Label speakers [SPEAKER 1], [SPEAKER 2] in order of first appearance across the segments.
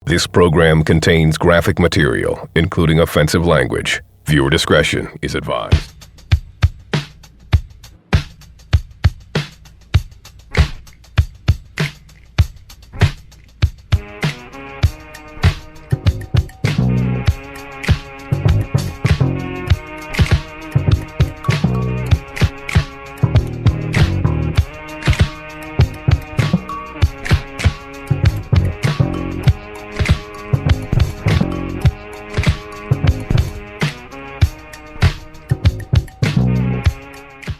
[SPEAKER 1] This program contains graphic material, including offensive language. Viewer discretion is advised.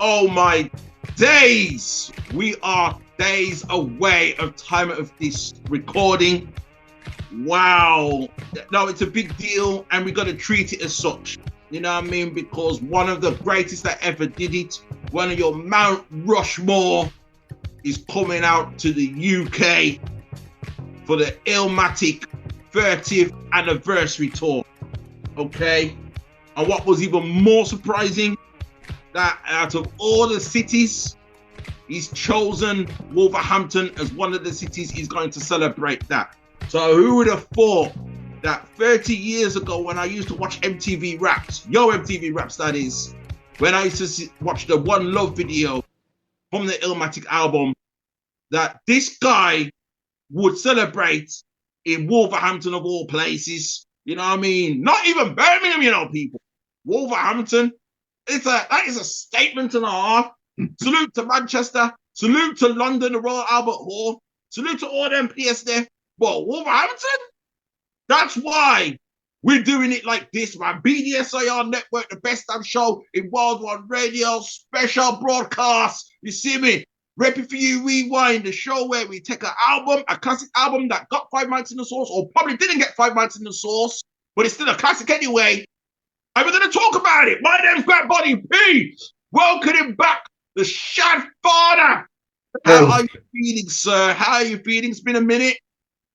[SPEAKER 2] Oh my days! We are days away of time of this recording. Wow. No, it's a big deal and we're going to treat it as such. You know what I mean? Because one of the greatest that ever did it, one of your Mount Rushmore, is coming out to the UK for the ILLMATIC 30th anniversary tour. Okay? And what was even more surprising, that out of all the cities, he's chosen Wolverhampton as one of the cities he's going to celebrate that. So who would have thought that 30 years ago when I used to watch MTV Raps, MTV Raps that is, when I used to watch the One Love video from the ILLMATIC album, that this guy would celebrate in Wolverhampton of all places. You know what I mean? Not even Birmingham, you know, people. Wolverhampton. That is a statement and a half. Salute to Manchester. Salute to London, the Royal Albert Hall. Salute to all them PS there. But Wolverhampton? That's why we're doing it like this, man. BDSIR Network, the best damn show in worldwide radio, special broadcast. You see me? RePPiN4U Rewind, the show where we take an album, a classic album that got 5 minutes in the source, or probably didn't get 5 minutes in the source, but it's still a classic anyway. And we're going to talk about it. My name's Grab Body P. Welcome him back, the Shadfather. How are you feeling, sir? How are you feeling? It's been a minute.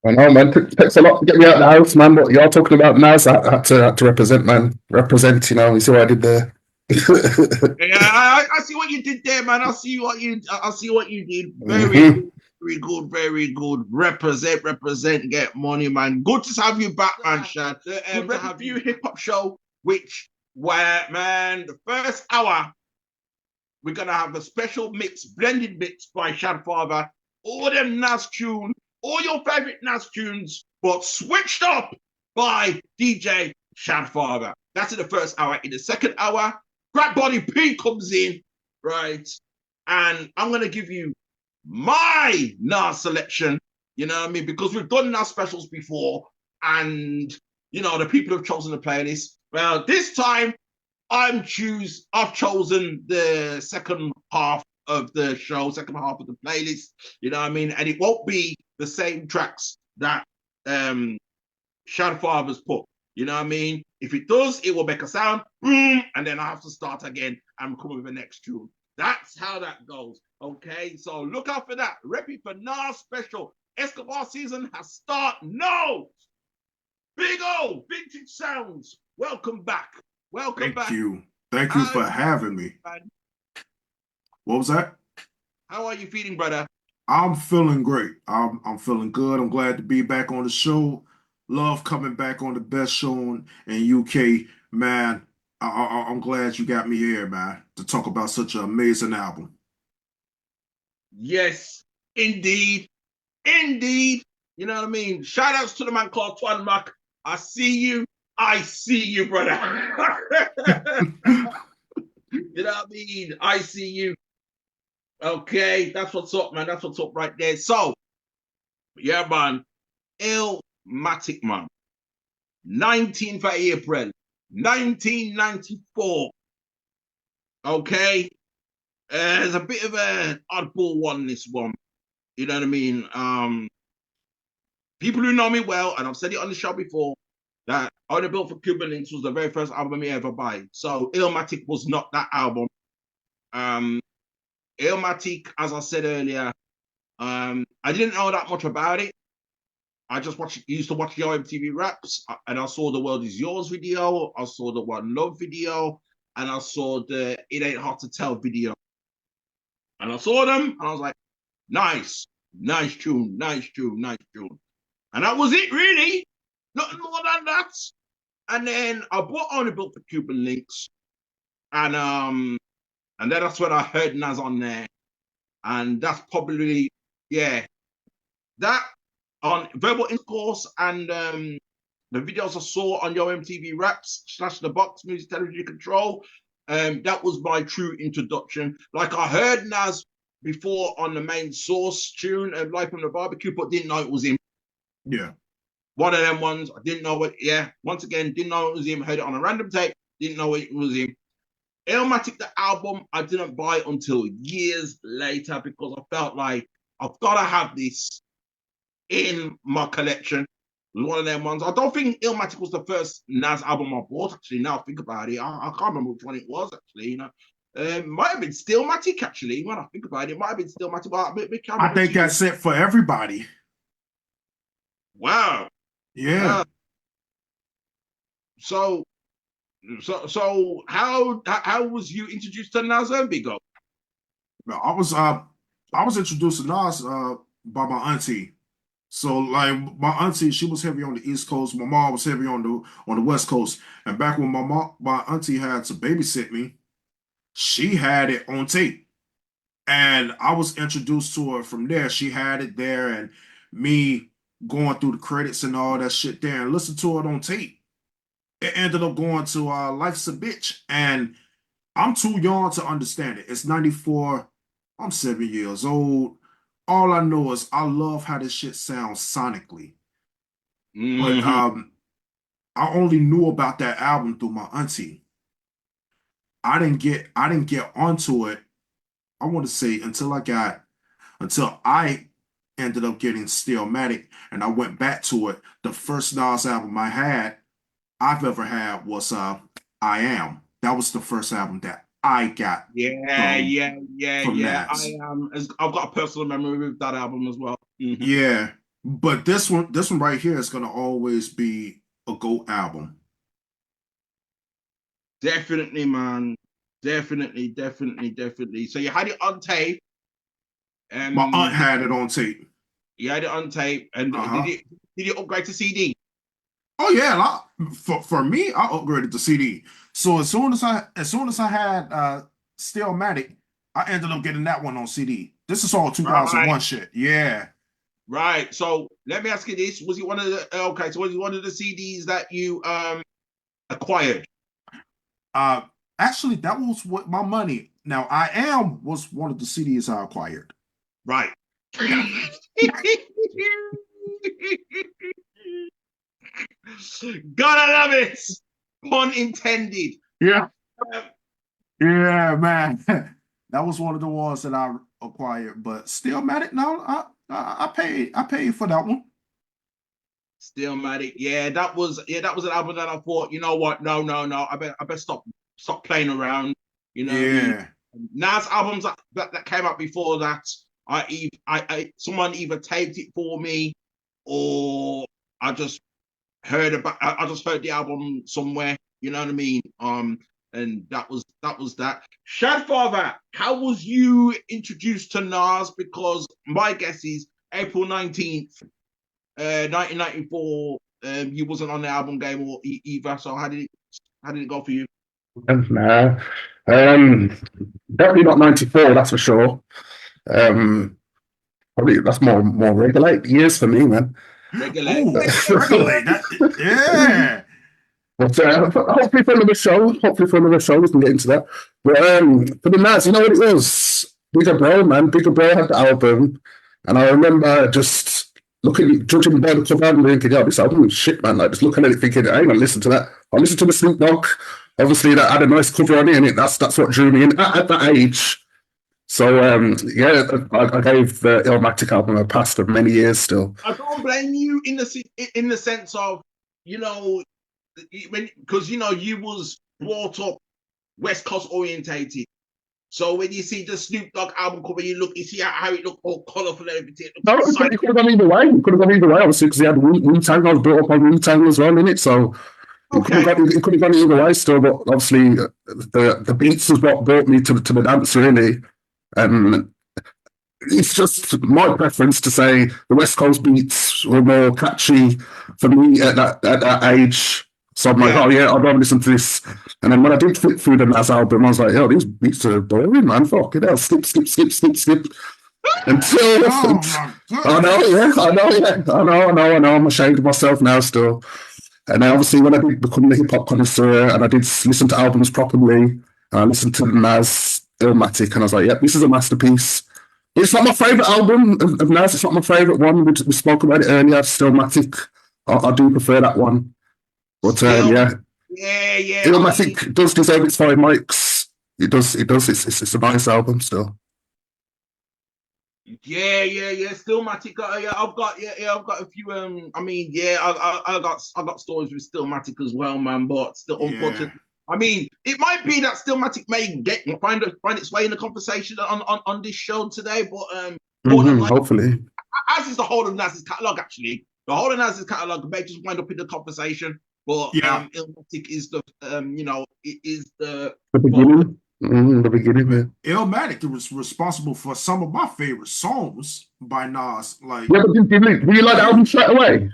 [SPEAKER 3] I know, man. Takes a lot to get me out of the house, man. But you're talking about NAS. I had to represent, man. Represent, you know. You see what I did there?
[SPEAKER 2] Yeah, I see what you did there, man. I see what you did. Very good, very good. Represent, get money, man. Good to have you back, man, Shad. The RePPiN4U hip hop show, where, man, the first hour, we're going to have a special mix, blended mix by Shadfather. All them NAS tunes, all your favorite NAS tunes, but switched up by DJ Shadfather. That's in the first hour. In the second hour, Grab Body P comes in, right? And I'm going to give you my NAS selection, you know what I mean? Because we've done NAS specials before, and, you know, the people have chosen the playlist. Well, this time, I've chosen the second half of the show, second half of the playlist, you know what I mean? And it won't be the same tracks that Shadfather's put, you know what I mean? If it does, it will make a sound, and then I have to start again and come with the next tune. That's how that goes, okay? So look out for that. RePPiN4U special. Escobar season has started. No! Big O, Vintage Sounds. Welcome back. Welcome back.
[SPEAKER 4] Thank you for having me. What was that?
[SPEAKER 2] How are you feeling, brother?
[SPEAKER 4] I'm feeling great. I'm feeling good. I'm glad to be back on the show. Love coming back on the best show in UK, man. I'm glad you got me here, man, to talk about such an amazing album.
[SPEAKER 2] Yes, indeed. Indeed. You know what I mean? Shout outs to the man called Twan Mac. I see you, brother. You know what I mean? I see you. Okay, that's what's up, man. That's what's up right there. So, yeah, man. ILLMATIC, man. 19th of April, 1994. Okay. It's a bit of an oddball one, this one. You know what I mean? People who know me well, and I've said it on the show before, that Only Built for Cuban Links was the very first album he ever buy. So ILLMATIC was not that album. ILLMATIC, as I said earlier, I didn't know that much about it. I just used to watch your MTV Raps, and I saw the World Is Yours video, I saw the One Love video, and I saw the It Ain't Hard to Tell video. And I saw them, and I was like, nice tune. And that was it, really. Nothing more than that. And then I only built the Cuban links. And then that's when I heard NAS on there. And that's probably, yeah. That on Verbal Intercourse and the videos I saw on your MTV Raps / the Box Music Television Control, that was my true introduction. Like I heard NAS before on the main source tune of Life on the Barbecue, but didn't know it was him.
[SPEAKER 4] Yeah.
[SPEAKER 2] One of them ones, I didn't know it. Yeah, once again, didn't know it was him. Heard it on a random tape, didn't know it was him. ILLMATIC, the album, I didn't buy until years later because I felt like I've got to have this in my collection. One of them ones. I don't think ILLMATIC was the first NAS album I bought, actually. Now I think about it. I can't remember which one it was, actually. You know, might have been Stillmatic, actually. When I think about it, it might have been Stillmatic. But
[SPEAKER 4] I think that's it for everybody.
[SPEAKER 2] Wow.
[SPEAKER 4] Yeah.
[SPEAKER 2] So how was you introduced to NAS and Big O?
[SPEAKER 4] I was introduced to NAS by my auntie. So like my auntie, she was heavy on the East Coast. My mom was heavy on the West Coast. And back when my auntie had to babysit me, she had it on tape. And I was introduced to her from there. She had it there, and me going through the credits and all that shit there and listen to it on tape. It ended up going to Life's a Bitch. And I'm too young to understand it. It's 94. I'm 7 years old. All I know is I love how this shit sounds sonically. But I only knew about that album through my auntie. I didn't get onto it, I want to say, until I ended up getting Stillmatic, and I went back to it. The first Nas album I've ever had was I Am. That was the first album that I got.
[SPEAKER 2] Yeah.
[SPEAKER 4] NAS.
[SPEAKER 2] I've got a personal memory with that album as well.
[SPEAKER 4] Yeah, but this one right here is gonna always be a GOAT album.
[SPEAKER 2] Definitely, man. Definitely. So you had it on tape.
[SPEAKER 4] My aunt had it on tape.
[SPEAKER 2] You had it on tape, and did you upgrade to CD?
[SPEAKER 4] Oh yeah, for me, I upgraded to CD. So as soon as I had Stillmatic, I ended up getting that one on CD. This is all 2001 shit. Yeah.
[SPEAKER 2] Right. So let me ask you this: was it one of the So was it one of the CDs that you acquired?
[SPEAKER 4] Actually, that was what my money. Now, I Am was one of the CDs I acquired.
[SPEAKER 2] Right. Gotta love it. Pun intended.
[SPEAKER 4] Yeah. Yeah, man. That was one of the ones that I acquired, but Stillmatic, no, I paid for that one.
[SPEAKER 2] Stillmatic, yeah, that was an album that I thought, you know what? No, I better stop playing around. You know,
[SPEAKER 4] yeah.
[SPEAKER 2] NAS albums that came out before that, someone either taped it for me, or I just heard the album somewhere. You know what I mean? And that was that. Shadfather, how was you introduced to NAS? Because my guess is April 19th, 1994. You wasn't on the album game or either. So how did it go for you?
[SPEAKER 3] Nah, definitely not 94. That's for sure. Probably that's more regulate years for me, man.
[SPEAKER 2] Regulate.
[SPEAKER 4] Yeah.
[SPEAKER 3] But hopefully for another show, we can get into that. But for the NAS, you know what it was? Bigger Bro, man. Bigger Bro had the album, and I remember just judging by the cover and thinking, "Yeah, this album is shit, man." Like just looking at it, thinking, "I ain't gonna listen to that." I listened to the Snoop Dogg. Obviously, that had a nice cover on it, and that's what drew me in at that age. So yeah, I gave the ILLMATIC album a pass for many years still.
[SPEAKER 2] I don't blame you in the sense of, you know, because you know you was brought up West Coast orientated. So when you see the Snoop Dogg album cover, you see how it looked all colourful and everything.
[SPEAKER 3] No, it could have gone either way. Obviously, because he had Wu-Tang. I was brought up on Wu-Tang as well, in it. So it could have gone either way still. But obviously, the beats was what brought me to the dance, really. And it's just my preference to say the West Coast beats were more catchy for me at that age. So I'm like,
[SPEAKER 2] Yeah.
[SPEAKER 3] oh yeah, I'd rather listen to this. And then when I did flip through the NAS album, I was like, yo, these beats are boring, man. Fuck it, skip, skip, skip, skip, skip. Until
[SPEAKER 4] Oh my
[SPEAKER 3] I know,
[SPEAKER 4] goodness.
[SPEAKER 3] yeah, I know, yeah, I know. I'm ashamed of myself now still. And then obviously when I did become the hip hop connoisseur and I did listen to albums properly, and I listened to the NAS ILLMATIC, and I was like, yep, this is a masterpiece. It's not my favourite album of NAS. It's not my favourite one. We spoke about it earlier. Stillmatic. I do prefer that one. But
[SPEAKER 2] Still,
[SPEAKER 3] yeah,
[SPEAKER 2] yeah. I mean,
[SPEAKER 3] Illmatic does deserve its 5 mics. It does. It does. It's a nice album still.
[SPEAKER 2] yeah. Stillmatic. I've got a few. I mean, yeah, I got stories with Stillmatic as well, man. But still,
[SPEAKER 4] Yeah.
[SPEAKER 2] unfortunately, I mean, it might be that Stillmatic may find its way in the conversation on this show today. But more than likely,
[SPEAKER 3] Hopefully.
[SPEAKER 2] as is the whole of Nas's catalog, actually, the whole of Nas's catalog may just wind up in the conversation. But
[SPEAKER 4] Yeah.
[SPEAKER 2] Illmatic is the it is
[SPEAKER 3] The beginning. The beginning. Yeah.
[SPEAKER 4] Illmatic was responsible for some of my favorite songs by Nas. Like,
[SPEAKER 3] Yeah, but did you like the album straight away?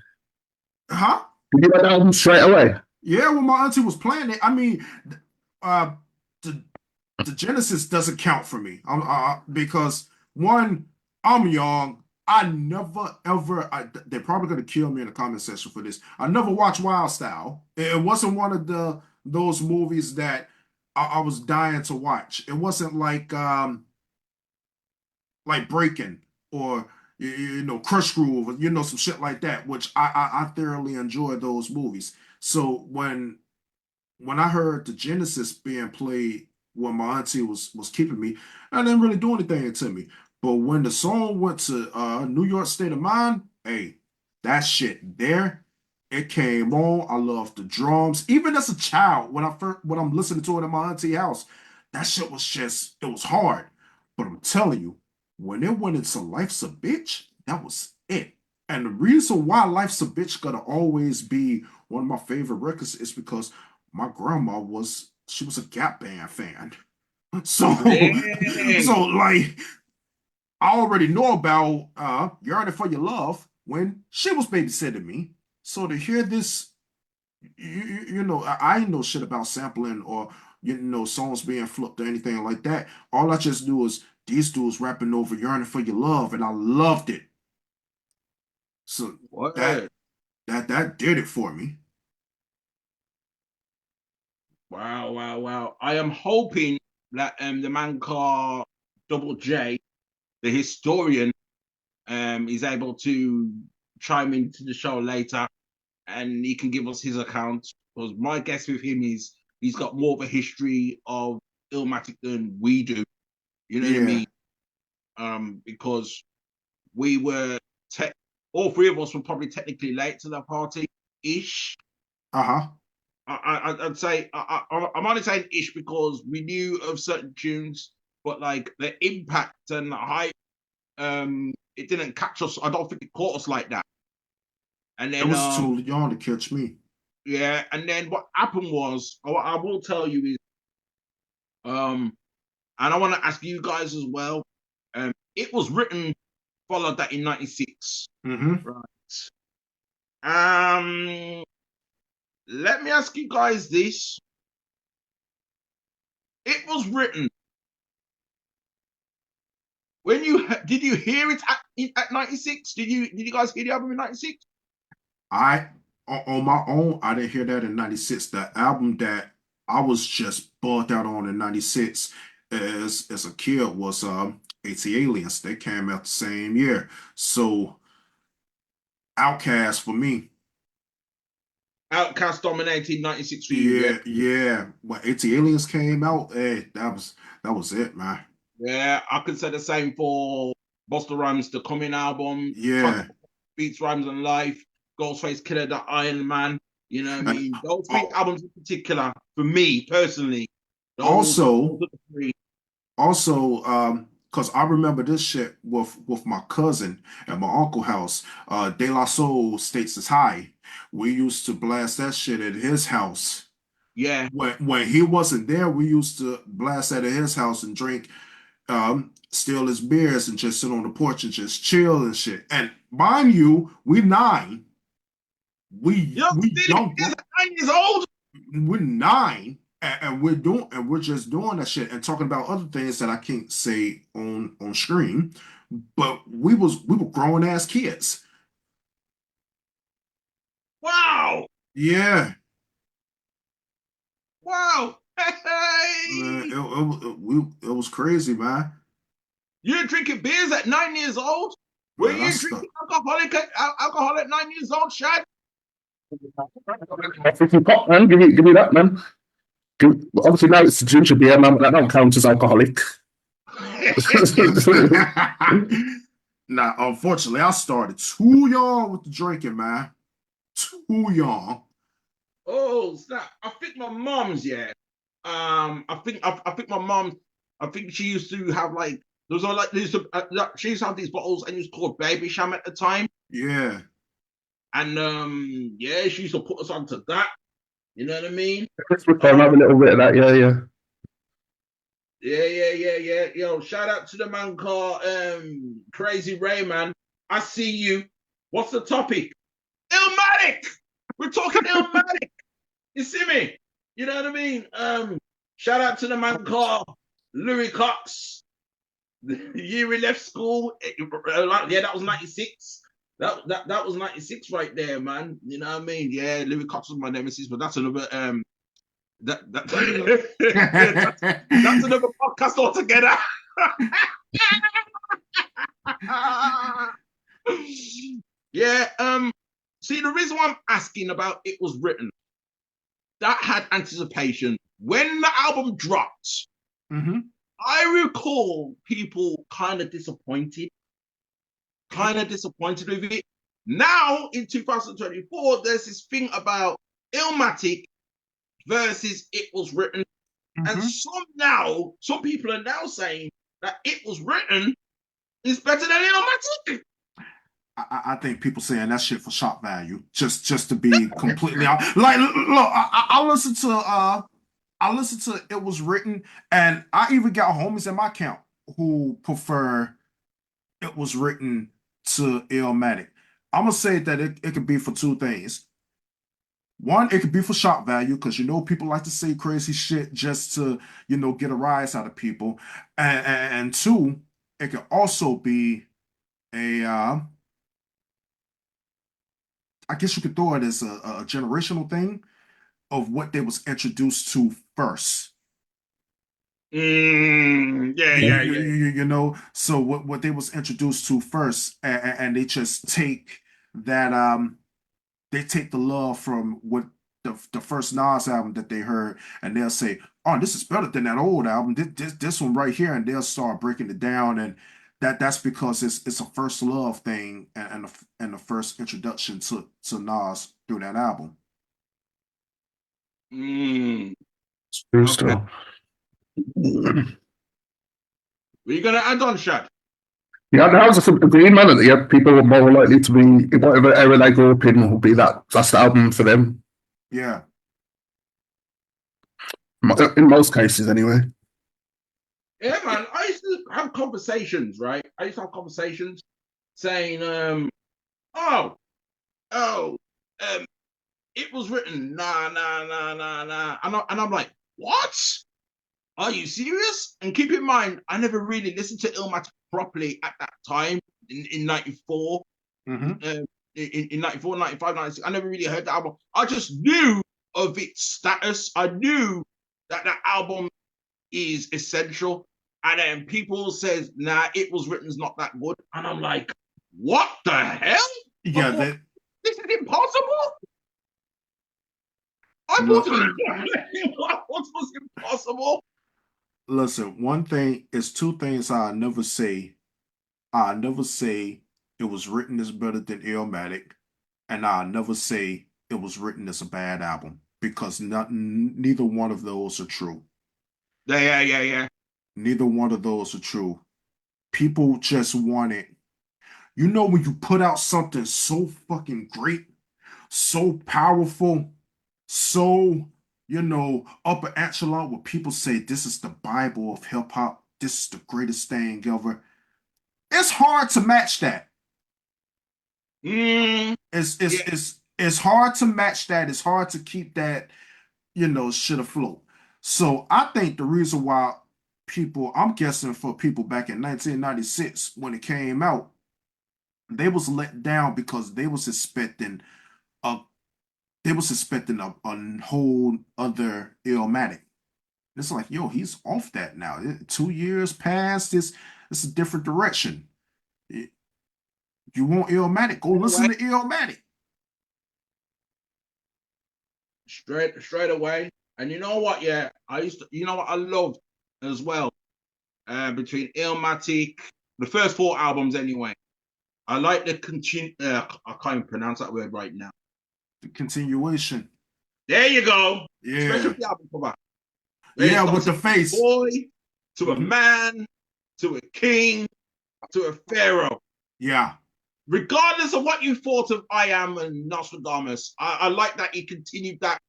[SPEAKER 4] huh?
[SPEAKER 3] Did you like the album straight away?
[SPEAKER 4] Yeah, when my auntie was playing it, I mean, the Genesis doesn't count for me. Because one, I'm young. I never ever. They're probably gonna kill me in the comment section for this. I never watched Wild Style. It wasn't one of those movies that I was dying to watch. It wasn't like Breaking or Crush Groove, or some shit like that, which I thoroughly enjoy those movies. So when I heard the Genesis being played when my auntie was keeping me, I didn't really do anything to me. But when the song went to New York State of Mind, hey, that shit there, it came on. I loved the drums. Even as a child, when I'm listening to it in my auntie house, that shit was it was hard. But I'm telling you, when it went into Life's a Bitch, that was it. And the reason why Life's a Bitch gonna always be one of my favorite records is because my grandma was a Gap Band fan. So so like I already know about Yearning for Your Love when she was babysitting me. So to hear this, I ain't know shit about sampling or songs being flipped or anything like that. All I just knew is these dudes rapping over Yearning for Your Love, and I loved it. So
[SPEAKER 2] what?
[SPEAKER 4] that did it for me.
[SPEAKER 2] Wow. I am hoping that the man called Double J, the historian, is able to chime into the show later and he can give us his account. Because my guess with him is he's got more of a history of Illmatic than we do. You know what I mean? Because we were all three of us were probably technically late to that party-ish. I'd say I'm only saying ish because we knew of certain tunes, but like the impact and the hype, it didn't catch us. I don't think it caught us like that. And then
[SPEAKER 4] it was too young to catch me.
[SPEAKER 2] Yeah, and then what happened was, I will tell you is, and I want to ask you guys as well. It was written, followed that in '96, right? Let me ask you guys this. It was written when did you hear it at '96? Did you guys hear the album in '96?
[SPEAKER 4] On my own, I didn't hear that in '96. The album that I was just bugged out on in '96 as a kid was AT-Aliens. They came out the same year. So Outkast for me.
[SPEAKER 2] Outkast dominated '96 for you.
[SPEAKER 4] Yeah. When AT-Aliens came out, hey, that was it, man.
[SPEAKER 2] Yeah, I could say the same for Busta Rhymes, the Coming album.
[SPEAKER 4] Yeah.
[SPEAKER 2] Beats, Rhymes, and Life. Ghostface Killer, the Iron Man. You know what I mean? Those three albums in particular, for me personally.
[SPEAKER 4] Also, because I remember this shit with my cousin at my uncle's house. De La Soul States is High. We used to blast that shit at his house.
[SPEAKER 2] Yeah.
[SPEAKER 4] When he wasn't there, we used to blast that at his house and drink steal his beers and just sit on the porch and just chill and shit. And mind you, we 9.
[SPEAKER 2] You know,
[SPEAKER 4] We young,
[SPEAKER 2] he's 9 years old.
[SPEAKER 4] we're 9, and we're just doing that shit and talking about other things that I can't say on screen. But we were grown ass kids.
[SPEAKER 2] Wow.
[SPEAKER 4] Yeah.
[SPEAKER 2] Wow.
[SPEAKER 4] It was crazy, man.
[SPEAKER 2] You're drinking beers at 9 years old? Were
[SPEAKER 4] Man,
[SPEAKER 2] you drinking alcohol at 9 years old, Shad?
[SPEAKER 3] African pop, man. Give me that, man. Obviously now it's ginger beer, man, but that don't count as alcoholic.
[SPEAKER 4] Now, unfortunately, I started too young with the drinking, man. Too young.
[SPEAKER 2] Oh, snap. I think my mom's, yeah. I think my mom, I think she used to have like, those are like, she used to have these bottles and it was called Baby Sham at the time.
[SPEAKER 4] Yeah.
[SPEAKER 2] And yeah, she used to put us onto that. You know what I mean?
[SPEAKER 3] I'll have a little bit of that, yeah.
[SPEAKER 2] Yeah. Yo, shout out to the man called Crazy Ray, man. I see you. What's the topic? Illmatic. We're talking Illmatic. You see me? You know what I mean? Shout out to the man called WeRocx. The year he left school. Yeah, that was 96. That was 96 right there, man. You know what I mean? Yeah, WeRocx was my nemesis, but that's another that's another podcast altogether. Yeah, see, the reason why I'm asking about It Was Written, that had anticipation. When the album dropped, I recall people kind of disappointed with it. Now, in 2024, there's this thing about Illmatic versus It Was Written. And some people are now saying that It Was Written is better than Illmatic.
[SPEAKER 4] I think people saying that shit for shock value, just to be completely like. Look, I listened to It Was Written, and I even got homies in my account who prefer It Was Written to Illmatic. I'm gonna say that it could be for two things. One, it could be for shock value because people like to say crazy shit just to get a rise out of people, and two, it could also be a I guess you could throw it as a generational thing of what they was introduced to first.
[SPEAKER 2] Yeah.
[SPEAKER 4] So what they was introduced to first, and they just take that they take the love from what the first Nas album that they heard, and they'll say, "Oh, this is better than that old album. This one right here," and they'll start breaking it down, and that's because it's a first love thing and the first introduction to Nas through that album.
[SPEAKER 3] True
[SPEAKER 2] Okay.
[SPEAKER 3] stuff.
[SPEAKER 2] What are you gonna add on, Shad?
[SPEAKER 3] Yeah, I was just agreeing, man, that people were more likely to be, whatever era they grew up in, will be that's the album for them.
[SPEAKER 4] Yeah.
[SPEAKER 3] In most cases, anyway.
[SPEAKER 2] Yeah, man. I used to have conversations, right? Saying, It Was Written, nah. And I'm like, what? Are you serious? And keep in mind, I never really listened to Illmatic properly at that time in 94. In 94, 95, 96. I never really heard the album. I just knew of its status. I knew that album is essential. And then people says, nah, It Was Written's not that good. And I'm like, what the hell?
[SPEAKER 4] Yeah,
[SPEAKER 2] this is impossible. I thought it was impossible.
[SPEAKER 4] Listen, one thing is two things I never say. I never say It Was Written is better than Illmatic, and I never say It Was Written is a bad album because neither one of those are true.
[SPEAKER 2] Yeah.
[SPEAKER 4] Neither one of those are true. People just want it. When you put out something so fucking great, so powerful, so upper echelon, where people say this is the Bible of hip hop. this is the greatest thing ever. It's hard to match that. It's hard to match that. It's hard to keep that, shit afloat. So I think the reason why I'm guessing for people back in 1996 when it came out, they was let down because they was expecting a whole other Illmatic. It's like, yo, he's off that now. 2 years past, it's a different direction. You want Illmatic? Go listen to Illmatic.
[SPEAKER 2] Straight away. And you know what? Yeah, you know what I loved as well. Between Illmatic, the first 4 albums anyway. I like the I can't even pronounce that word right now.
[SPEAKER 4] The continuation.
[SPEAKER 2] There you go.
[SPEAKER 4] Yeah.
[SPEAKER 2] Especially the album cover.
[SPEAKER 4] Yeah, with the face.
[SPEAKER 2] Boy to a man, to a king, to a pharaoh.
[SPEAKER 4] Yeah.
[SPEAKER 2] Regardless of what you thought of I Am and Nostradamus, I like that he continued that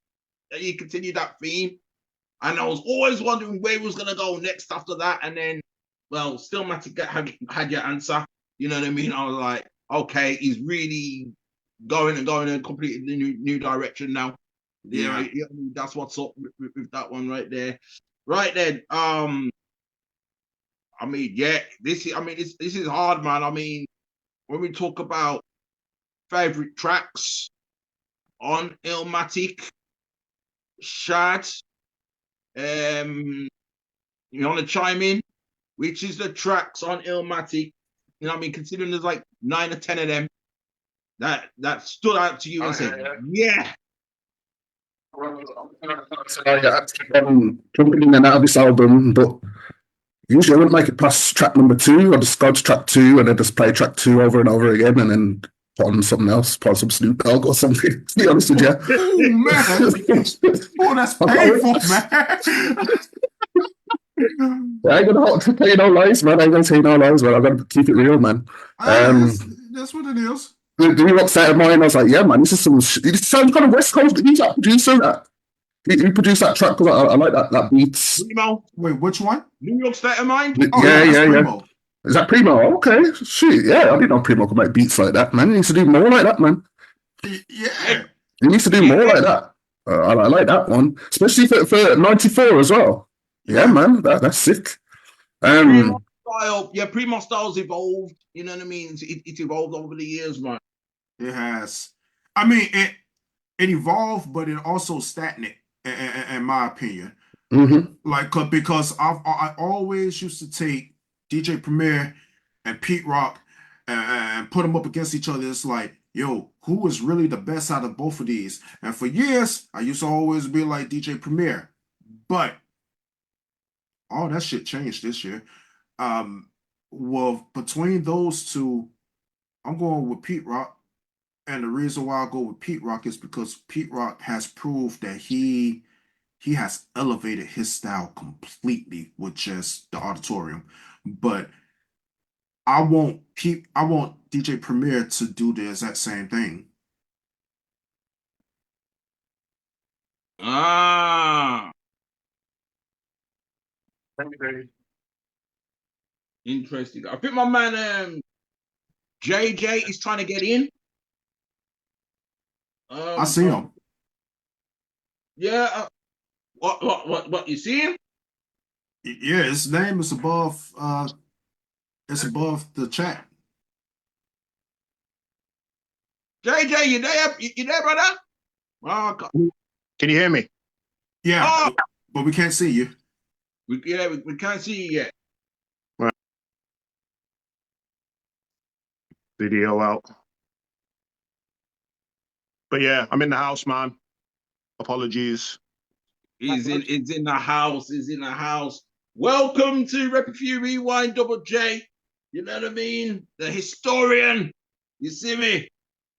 [SPEAKER 2] theme. And I was always wondering where he was gonna go next after that. And then, well, Stillmatic had your answer. You know what I mean? I was like, okay, he's really going in a completely new direction now. Yeah, that's what's up with that one right there. Right then, I mean, yeah, this is hard, man. I mean, when we talk about favorite tracks on Illmatic, Shad, you want to chime in? Which is the tracks on Illmatic? You know what I mean? Considering there's like 9 or 10 of them that stood out to you and said, yeah.
[SPEAKER 3] Jumping in and out of this album, but usually I wouldn't make it past track number 2. I just go to track 2 and then just play track 2 over and over again and then put on something else, put on some Snoop Dogg or something, to be honest with you.
[SPEAKER 4] Oh, man. Oh, that's painful, man.
[SPEAKER 3] I ain't gonna tell you no lies, man. I'm gonna keep it real, man.
[SPEAKER 4] That's what it is.
[SPEAKER 3] The WeRocx State of Mind, I was like, yeah, man, this is some shit. It sounds kind of West Coast. He's that producer that. He produced that track because I like that beats.
[SPEAKER 2] Primo.
[SPEAKER 4] Wait, which one?
[SPEAKER 2] WeRocx State of Mind?
[SPEAKER 3] Yeah. Is that Primo? Okay, shit, yeah. I didn't know Primo could make beats like that, man. He needs to do more like that, man.
[SPEAKER 4] Yeah.
[SPEAKER 3] He needs to do more like that. I like that one. Especially for 94 as well. Yeah, man, that's sick.
[SPEAKER 2] Primo style's evolved. You know what I mean? It's evolved over the years, man.
[SPEAKER 4] It has. I mean, it evolved, but it also stagnant, in my opinion. Like, because I always used to take DJ Premier and Pete Rock and put them up against each other. It's like, yo, who is really the best out of both of these? And for years, I used to always be like DJ Premier, but all that shit changed this year. Well, between those two, I'm going with Pete Rock. And the reason why I go with Pete Rock is because Pete Rock has proved that he has elevated his style completely with just the auditorium. But I want DJ Premier to do the exact same thing.
[SPEAKER 2] Interesting. I think my man JJ is trying to get in.
[SPEAKER 4] I see him.
[SPEAKER 2] Yeah. What you see him?
[SPEAKER 4] Yeah, his name is above. It's above the chat.
[SPEAKER 2] JJ, you there? You there, brother? Oh, God.
[SPEAKER 5] Can you hear me?
[SPEAKER 4] Yeah, but we can't see you.
[SPEAKER 2] We can't see you yet.
[SPEAKER 5] Right. Video out. But yeah, I'm in the house, man. Apologies.
[SPEAKER 2] He's in the house. He's in the house. Welcome to RePPiN4U Rewind Double J. You know what I mean? The historian. You see me?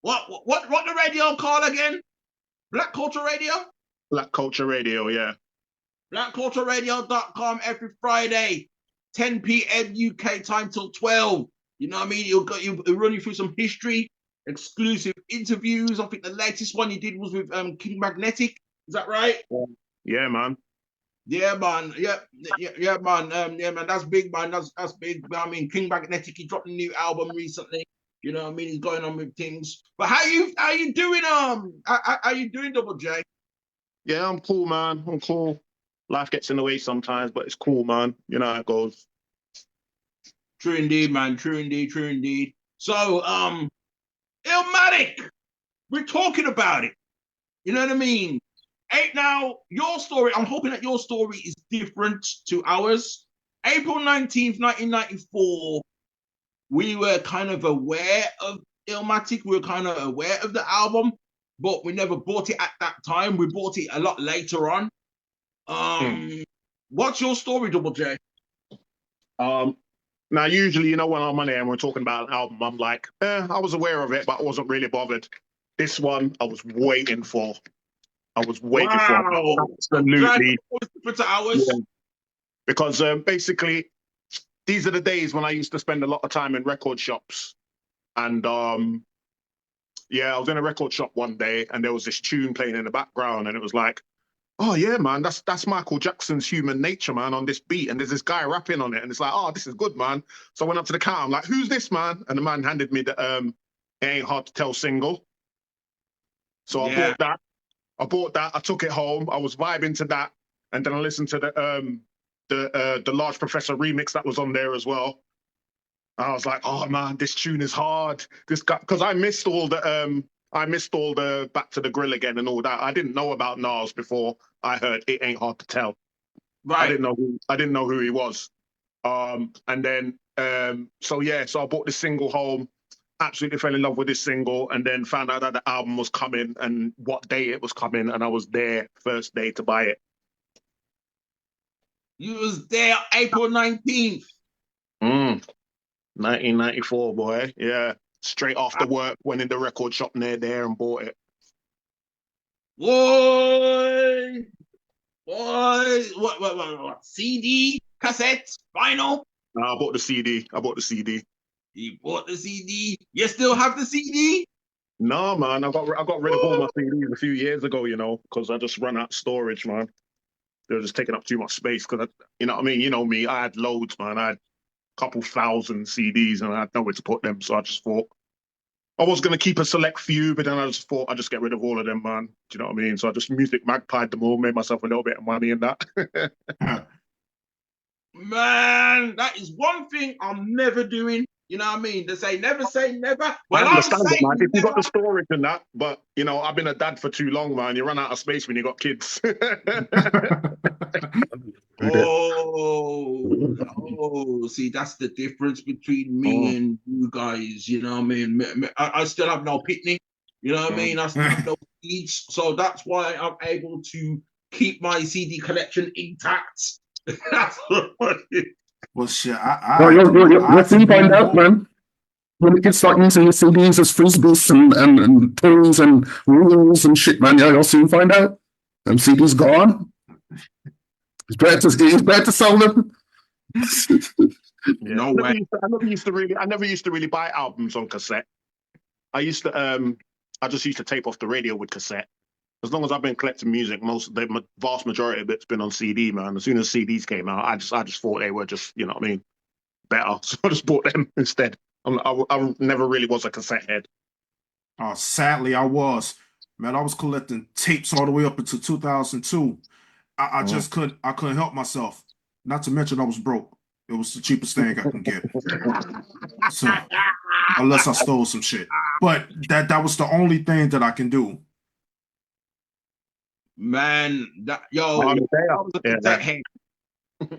[SPEAKER 2] What the radio call again? Black Culture Radio?
[SPEAKER 5] Black Culture Radio, yeah.
[SPEAKER 2] BlackCultureRadio.com every Friday, 10 p.m. UK time till 12. You know what I mean? He'll run you through some history, exclusive interviews. I think the latest one he did was with King Magnetic. Is that right?
[SPEAKER 5] Yeah, man.
[SPEAKER 2] Yeah, man. Yeah, man. Yeah, man. That's big, man. That's big. I mean, King Magnetic, he dropped a new album recently. You know what I mean? He's going on with things. But how you doing? How you doing, Double J?
[SPEAKER 5] Yeah, I'm cool, man. I'm cool. Life gets in the way sometimes, but it's cool, man. You know how it goes.
[SPEAKER 2] True indeed, man. True indeed. True indeed. So, Illmatic, we're talking about it. You know what I mean? Now, your story, I'm hoping that your story is different to ours. April 19th, 1994, we were kind of aware of Illmatic. We were kind of aware of the album, but we never bought it at that time. We bought it a lot later on. What's your story, Double J?
[SPEAKER 5] Now, usually, you know, when I'm on there and we're talking about an album, I'm like, I was aware of it, but I wasn't really bothered. This one, I was waiting for. I was waiting for. Absolutely. Yeah. Because basically, these are the days when I used to spend a lot of time in record shops. And yeah, I was in a record shop one day and there was this tune playing in the background and it was like, oh yeah, man, that's Michael Jackson's Human Nature, man, on this beat. And there's this guy rapping on it. And it's like, oh, this is good, man. So I went up to the counter, I'm like, who's this, man? And the man handed me the It Ain't Hard to Tell single. So I bought that. I took it home. I was vibing to that. And then I listened to the Large Professor remix that was on there as well. And I was like, oh man, this tune is hard. This guy, because I missed all the Back to the Grill Again and all that. I didn't know about Nas before I heard It Ain't Hard to Tell.
[SPEAKER 2] Right.
[SPEAKER 5] I didn't know who he was. And then so I bought this single home, absolutely fell in love with this single, and then found out that the album was coming and what day it was coming, and I was there first day to buy it.
[SPEAKER 2] You was there April 19th.
[SPEAKER 5] 1994, boy. Yeah. Straight after work, went in the record shop near there and bought it.
[SPEAKER 2] Boy, what? CD, cassette, vinyl?
[SPEAKER 5] No, I bought the CD.
[SPEAKER 2] You bought the CD. You still have the CD?
[SPEAKER 5] No, man. I got rid of all my CDs a few years ago, you know, because I just ran out of storage, man. They were just taking up too much space. Because, you know what I mean? You know me. I had loads, man. I had a couple thousand CDs and I had nowhere to put them. So I just thought I was going to keep a select few, but then I just thought I'd just get rid of all of them, man. Do you know what I mean? So I just music magpied them all, made myself a little bit of money and that.
[SPEAKER 2] Man, that is one thing I'm never doing. You know what I mean? They say never say never.
[SPEAKER 5] Well, I understand it, man. If you got the storage and that, but you know, I've been a dad for too long, man. You run out of space when you got kids.
[SPEAKER 2] See, that's the difference between me and you guys. You know what I mean? I still have no pitney. You know what I mean? I still have no seeds. So that's why I'm able to keep my CD collection intact. That's what it is.
[SPEAKER 4] Well, shit,
[SPEAKER 3] you'll soon find out, man. When you can start using your CDs as frisbees and pins and reels and shit, man, you'll soon find out. Them CDs gone. It's better to sell them.
[SPEAKER 5] No way. I never used to really buy albums on cassette. I just used to tape off the radio with cassette. As long as I've been collecting music, the vast majority of it's been on CD, man. As soon as CDs came out, I just thought they were just, you know what I mean, better. So I just bought them instead. I never really was a cassette head.
[SPEAKER 4] Oh, sadly, I was. Man, I was collecting tapes all the way up until 2002. I just couldn't help myself. Not to mention I was broke. It was the cheapest thing I can get. So, unless I stole some shit. But that was the only thing that I can do.
[SPEAKER 2] Man, I was a cassette head.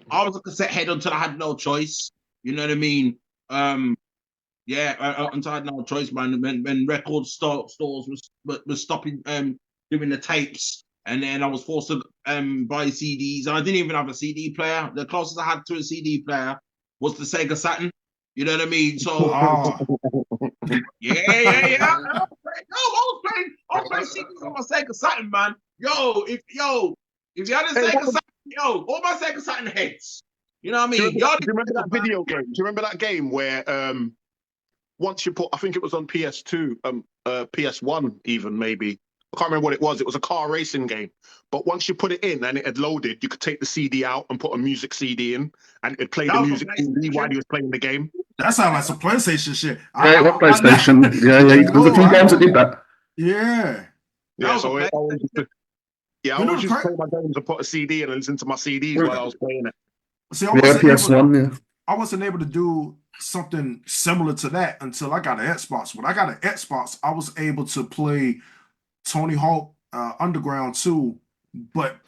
[SPEAKER 2] I was a cassette head until I had no choice. You know what I mean? Until I had no choice, man. When record stores was stopping doing the tapes, and then I was forced to buy CDs. And I didn't even have a CD player. The closest I had to a CD player was the Sega Saturn. You know what I mean? So yeah. I was playing CDs on my Sega Saturn, man. If you had a Sega Saturn, all my Sega Saturn heads. You know what I mean?
[SPEAKER 5] Do you remember that video game? Do you remember that game where once you put, I think it was on PS2, PS1 even maybe, I can't remember what it was. It was a car racing game. But once you put it in and it had loaded, you could take the CD out and put a music CD in, and it'd play the music CD while you was playing the game.
[SPEAKER 4] That sounds like some PlayStation shit.
[SPEAKER 3] Yeah, what PlayStation? Yeah. There's a few games that did that.
[SPEAKER 4] Yeah.
[SPEAKER 5] Yeah, so I always used to play my games and put a CD in and listen to my CDs while I was playing it.
[SPEAKER 4] See,
[SPEAKER 3] PS1,
[SPEAKER 4] I wasn't able to do something similar to that until I got an Xbox. When I got an Xbox, I was able to play Tony Hawk Underground 2, but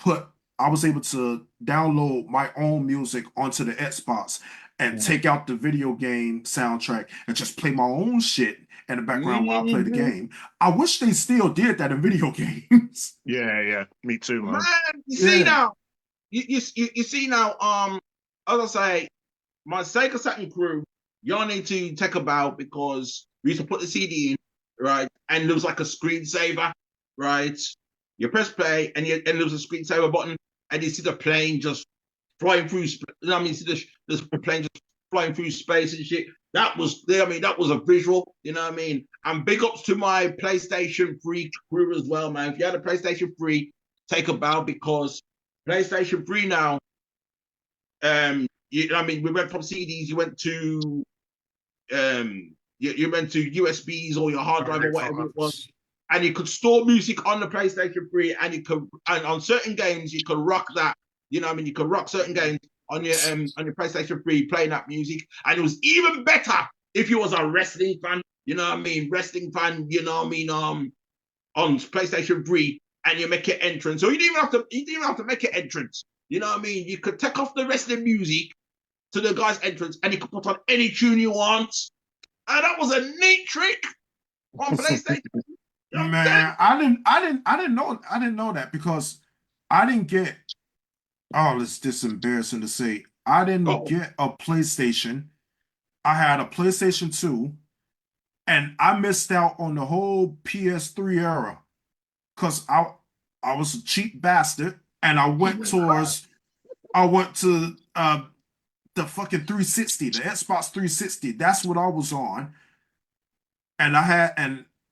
[SPEAKER 4] I was able to download my own music onto the Xbox and take out the video game soundtrack and just play my own shit in the background while I play the game. I wish they still did that in video games.
[SPEAKER 5] Yeah, me too, man.
[SPEAKER 2] You see now, you see now, as I say, my Sega Saturn crew, y'all need to take a bow because we used to put the CD in, right? And there was like a screensaver, right? You press play and there was a screensaver button and you see the plane just flying through, you see the plane just flying through space and shit. That was a visual, you know what I mean? And big ups to my PlayStation 3 crew as well, man. If you had a PlayStation 3, take a bow because PlayStation 3 now, we went from CDs, you went to you went to USBs or your hard drive or whatever it was, and you could store music on the PlayStation 3, and on certain games you could rock that. You know what I mean? You could rock certain games on your PlayStation 3 playing that music, and it was even better if you was a wrestling fan. You know what I mean? Wrestling fan. You know what I mean? On PlayStation 3, and you make your entrance, so you didn't even have to make your entrance. You know what I mean? You could take off the wrestling music to the guy's entrance, and you could put on any tune you want. And that was a neat trick on PlayStation.
[SPEAKER 4] Man, I didn't know that because I didn't get. Oh, it's just embarrassing to say. I didn't get a PlayStation. I had a PlayStation 2, and I missed out on the whole PS3 era because I was a cheap bastard, and I went to the fucking 360, the Xbox 360. That's what I was on, and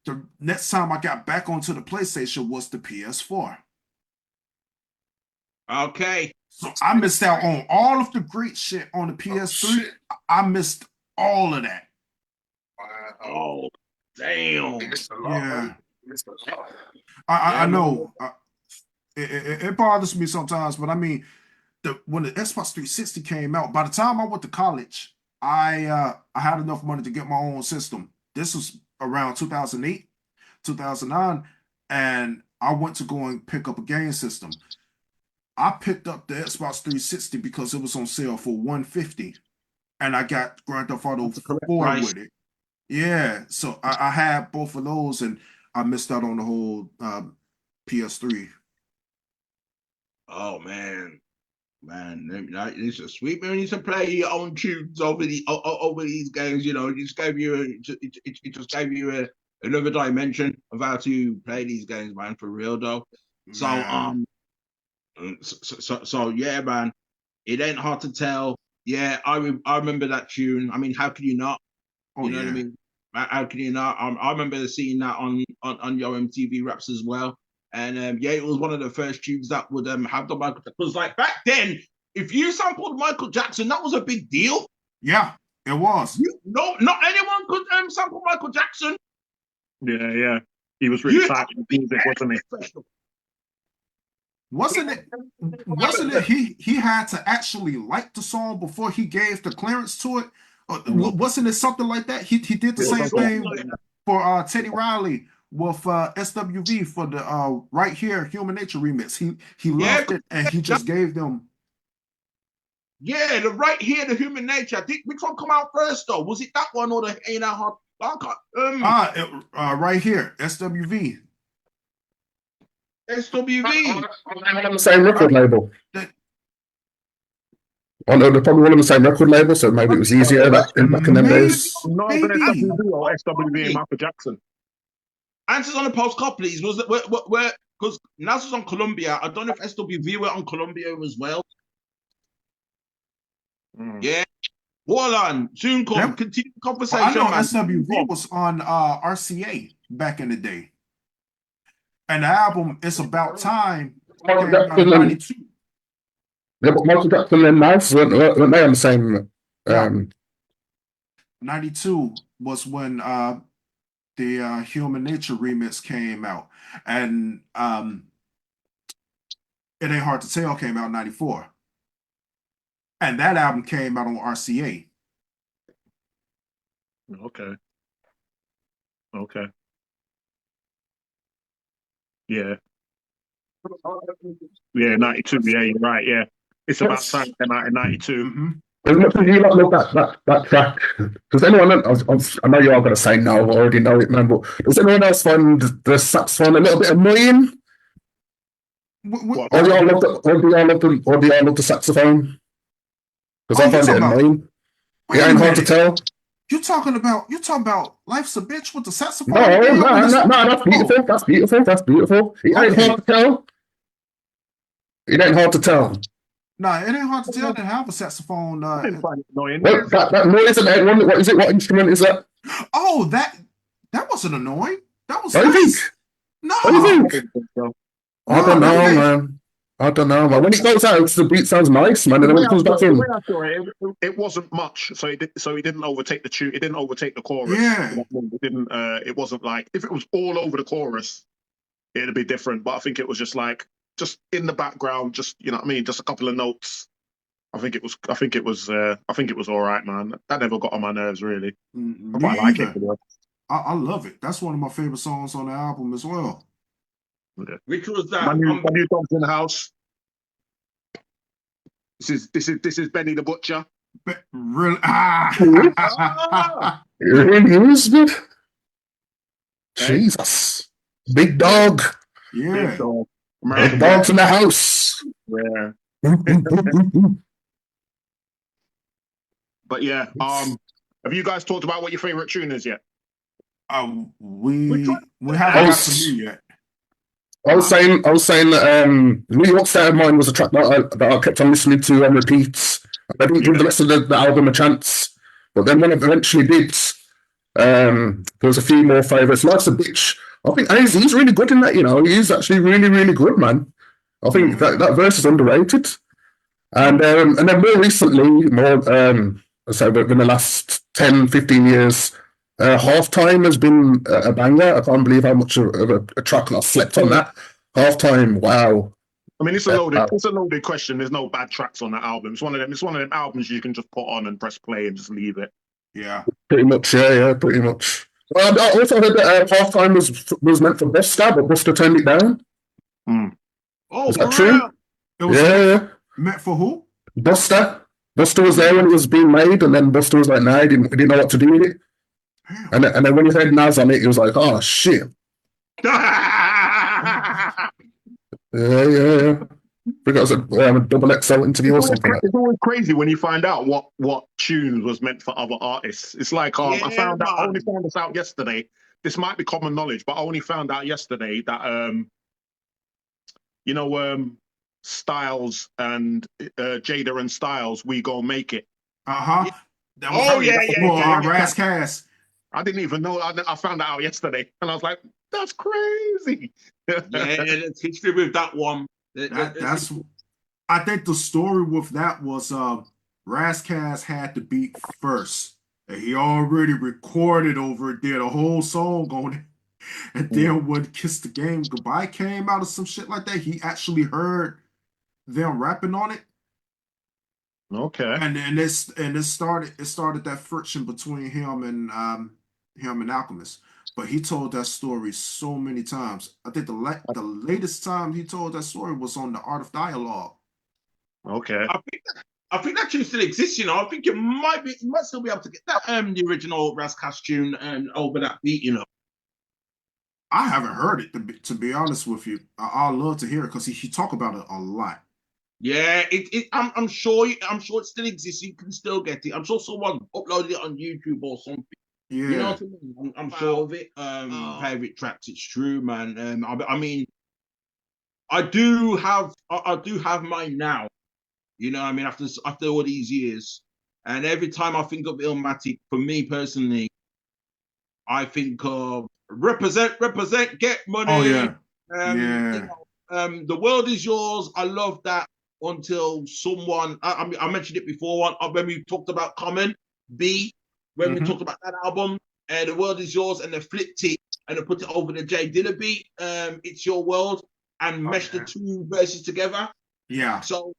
[SPEAKER 4] the next time I got back onto the PlayStation was the PS4.
[SPEAKER 2] Okay.
[SPEAKER 4] So I missed out on all of the great shit on the PS3. I missed all of that.
[SPEAKER 2] Oh, damn.
[SPEAKER 4] Yeah. I know. It bothers me sometimes, but I mean, when the Xbox 360 came out, by the time I went to college, I had enough money to get my own system. This was around 2008, 2009, and I went to go and pick up a game system. I picked up the Xbox 360 because it was on sale for $150, and I got Grand Theft Auto 4 with it. Yeah, so I had both of those, and I missed out on the whole PS3.
[SPEAKER 2] Oh man, it's a sweet man. You to play your own tunes over these games. You know, it just gave you another dimension of how to play these games, man. For real though.
[SPEAKER 4] Man.
[SPEAKER 2] So yeah, man, it ain't hard to tell. Yeah, I remember that tune. I mean, how can you not?
[SPEAKER 4] Oh,
[SPEAKER 2] you know what I mean? How can you not? I remember seeing that on your MTV Raps as well. And it was one of the first tunes that would have the Michael. Because like back then, if you sampled Michael Jackson, that was a big deal.
[SPEAKER 4] Yeah, it was.
[SPEAKER 2] Not anyone could sample Michael Jackson.
[SPEAKER 5] Yeah, he was really tight with music, wasn't he?
[SPEAKER 4] Wasn't it he had to actually like the song before he gave the clearance to it? Wasn't it something like that? He did the same thing for Teddy Riley with SWV for the Right Here Human Nature remix. He loved it and he just gave them.
[SPEAKER 2] Yeah, the Right Here, the Human Nature. Which one come out first though? Was it that one or the Ain't That Hard?
[SPEAKER 4] Right Here, SWV.
[SPEAKER 2] SWV.
[SPEAKER 3] On the same record label. Oh no, they're probably all on the same record label, so maybe it was easier back in them days.
[SPEAKER 5] No, SWV or SWV and Michael Jackson.
[SPEAKER 2] Answers on the postcard, please. Was it where? Because NAS was on Columbia. I don't know if SWV were on Columbia as well. Yeah. Hold on. Soon come.
[SPEAKER 4] Yep.
[SPEAKER 2] Continue the conversation.
[SPEAKER 4] I know SWV was on RCA back in the day. And the album, It's About Time,
[SPEAKER 3] Michael
[SPEAKER 4] came out in
[SPEAKER 3] Jackson and
[SPEAKER 4] 92.
[SPEAKER 3] yeah, but Michael Jackson and NAS weren't they on the same?
[SPEAKER 4] No. 92 was when the Human Nature remix came out, and It Ain't Hard to Tell came out in 94. And that album came out on RCA.
[SPEAKER 5] Okay. Okay. Yeah. Yeah, 92. Yeah, you're right. Yeah. It's About Time came out in 92.
[SPEAKER 4] Mm-hmm.
[SPEAKER 3] As much as you like love that track, does anyone else, I know you are going to say no, I already know it, man, but does anyone else find the saxophone a little bit annoying? Or do y'all love the saxophone? Because I find it annoying. It ain't hard to tell.
[SPEAKER 4] You talking about Life's a Bitch with the saxophone?
[SPEAKER 3] No, that's beautiful. That's beautiful. It ain't hard to tell. It ain't hard to tell.
[SPEAKER 4] No, it ain't hard to tell. They have a saxophone.
[SPEAKER 5] I didn't find it annoying.
[SPEAKER 3] Well, that noise in that one. What is it? What instrument is that?
[SPEAKER 4] Oh, that wasn't annoying. That was
[SPEAKER 3] What do you
[SPEAKER 4] nice.
[SPEAKER 3] think?
[SPEAKER 4] No,
[SPEAKER 3] What do you think? I don't know, man. I don't know, man. When it goes out, the beat sounds nice, man. And then when it comes back in,
[SPEAKER 5] it wasn't much. So it didn't overtake the tune. It didn't overtake the chorus.
[SPEAKER 4] Yeah.
[SPEAKER 5] It didn't. It wasn't like, if it was all over the chorus, it'd be different. But I think it was just like, just in the background, just, you know what I mean, just a couple of notes. I think it was all right, man. That never got on my nerves, really. I quite like it.
[SPEAKER 4] I love it. That's one of my favorite songs on the album as well.
[SPEAKER 5] Okay.
[SPEAKER 2] Which was that?
[SPEAKER 5] My new dog's in the house. This is Benny the Butcher.
[SPEAKER 4] Really?
[SPEAKER 3] Really is good. Jesus, big dog.
[SPEAKER 4] Yeah.
[SPEAKER 5] Big dog.
[SPEAKER 3] Big dogs in the house.
[SPEAKER 5] Yeah. But yeah, have you guys talked about what your favorite tune is yet?
[SPEAKER 4] We haven't got to me yet.
[SPEAKER 3] I was saying that New York State of Mind was a track that I kept on listening to on repeat. I didn't give the rest of the album a chance, but then when I eventually did, there was a few more favourites. Life's a Bitch. I think he's really good in that. You know, he's actually really, really good, man. I think that verse is underrated. And then more recently, so within the last 10, 15 years, Halftime has been a banger. I can't believe how much of a track I slept on that. Halftime, wow.
[SPEAKER 5] I mean, it's a loaded question. There's no bad tracks on that album. It's one of them albums you can just put on and press play and just leave it.
[SPEAKER 4] Yeah.
[SPEAKER 3] Pretty much, yeah, pretty much. Well, I also heard that Halftime was meant for Busta, but Busta turned it down.
[SPEAKER 2] Oh,
[SPEAKER 3] is that true?
[SPEAKER 4] It was meant for who?
[SPEAKER 3] Busta. Busta was there when it was being made, and then Busta was like, nah, he didn't know what to do with it. And then when you heard Nas on it, he was like, oh, shit. Yeah. I think it was a double XL interview or something.
[SPEAKER 5] It's always crazy when you find out what tune was meant for other artists. It's like, I only found this out yesterday. This might be common knowledge, but I only found out yesterday that, Styles and Jada and Styles, We Gon' Make It.
[SPEAKER 4] Ras Kass.
[SPEAKER 5] I didn't even know. I found that out yesterday, and I was like, "That's crazy."
[SPEAKER 2] Yeah, it's history with that one.
[SPEAKER 4] I think the story with that was Ras Kass had the beat first, and he already recorded over it, did a whole song on it, and then when Kiss the Game Goodbye came out or some shit like that, he actually heard them rapping on it.
[SPEAKER 5] Okay.
[SPEAKER 4] And it started that friction between him and Alchemist. But he told that story so many times. I think the latest time he told that story was on The Art of Dialogue.
[SPEAKER 5] Okay.
[SPEAKER 2] I think that tune still exists, you know. I think you might still be able to get that the original Ras Kass tune over that beat, you know.
[SPEAKER 4] I haven't heard it to be honest with you. I'd love to hear it because he talk about it a lot.
[SPEAKER 2] Yeah, I'm sure it still exists. You can still get it. I'm sure someone uploaded it on YouTube or something.
[SPEAKER 4] Yeah,
[SPEAKER 2] you know what I mean? I'm sure of it. Favorite tracks, it's true, man. I mean, I do have mine now. You know what I mean? After all these years, and every time I think of Illmatic, for me personally, I think of represent, get money.
[SPEAKER 4] Oh yeah. Yeah.
[SPEAKER 2] The world is yours. I love that until someone, I mentioned it before when we talked about Common B, when we talked about that album, and the world is yours, and they flipped it and they put it over the J Dilla beat, It's Your World, and meshed the two verses together.
[SPEAKER 4] Yeah.
[SPEAKER 2] So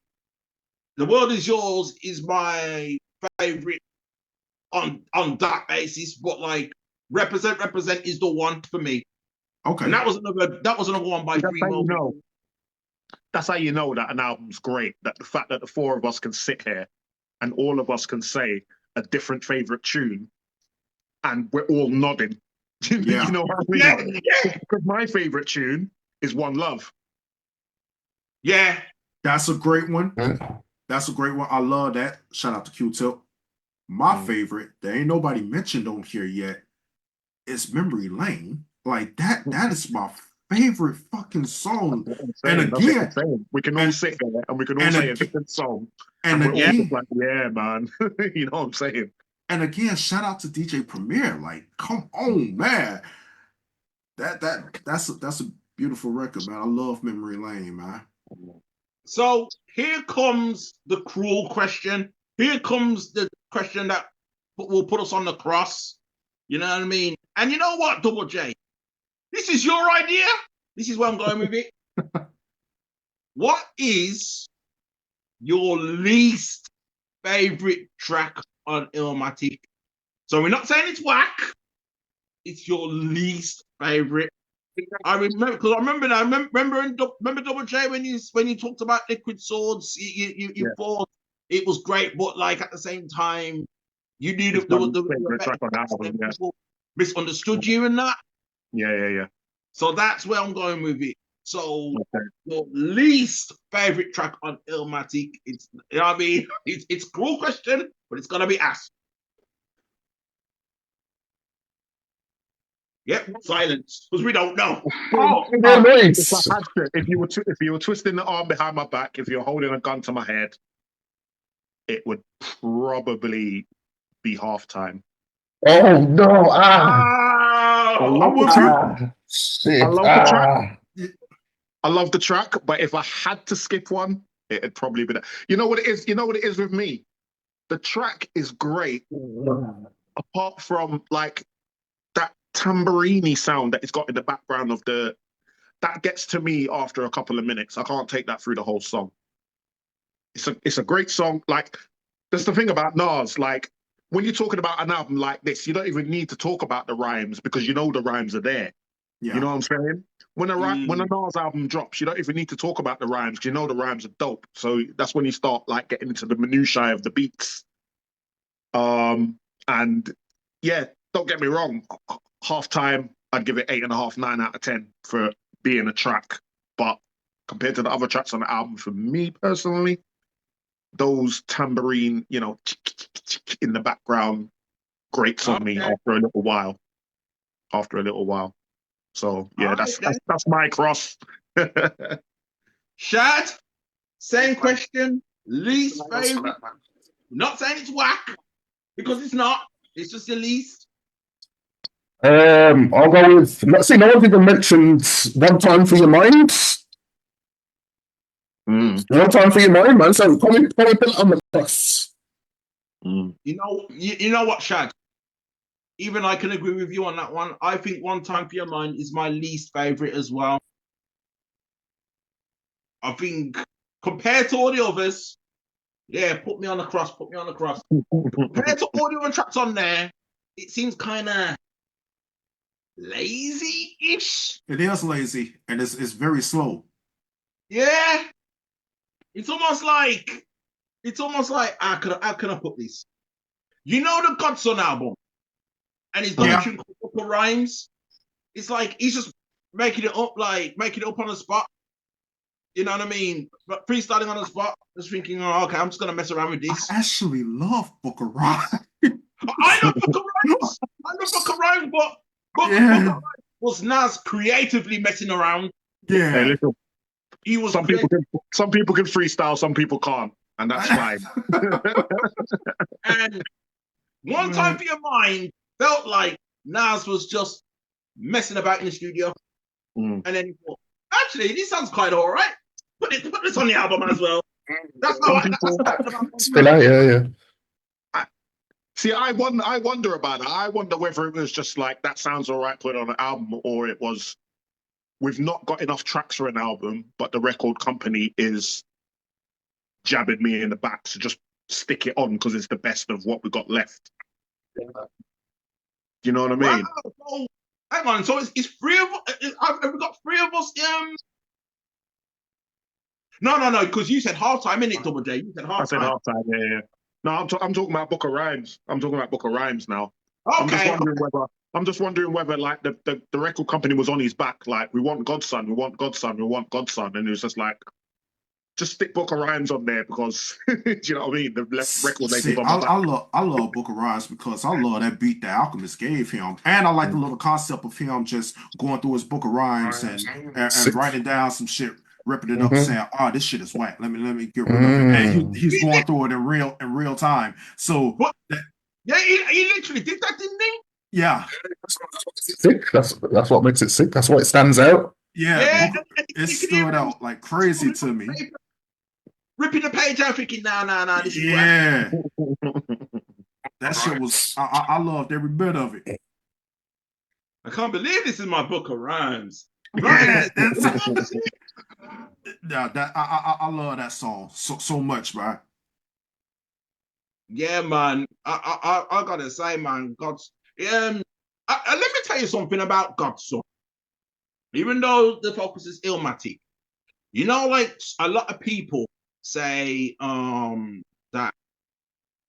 [SPEAKER 2] the world is yours is my favorite on that basis, but like represent is the one for me.
[SPEAKER 4] Okay.
[SPEAKER 2] And that was another one by Free Mo.
[SPEAKER 5] That's how you know that an album's great. That the fact that the four of us can sit here and all of us can say a different favorite tune, and we're all nodding.
[SPEAKER 4] Yeah.
[SPEAKER 5] You know what I mean? Yeah. Because my favorite tune is One Love.
[SPEAKER 2] Yeah.
[SPEAKER 4] That's a great one. That's a great one. I love that. Shout out to Q-Tip. My favorite, there ain't nobody mentioned on here yet, is Memory Lane. Like that is my favorite fucking song. And again,
[SPEAKER 5] we can all sit there and we can all say a different song. And we're all just like, yeah, man. You know what I'm saying?
[SPEAKER 4] And again, shout out to DJ Premier. Like, come on, man. That's a beautiful record, man. I love Memory Lane, man.
[SPEAKER 2] So here comes the cruel question. Here comes the question that will put us on the cross. You know what I mean? And you know what, Double J? This is your idea. This is where I'm going with it. What is your least favorite track on Illmatic? So we're not saying it's whack. It's your least favorite. I remember because I remember Double J when you talked about Liquid Swords. You thought it was great, but like at the same time, you knew that people misunderstood you and that.
[SPEAKER 5] Yeah.
[SPEAKER 2] So that's where I'm going with it. So your least favorite track on Illmatic, it's, you know what I mean? It's a cool question, but it's gonna be asked. Yep, silence, because we don't know.
[SPEAKER 5] If you were twisting the arm behind my back, if you're holding a gun to my head, it would probably be Halftime.
[SPEAKER 3] Oh no!
[SPEAKER 5] I love the track, but if I had to skip one, it'd probably be that. You know what it is? You know what it is with me? The track is great, apart from like that tambourine sound that it's got in the background of that gets to me after a couple of minutes. I can't take that through the whole song. It's a great song. Like, that's the thing about Nas. Like, when you're talking about an album like this, you don't even need to talk about the rhymes because you know the rhymes are there. Yeah. You know what I'm saying? When a Nas album drops, you don't even need to talk about the rhymes because you know the rhymes are dope. So that's when you start like getting into the minutiae of the beats. And yeah, don't get me wrong. Halftime, I'd give it 8.5, 9 out of 10 for being a track. But compared to the other tracks on the album, for me personally, those tambourine, you know, in the background, grates on me after a little while. So yeah, that's my cross.
[SPEAKER 2] Shad, same question. Least favorite. Not saying it's whack because it's not. It's just your least.
[SPEAKER 3] I'll go with. Let's see. No one even mentioned "One Time for Your Mind." One Time for Your Mind, man. So probably put it on the cross.
[SPEAKER 2] You know what, Shad? Even I can agree with you on that one. I think One Time for Your Mind is my least favorite as well. I think compared to all the others, yeah, put me on the cross. Compared to all the other tracks on there, it seems kind of lazy-ish.
[SPEAKER 4] It is lazy, and it's very slow.
[SPEAKER 2] Yeah, it's almost like how can I put this? You know the Godson album, and he's done a tune called Upper Rhymes. It's like he's just making it up on the spot. You know what I mean? But freestyling on the spot, just thinking, oh, okay, I'm just gonna mess around with this.
[SPEAKER 4] I actually love Booker Rhymes.
[SPEAKER 2] I love Booker Rhymes, but Booker Rhymes was Nas creatively messing around.
[SPEAKER 4] Yeah. Hey, listen,
[SPEAKER 2] he was
[SPEAKER 5] some people can freestyle, some people can't, and that's fine.
[SPEAKER 2] And One Time for Your Mind felt like Nas was just messing about in the studio. And then he thought, Actually, this sounds quite all right. Put this on the album as well. That's all right.
[SPEAKER 3] Spill out, yeah.
[SPEAKER 5] See, I wonder about it. I wonder whether it was just like that sounds all right, put it on an album, or it was we've not got enough tracks for an album, but the record company is jabbing me in the back to just stick it on because it's the best of what we got left. You know what I mean?
[SPEAKER 2] Wow. So, hang on. So it's three of have we got three of us? No. Because you said halftime, innit, Double J? You said halftime.
[SPEAKER 5] I said halftime. Yeah. No, I'm talking about Book of Rhymes. I'm talking about Book of Rhymes now.
[SPEAKER 2] Okay.
[SPEAKER 5] I'm just wondering whether like the record company was on his back, like we want Godson, we want Godson, we want Godson, and it was just like, just stick Book of Rhymes on there because do you know what I mean? The record label on my back.
[SPEAKER 4] I love Book of Rhymes because I love that beat that Alchemist gave him, and I like the little concept of him just going through his Book of Rhymes and writing down some shit, ripping it up, saying, "Oh, this shit is whack. Let me get rid of it." And he's going through it in real time. So
[SPEAKER 2] yeah, he literally did that, didn't he?
[SPEAKER 4] Yeah,
[SPEAKER 3] sick. That's what makes it sick. That's why it stands out.
[SPEAKER 4] Yeah, it stood out like crazy to me.
[SPEAKER 2] Ripping the page out, thinking, nah, this is
[SPEAKER 4] that shit was. I loved every bit of it.
[SPEAKER 2] I can't believe this is my Book of Rhymes.
[SPEAKER 4] Yeah, I love that song so much, man.
[SPEAKER 2] Yeah, man. I gotta say, man, God's. Let me tell you something about Godson. Even though the focus is Illmatic, you know, like a lot of people say that.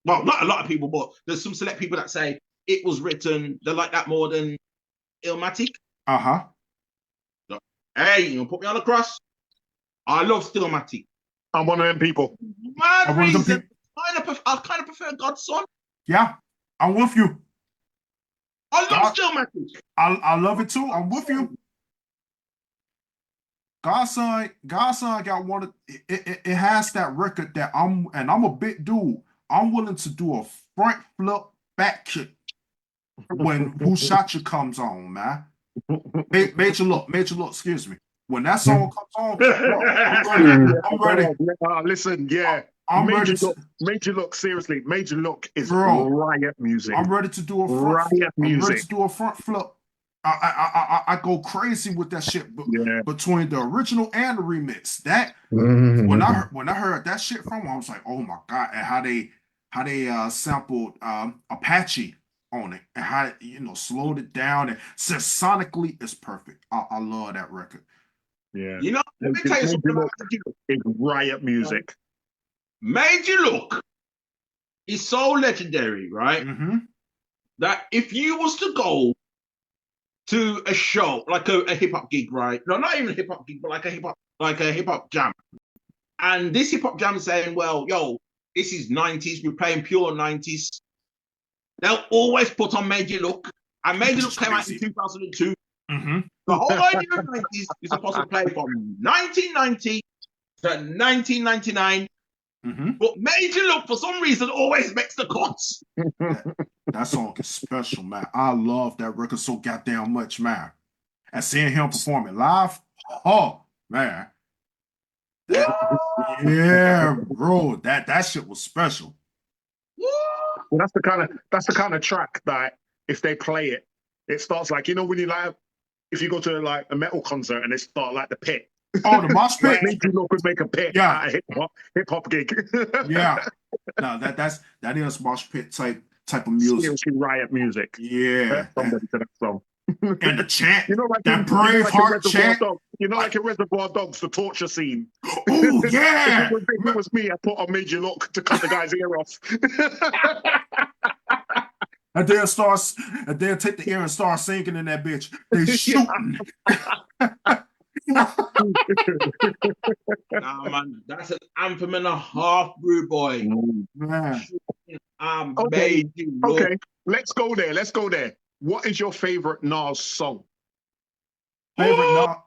[SPEAKER 2] Well, not a lot of people, but there's some select people that say it was written. They like that more than Illmatic. So, hey, you know, put me on the cross. I love Stillmatic.
[SPEAKER 5] I'm one of them people.
[SPEAKER 2] Mad reason. I kind of prefer Godson.
[SPEAKER 4] Yeah, I'm with you.
[SPEAKER 2] I love Stillmatic.
[SPEAKER 4] I love it too. I'm with you. Godson got one of it has that record that I'm a big dude. I'm willing to do a front flip back kick when Who Shot You comes on, man. Major look, excuse me. When that song comes on, I'm ready.
[SPEAKER 5] Listen, yeah.
[SPEAKER 4] I'm
[SPEAKER 5] Major
[SPEAKER 4] ready.
[SPEAKER 5] Major Look, seriously, Major Look is riot music.
[SPEAKER 4] I'm ready to do a front flip. I'm ready to do a front flip. I go crazy with that shit between the original and the remix. That when I heard that shit from him, I was like, oh my god! And how they sampled Apache on it, and how slowed it down, and said sonically it's perfect. I love that record.
[SPEAKER 5] Yeah,
[SPEAKER 2] you know, let me tell you something about
[SPEAKER 5] it's riot music.
[SPEAKER 2] Major Look is so legendary, right? That if you was to go to a show, like a hip hop gig, right? No, not even a hip hop gig, but like a hip hop jam. And this hip hop jam saying, well, yo, this is 90s, we're playing pure 90s. They'll always put on Major Look. And Major Look came out in 2002. The whole idea of 90s is supposed to play from 1990 to 1999. But Major Look, for some reason, always makes the cuts.
[SPEAKER 4] That song is special, man. I love that record so goddamn much, man. And seeing him perform it live, oh man, yeah, bro, that shit was special.
[SPEAKER 5] Well, that's the kind of track that if they play it, it starts like, you know, when you like, if you go to like a metal concert and they start like the pit.
[SPEAKER 4] Oh, the mosh pit.
[SPEAKER 5] Major Look could make a pit at a hip hop gig.
[SPEAKER 4] Yeah, no, that is mosh pit type of music.
[SPEAKER 5] Seriously, riot music.
[SPEAKER 4] Yeah,
[SPEAKER 5] somebody to that song.
[SPEAKER 4] And the chant,
[SPEAKER 5] you know, like
[SPEAKER 4] that Braveheart chant.
[SPEAKER 5] You know, like in Reservoir Dogs, the torture scene.
[SPEAKER 4] Oh yeah.
[SPEAKER 5] If it was me, I put on Major Look to cut the guy's ear off.
[SPEAKER 4] And they'll take the ear and start singing in that bitch. They shooting.
[SPEAKER 2] Nah, man, that's an anthem and a half, rude boy.
[SPEAKER 4] Man.
[SPEAKER 5] Okay, let's go there. What is your favorite Nas song?
[SPEAKER 4] Favorite Nas?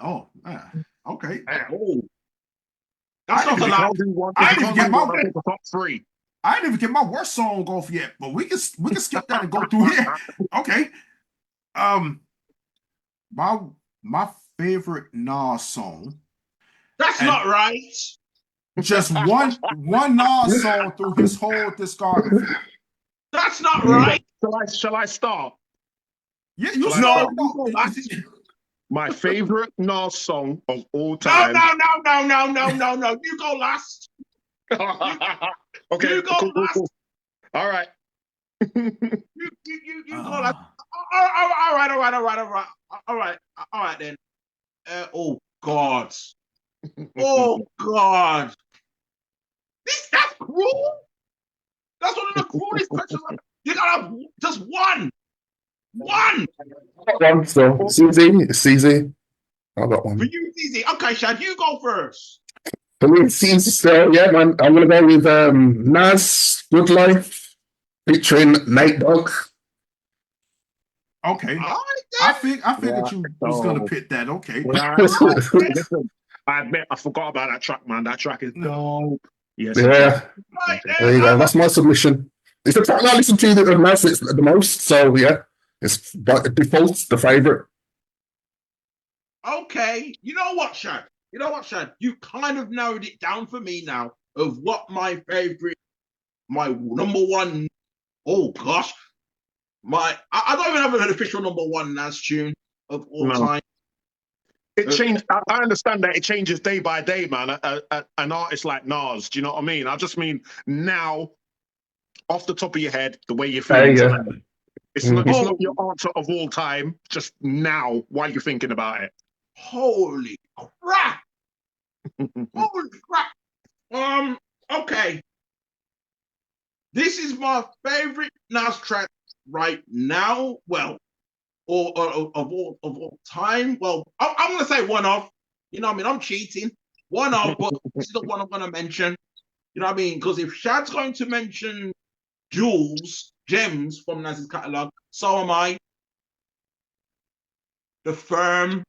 [SPEAKER 4] Oh, man. Okay.
[SPEAKER 2] Oh. That's not a lot.
[SPEAKER 4] I didn't get my
[SPEAKER 5] top three.
[SPEAKER 4] I didn't even get my worst song off yet, but we can skip that and go through here. Okay. My favorite Nas song.
[SPEAKER 2] That's not right.
[SPEAKER 4] Just one Nas song through his whole discography.
[SPEAKER 2] That's not right.
[SPEAKER 5] Shall I start?
[SPEAKER 4] Yeah, you
[SPEAKER 2] No,
[SPEAKER 4] start.
[SPEAKER 5] My favorite Nas song of all time.
[SPEAKER 2] No. You go last.
[SPEAKER 5] Okay.
[SPEAKER 2] You go last.
[SPEAKER 5] Cool. All right.
[SPEAKER 2] You go last. All right then. Oh God. Oh God. That's cruel. That's one of the cruelest questions. You gotta have just one. One.
[SPEAKER 3] One, so it's easy. I got one.
[SPEAKER 2] For you, it's easy. Okay, Shad, you go first.
[SPEAKER 3] For me, it's easy still. Yeah, man. I'm gonna go with Nas, Good Life, featuring Nate Dogg.
[SPEAKER 4] Okay. I figured you was gonna pick that. Okay.
[SPEAKER 5] Listen, I admit I forgot about that track, man. That track is dope. Yes.
[SPEAKER 3] Yeah. There you go. That's my submission. It's the track I listen to that Nas it's the most. So yeah, it's by default the favorite.
[SPEAKER 2] Okay. You know what, Shad? You kind of narrowed it down for me now of what my favorite, my number one. Oh gosh, I don't even have an official number one Nas tune of all time.
[SPEAKER 5] It changed. I understand that it changes day by day, man. An artist like Nas, do you know what I mean? I just mean now, off the top of your head, the way you're feeling tonight. It's not your answer of all time. Just now, while you're thinking about it.
[SPEAKER 2] Holy crap! Holy crap! Okay. This is my favorite Nas track right now. Well, or of all time. Well, I'm gonna say one of. You know what I mean? I'm cheating. One of, but this is the one I'm gonna mention. You know what I mean? Because if Shad's going to mention jewels, gems from Nas's catalog, so am I. The Firm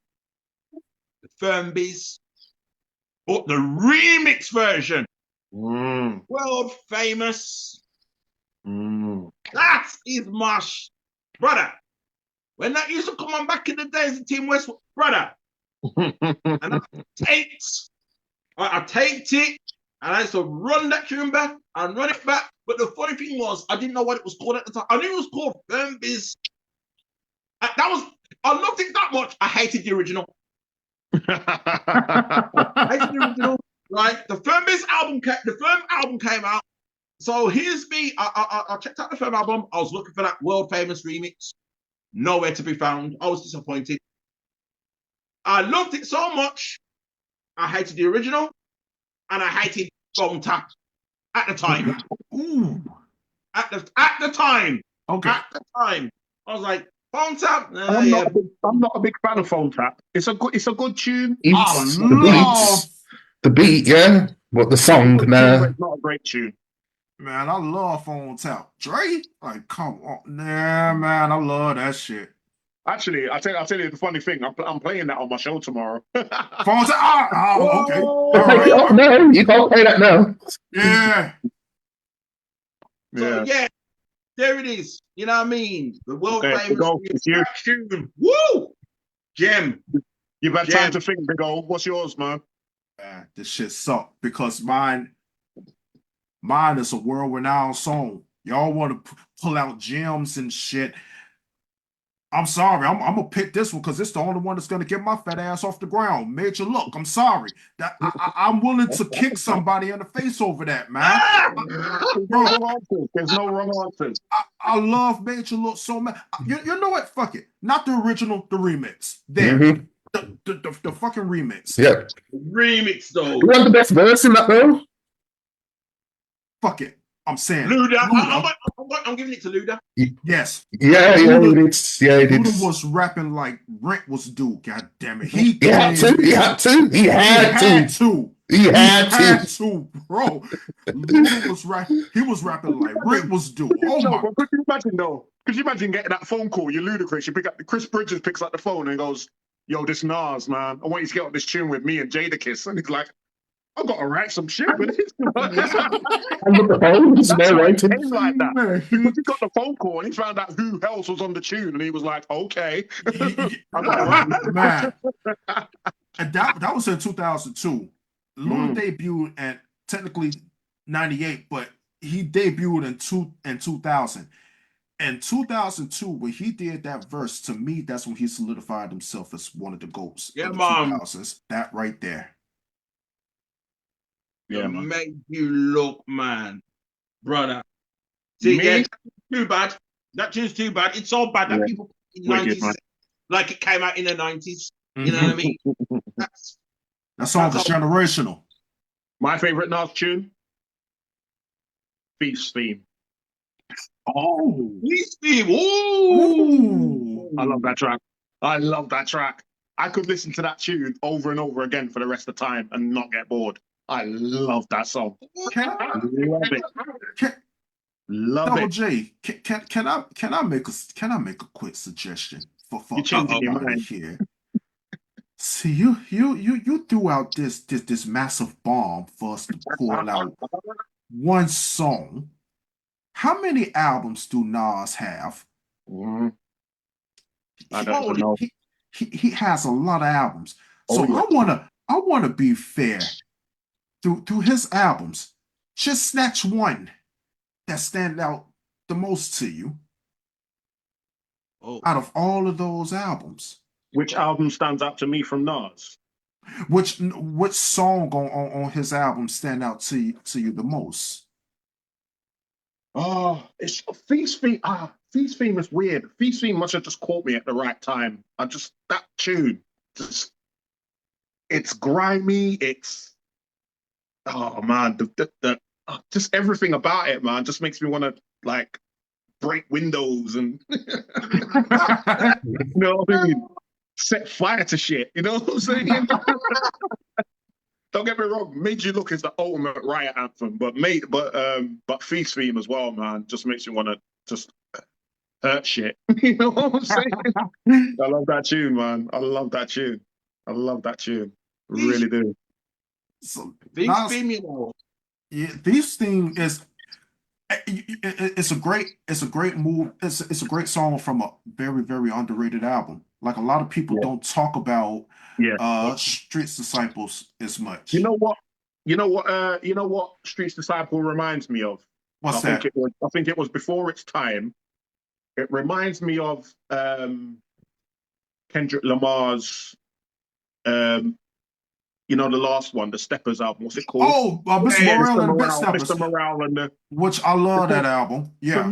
[SPEAKER 2] Biz, but the remix version, world famous. That is my brother. When that used to come on back in the days of Team West, brother. And I taped it, and I used to run that tune back and run it back. But the funny thing was, I didn't know what it was called at the time. I knew it was called Firm Biz. I loved it that much. I hated the original. Right? The Firm Biz album, the Firm album came out. So here's me. I checked out the Firm album. I was looking for that world famous remix. Nowhere to be found. I was disappointed. I loved it so much. I hated the original, and I hated Phone Tap at the time.
[SPEAKER 4] Ooh.
[SPEAKER 2] At the time.
[SPEAKER 4] Okay.
[SPEAKER 2] At the time, I was like, Phone Tap.
[SPEAKER 5] I'm not a big fan of Phone Tap. It's a good tune.
[SPEAKER 3] The beat, yeah, but the song, nah.
[SPEAKER 5] It's not a great tune.
[SPEAKER 4] Man, I love Phone Tap. Dre, like, come on, nah, man, I love that shit.
[SPEAKER 5] Actually, I'll tell you the funny thing. I'm playing that on my show tomorrow.
[SPEAKER 4] Phone Tap. Oh, okay.
[SPEAKER 3] No, you can't play that now.
[SPEAKER 4] Yeah.
[SPEAKER 2] So yeah, there it is. You know what I mean? The world famous tune. Woo! Gem.
[SPEAKER 5] You've had time to think, Big O. What's yours, man?
[SPEAKER 4] This shit sucked because mine is a world-renowned song. Y'all want to pull out gems and shit. I'm sorry. I'm gonna pick this one because it's the only one that's gonna get my fat ass off the ground. Major Look. I'm sorry. That I'm willing to kick somebody in the face over that, man.
[SPEAKER 5] There's no wrong answers.
[SPEAKER 4] I love Major Look so much. You know what? Fuck it. Not the original, the remix. There. The fucking remix.
[SPEAKER 3] Yeah.
[SPEAKER 2] Remix though.
[SPEAKER 3] You want the best verse in that though?
[SPEAKER 4] Fuck it. I'm saying
[SPEAKER 2] Luda. I'm giving it to Luda.
[SPEAKER 4] Yes.
[SPEAKER 3] Yeah, Luda
[SPEAKER 4] was rapping like rent was due. God damn it.
[SPEAKER 3] He had to,
[SPEAKER 4] bro. Luda was rapping. He was rapping like rent was due. Oh my.
[SPEAKER 5] Could you imagine though? Could you imagine getting that phone call? You're Ludacris. You pick up Chris Bridges picks up the phone and goes, "Yo, this Nas, man. I want you to get on this tune with me and Jadakiss." And he's like, I've got to write some shit with this.
[SPEAKER 3] And with the phone, it's
[SPEAKER 5] That's
[SPEAKER 3] no
[SPEAKER 5] why
[SPEAKER 3] writing.
[SPEAKER 5] it came like that. Because he got the phone call and he found out who else was on the tune, and he was like, "Okay, I got to write this."
[SPEAKER 4] Man. And that was in 2002. Lil debuted at technically 98, but he debuted in 2000. In 2002, when he did that verse, to me, that's when he solidified himself as one of the GOATs of the 2000s. That right there.
[SPEAKER 2] Yeah, make you look, man, brother. See, yeah, too bad. That tune's too bad. It's so bad that people in the 90s, like it came out in the 90s. You know what I mean?
[SPEAKER 4] That song is generational.
[SPEAKER 5] My favorite Nas tune, Feast Theme.
[SPEAKER 2] Oh, Feast Theme. Ooh.
[SPEAKER 5] I love that track. I love that track. I could listen to that tune over and over again for the rest of the time and not get bored. I love that song. Love it. Love
[SPEAKER 4] Double
[SPEAKER 5] it.
[SPEAKER 4] J, can I make a quick suggestion for everybody here? See, you threw out this massive bomb for us to pull out one song. How many albums do Nas have?
[SPEAKER 5] I don't know.
[SPEAKER 4] He has a lot of albums. So I wanna be fair. Through his albums, just snatch one that stand out the most to you out of all of those albums.
[SPEAKER 5] Which album stands out to me from Nas?
[SPEAKER 4] Which song on his album stand out to you the most?
[SPEAKER 5] Oh, it's Feast Theme. Feast Theme is weird. Feast Theme must have just caught me at the right time. That tune, it's grimy. It's man, just everything about it, man, just makes me want to like break windows and you know what I mean, set fire to shit. You know what I'm saying? Don't get me wrong, Made You Look is the ultimate riot anthem, but Feast Theme as well, man, just makes you want to just hurt shit. You know what I'm saying? I love that tune, man. I love that tune. Really do.
[SPEAKER 4] So
[SPEAKER 2] Feast Theme, you know.
[SPEAKER 4] Yeah, Feast Theme is it's a great move. It's a great song from a very, very underrated album. Like a lot of people don't talk about Streets Disciples as much.
[SPEAKER 5] You know what Streets Disciple reminds me of?
[SPEAKER 4] What's that?
[SPEAKER 5] I think it was before its time. It reminds me of Kendrick Lamar's the last one, the Steppers album. What's it called?
[SPEAKER 4] Oh, Mr. Morale and the Bit Steppers.
[SPEAKER 5] Mr. Morale and
[SPEAKER 4] which I love that album. Yeah.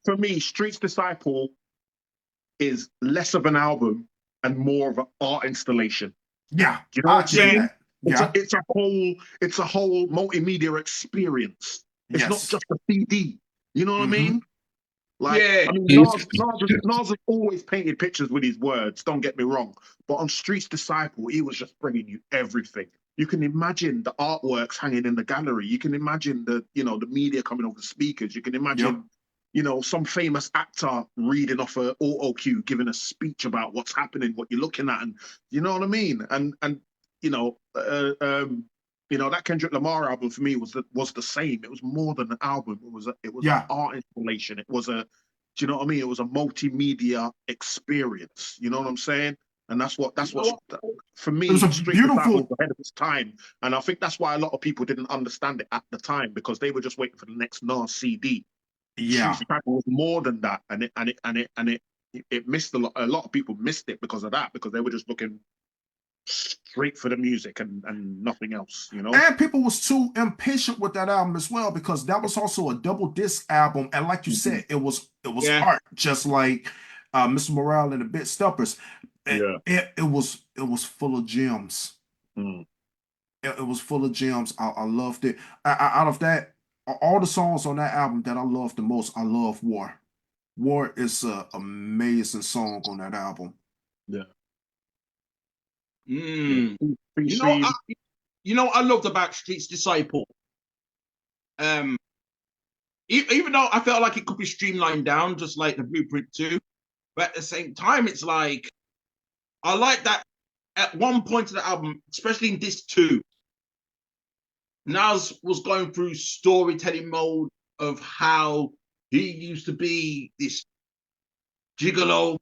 [SPEAKER 5] For me, Streets Disciple is less of an album and more of an art installation.
[SPEAKER 4] Yeah.
[SPEAKER 5] Do you know what I'm saying?
[SPEAKER 4] Yeah.
[SPEAKER 5] It's a whole multimedia experience. It's not just a CD. You know what I mean? Like, I mean, Nas has always painted pictures with his words, don't get me wrong. But on Streets Disciple, he was just bringing you everything. You can imagine the artworks hanging in the gallery. You can imagine the media coming over the speakers. You can imagine, some famous actor reading off an auto cue, giving a speech about what's happening, what you're looking at. And you know what I mean? And that Kendrick Lamar album for me was the same. It was more than an album. It was an art installation. It was do you know what I mean? It was a multimedia experience. You know what I'm saying? And that's what for me.
[SPEAKER 4] It was a beautiful
[SPEAKER 5] ahead of its time, and I think that's why a lot of people didn't understand it at the time because they were just waiting for the next Nas CD.
[SPEAKER 4] Yeah,
[SPEAKER 5] it was more than that, and it missed a lot. A lot of people missed it because of that because they were just looking straight for the music and nothing else,
[SPEAKER 4] And people was too impatient with that album as well because that was also a double disc album, and like you said, it was art, just like Mr. Morale and the Bit Steppers. It was full of gems. It was full of gems. I loved it. Out of that, all the songs on that album that I love the most, I love War. War is an amazing song on that album.
[SPEAKER 5] Yeah.
[SPEAKER 2] You know what I loved about Streets Disciple? Even though I felt like it could be streamlined down, just like the Blueprint 2, but at the same time, it's like I like that at one point of the album, especially in disc 2, Nas was going through storytelling mode of how he used to be this gigolo,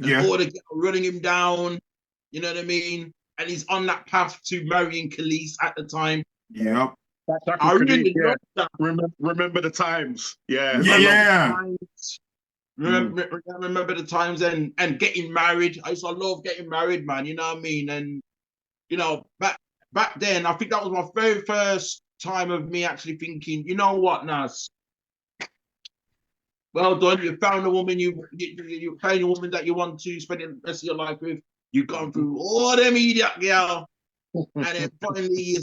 [SPEAKER 2] and all the girls running him down. You know what I mean? And he's on that path to marrying Khalees at the time.
[SPEAKER 4] Yep.
[SPEAKER 2] I really love that.
[SPEAKER 5] Remember the times. Yeah.
[SPEAKER 2] Remember the times and getting married. I used to love getting married, man. You know what I mean? And you know, back then, I think that was my very first time of me actually thinking, you know what, Nas? Well done. You found a woman. You found a woman that you want to spend the rest of your life with. You've gone through all them idiot girl, and then finally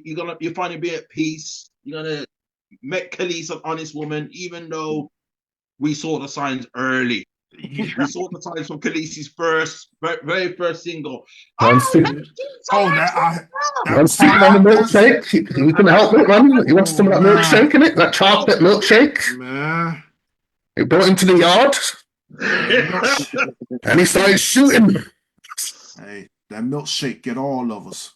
[SPEAKER 2] you're finally be at peace. You're gonna make Khalees an honest woman, even though we saw the signs early. We saw the signs from Khalees' very first single.
[SPEAKER 3] Man sitting on the milkshake. He couldn't help it, man. He wants some of that milkshake in it, that chocolate milkshake.
[SPEAKER 4] Man.
[SPEAKER 3] He brought him to the yard. And he started shooting.
[SPEAKER 4] Hey, that milkshake get all of us.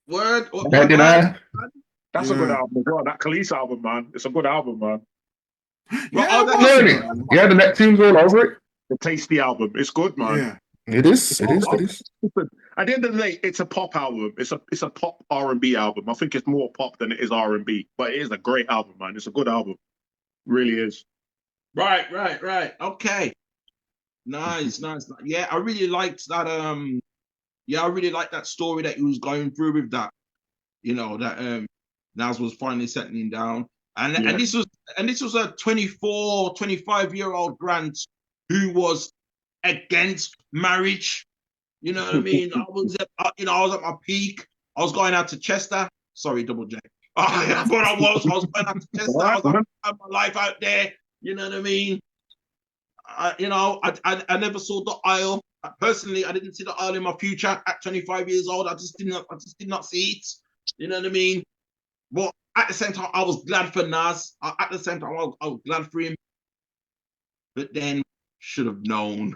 [SPEAKER 2] Word.
[SPEAKER 5] That's a good album. Bro, that Khalees album, man. It's a good album, man.
[SPEAKER 3] Yeah, the Neptune's all over it.
[SPEAKER 5] The Tasty album. It's good, man.
[SPEAKER 4] Yeah.
[SPEAKER 3] It is. It is.
[SPEAKER 5] At the end of the day, it's a pop album. It's a pop R&B album. I think it's more pop than it is R&B, but it is a great album, man. It's a good album. It really is.
[SPEAKER 2] Right. Okay. Nice. Yeah, I really liked that. I really liked that story that he was going through with that. You know that Nas was finally settling down, and this was a 24, 25-year-old Grant who was against marriage. You know what I mean? I was at my peak. I was going out to Chester. Sorry, Double J. I was going out to Chester. I was having my life out there. You know what I mean? I never saw the aisle. Personally, I didn't see the aisle in my future at 25 years old. I just did not see it. You know what I mean? But at the same time, I was glad for Nas. At the same time, I was glad for him. But then, should have known.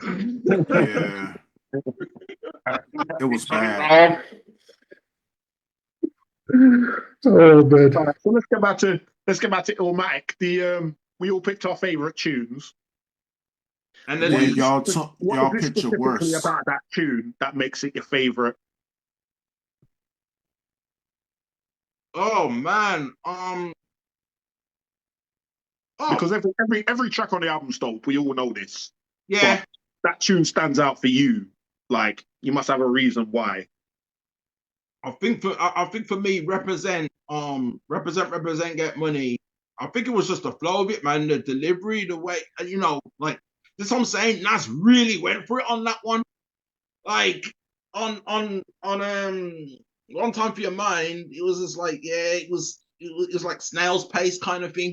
[SPEAKER 4] Yeah. It was bad.
[SPEAKER 3] Oh, man.
[SPEAKER 5] So let's get back to ILLMATIC. We all picked our favorite tunes.
[SPEAKER 2] And then
[SPEAKER 4] y'all picked your worst
[SPEAKER 5] about that tune that makes it your favorite.
[SPEAKER 2] Oh man,
[SPEAKER 5] because every track on the album's dope. We all know this.
[SPEAKER 2] Yeah,
[SPEAKER 5] but that tune stands out for you. Like you must have a reason why.
[SPEAKER 2] I think for me, represent, get money. I think it was just the flow of it, man. The delivery, the way, you know, like this. I'm saying Nas really went for it on that one. Like on One Time for Your Mind, it was just like, it was like snail's pace kind of thing.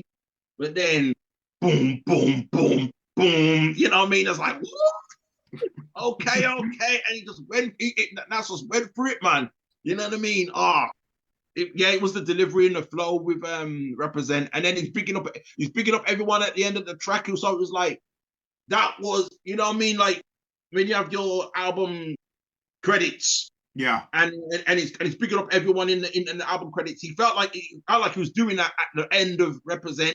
[SPEAKER 2] But then, boom, boom, boom, boom. You know what I mean? It's like, what? Okay, and he just went. Nas just went for it, man. You know what I mean? It was the delivery and the flow with Represent, and then he's picking up everyone at the end of the track. So it was like that was, you know what I mean? Like when you have your album credits, and he's picking up everyone in the album credits. He felt like he was doing that at the end of Represent.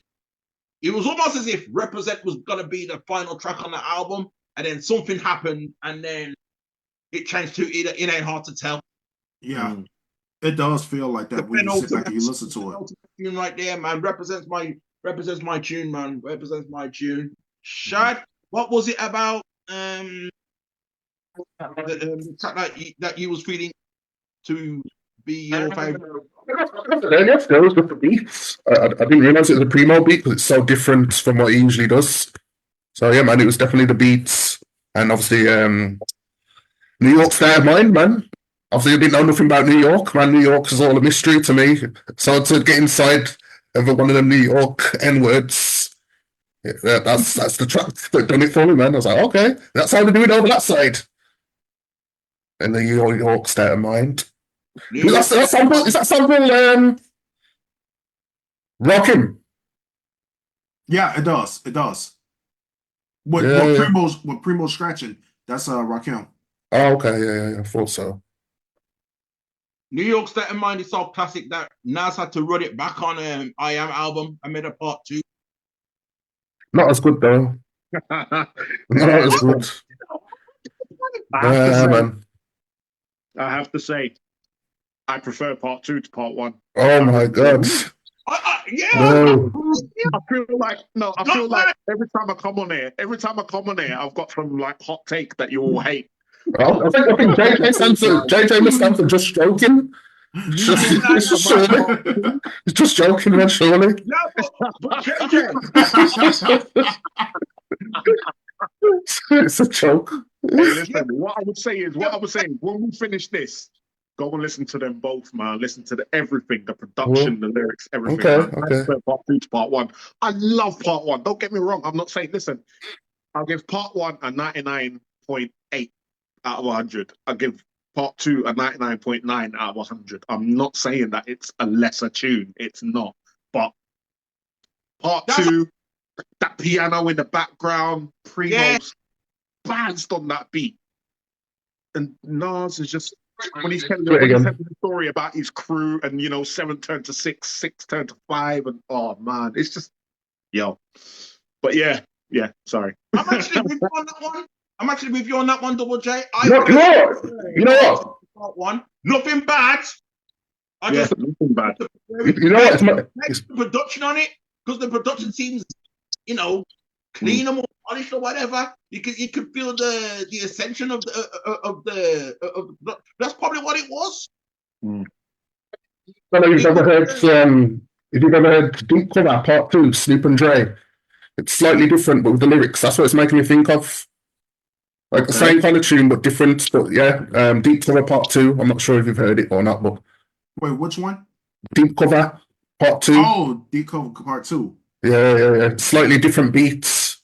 [SPEAKER 2] It was almost as if Represent was gonna be the final track on the album, and then something happened, and then it changed to It Ain't Hard to Tell.
[SPEAKER 4] Yeah. It does feel like that when you sit back and you listen to it.
[SPEAKER 2] Right there, man. Represents my tune, man. Represents my tune. Shad, what was it about the track that you was feeling to be your favorite?
[SPEAKER 3] Yes, there was with the beats. I didn't realize it was a primo beat because it's so different from what he usually does. So yeah, man, it was definitely the beats, and obviously New York State of Mind, man. Obviously, I didn't know nothing about New York, man. New York is all a mystery to me. So to get inside of one of them New York N-words, that's the track that done it for me, man. I was like, okay, that's how they do it over that side. And the New York State of Mind. Is that sample RePPiN?
[SPEAKER 4] Yeah, it does. It does. With Primo's scratching, that's RePPiN.
[SPEAKER 3] Oh, okay, yeah, I thought so.
[SPEAKER 2] New York State of Mind is so classic that Nas had to run it back on I Am album. I made a part 2.
[SPEAKER 3] Not as good though. Not as good. Yeah, man.
[SPEAKER 5] I have to say, I prefer part 2 to part 1.
[SPEAKER 3] Oh my God.
[SPEAKER 2] Yeah.
[SPEAKER 3] No.
[SPEAKER 5] I feel like every time I come on here, I've got some like hot take that you all hate.
[SPEAKER 3] I think JJ must stand for just joking. He's just joking, man, surely.
[SPEAKER 2] No, but JJ.
[SPEAKER 3] It's a joke.
[SPEAKER 5] Hey, listen, what I would say is, when we finish this, go and listen to them both, man. Listen to everything, the production, the lyrics, everything.
[SPEAKER 3] Okay,
[SPEAKER 5] man.
[SPEAKER 3] okay.
[SPEAKER 5] Part 2 to part 1. I love part 1. Don't get me wrong. I'm not saying, listen, I'll give part 1 a 99.8 out of 100. I'll give part 2 a 99.9 out of 100. I'm not saying that it's a lesser tune. It's not. But part 2, that piano in the background, Primo's bounced on that beat. And Nas is just, when he's telling the story about his crew and, 7 turned to 6, 6 turned to 5, and oh man, it's just, But yeah, sorry.
[SPEAKER 2] I'm actually with you on that one. Double J.
[SPEAKER 3] You know what?
[SPEAKER 2] Part 1. Nothing bad.
[SPEAKER 5] Nothing bad.
[SPEAKER 3] You know what?
[SPEAKER 2] It's the production on it, because the production seems, clean or more polished or whatever. You could feel the ascension of the that's probably what it was.
[SPEAKER 3] I don't know if you've ever heard Deep Cover Part 2, Snoop and Dre. It's slightly different, but with the lyrics, that's what it's making me think of. Like the same kind of tune, but different. But yeah, Deep Cover Part 2. I'm not sure if you've heard it or not, but
[SPEAKER 4] wait, which one?
[SPEAKER 3] Deep Cover Part 2.
[SPEAKER 4] Oh, Deep Cover Part 2.
[SPEAKER 3] Yeah. Slightly different beats.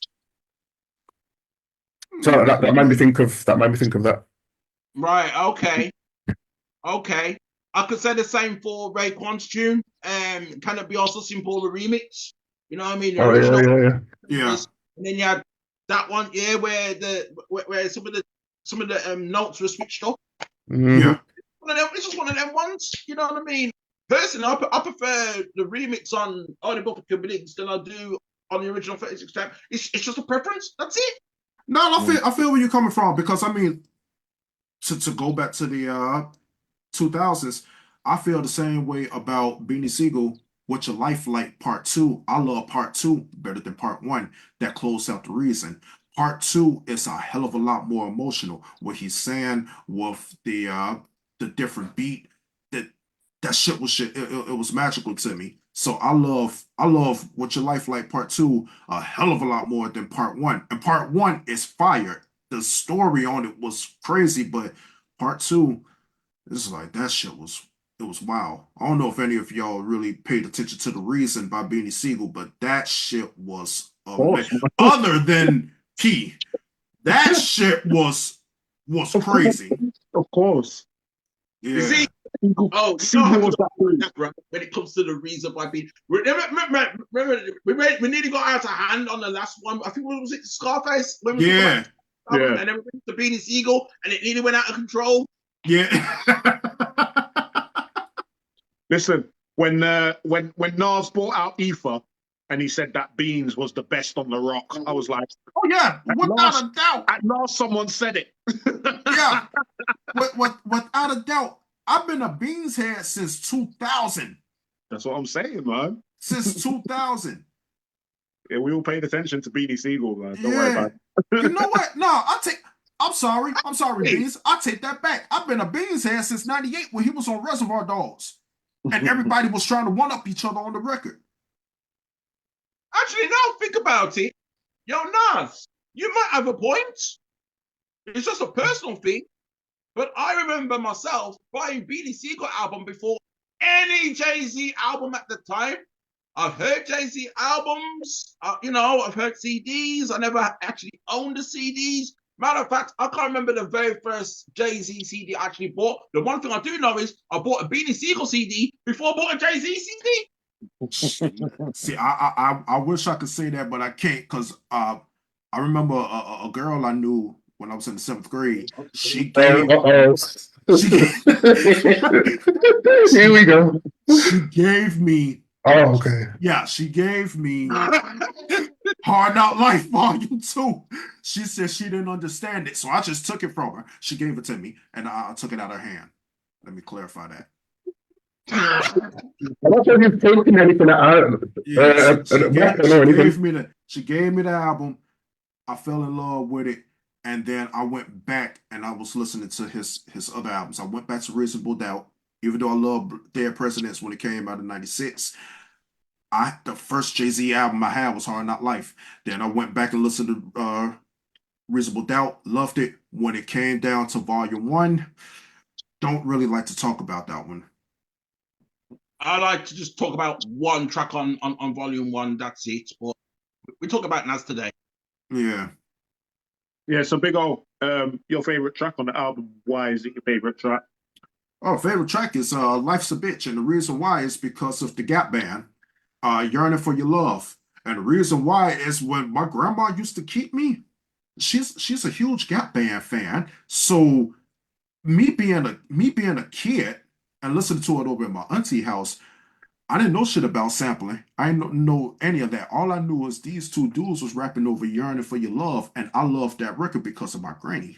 [SPEAKER 3] So that made me think of that.
[SPEAKER 2] Right. Okay. I could say the same for Raekwon's tune. Can it be also simple the remix? You know what I mean? The original.
[SPEAKER 4] Yeah.
[SPEAKER 2] And then you had that one, where some of the notes were switched up.
[SPEAKER 3] Yeah.
[SPEAKER 2] It's just one of them ones. You know what I mean? Personally, I prefer the remix on Only Book of Cubics than I do on the original 36 track. It's just a preference. That's it.
[SPEAKER 4] No, I feel where you're coming from, because I mean, to go back to the 2000s, I feel the same way about Beanie Siegel. What's Your Life Like Part 2? I love Part 2 better than Part 1. That closed out the reason. Part 2 is a hell of a lot more emotional. What he's saying with the different beat, that shit was shit. It was magical to me. So I love What's Your Life Like Part 2 a hell of a lot more than Part 1. And Part 1 is fire. The story on it was crazy, but Part 2 is like, that shit was wow. I don't know if any of y'all really paid attention to The Reason by Beanie Siegel, but that shit was other than Key. That shit was crazy.
[SPEAKER 5] Of course.
[SPEAKER 4] Yeah.
[SPEAKER 2] You see? Oh, when it comes to The Reason why being, remember, we nearly got out of hand on the last one. I think was it Scarface? And then we went to Beanie Siegel, and it nearly went out of control.
[SPEAKER 4] Yeah.
[SPEAKER 5] Listen, when Nas brought out Ether and he said that Beans was the best on the rock, I was like,
[SPEAKER 4] oh yeah, without a doubt.
[SPEAKER 5] At last, someone said it.
[SPEAKER 4] Yeah, without a doubt. I've been a Beans head since 2000.
[SPEAKER 5] That's what I'm saying, man.
[SPEAKER 4] Since 2000.
[SPEAKER 5] Yeah, we all paid attention to Beanie Siegel, man. Don't worry about it.
[SPEAKER 4] You know what? No, I'm sorry, Beans. I take that back. I've been a Beans head since 98 when he was on Reservoir Dogs. And everybody was trying to one-up each other on the record.
[SPEAKER 2] Actually, now think about it. Yo, Nas, you might have a point. It's just a personal thing. But I remember myself buying Beanie Siegel album before any Jay-Z album at the time. I've heard Jay-Z albums, I've heard CDs. I never actually owned the CDs. Matter of fact, I can't remember the very first Jay-Z CD I actually bought. The one thing I do know is I bought a Beanie Siegel CD before I bought a Jay-Z CD.
[SPEAKER 4] See, I wish I could say that, but I can't, because I remember a girl I knew when I was in the 7th grade. She
[SPEAKER 3] Oh,
[SPEAKER 4] gave
[SPEAKER 3] uh-oh. Here we go.
[SPEAKER 4] she gave me
[SPEAKER 3] Oh, okay.
[SPEAKER 4] yeah, she gave me Hard Knock Life Volume 2. She said she didn't understand it, so I just took it from her. She gave it to me, and I took it out of her hand. Let me clarify that.
[SPEAKER 3] I'm not sure if you've taken anything out.
[SPEAKER 4] Yeah, she
[SPEAKER 3] Anything.
[SPEAKER 4] gave me the album. I fell in love with it, and then I went back and I was listening to his other albums. I went back to Reasonable Doubt, even though I love Dead Presidents when it came out in '96. The first Jay-Z album I had was Hard Knock Life. Then I went back and listened to Reasonable Doubt, loved it. When it came down to Volume 1, don't really like to talk about that one.
[SPEAKER 2] I like to just talk about one track on Volume 1, that's it. But we talk about NAS today.
[SPEAKER 4] Yeah.
[SPEAKER 5] Yeah, so Big O, your favorite track on the album, why is it your favorite track?
[SPEAKER 4] Oh, favorite track is Life's a Bitch, and the reason why is because of the Gap Band, Yearning for Your Love. And the reason why is when my grandma used to keep me, she's a huge Gap Band fan. So me being a kid and listening to it over in my auntie house, I didn't know shit about sampling. I didn't know any of that. All I knew was these two dudes was rapping over Yearning for Your Love, and I loved that record because of my granny.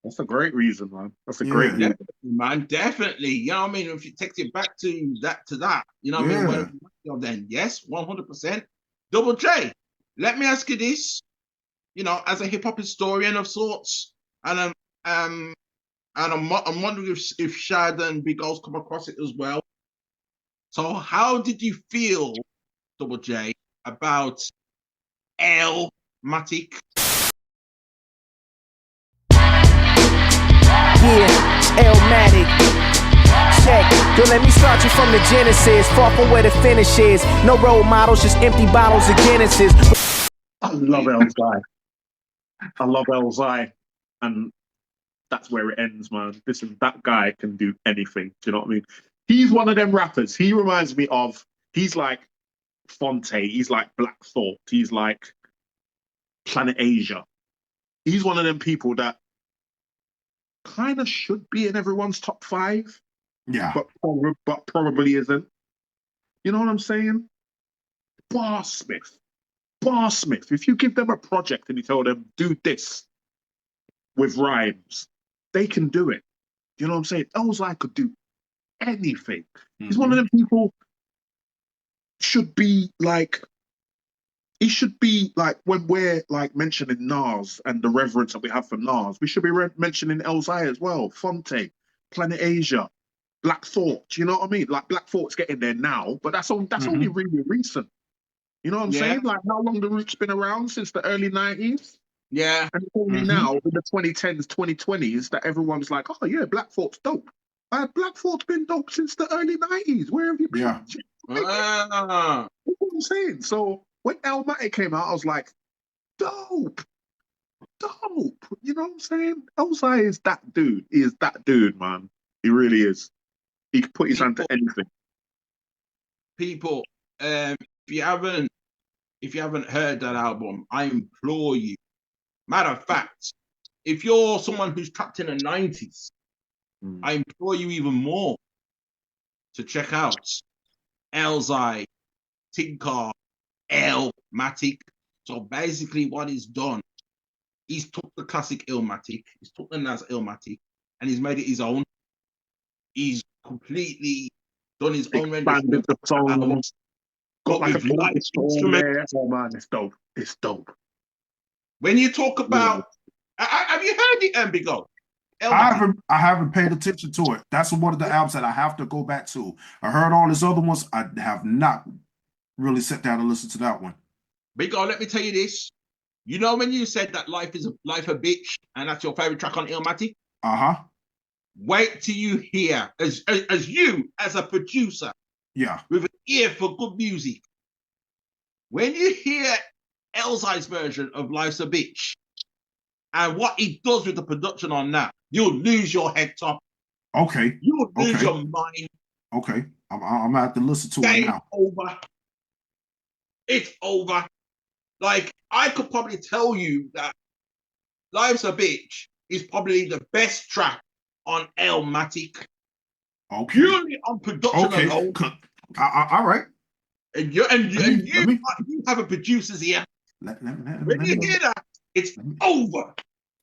[SPEAKER 5] That's a great reason, man. That's a great reason.
[SPEAKER 2] Man, definitely. You know what I mean? If it takes you back to that, you know what I mean? Then yes, 100%. Double J, let me ask you this. You know, as a hip hop historian of sorts, and I'm wondering if Shad and Big O's come across it as well. So how did you feel, Double J, about ILLMATIC?
[SPEAKER 6] Yeah, ILLMATIC. Check. Yo, let me start you from the genesis. Far from where the finish is. No role models, just empty bottles of Guinnesses.
[SPEAKER 5] I love Elzai. I love Elzai. And that's where it ends, man. Listen, that guy can do anything. Do you know what I mean? He's one of them rappers. He reminds me of, he's like Fonte. He's like Black Thought. He's like Planet Asia. He's one of them people that kind of should be in everyone's top 5.
[SPEAKER 4] Yeah.
[SPEAKER 5] But probably isn't. You know what I'm saying? Barsmith. If you give them a project and you tell them, do this with rhymes, they can do it. You know what I'm saying? Elzai could do anything. He's one of them people should be like, he should be like, when we're like mentioning Nas and the reverence that we have for Nas, we should be mentioning Elzai as well. Fonte, Planet Asia, Black Thought. You know what I mean? Like Black Thought's getting there now, but that's only really recent. You know what I'm saying? Like how long the Roots been around? Since the early 90s?
[SPEAKER 2] Yeah.
[SPEAKER 5] And it's only now in the 2010s, 2020s that everyone's like, oh yeah, Black Thought's dope. Black Thought's been dope since the early 90s. Where have you been?
[SPEAKER 4] Yeah.
[SPEAKER 5] You know what I'm saying? So when ILLMATIC came out, I was like, dope. You know what I'm saying? Elzai is that dude. He is that dude, man. He really is. He can put his hand to anything.
[SPEAKER 2] People, if you haven't heard that album, I implore you. Matter of fact, if you're someone who's trapped in the 90s, I implore you even more to check out Elzai, Tinker, ILLMATIC. So basically what he's done, he's took the classic ILLMATIC, he's took the NAS ILLMATIC, and he's made it his own. He's completely done his own rendition.
[SPEAKER 5] The song, got like a
[SPEAKER 2] live
[SPEAKER 5] instrument. Oh man, it's dope. It's dope.
[SPEAKER 2] When you talk about, have you heard it, Big O?
[SPEAKER 4] I haven't paid attention to it. That's one of the albums that I have to go back to. I heard all his other ones. I have not really sat down and listened to that one.
[SPEAKER 2] Big O, let me tell you this. You know when you said that life a bitch, and that's your favorite track on ILLMATIC? Wait till you hear, as you as a producer, with an ear for good music. When you hear Elzai's version of Life's a Bitch and what he does with the production on that, you'll lose your head top.
[SPEAKER 4] Okay.
[SPEAKER 2] You'll lose your mind.
[SPEAKER 4] Okay. I'm gonna have to listen to it now.
[SPEAKER 2] Over. It's over. Like, I could probably tell you that Life's a Bitch is probably the best track on ILLMATIC.
[SPEAKER 4] Okay.
[SPEAKER 2] Purely on production alone.
[SPEAKER 4] All right.
[SPEAKER 2] And you have a producer's ear. When you hear that, it's over.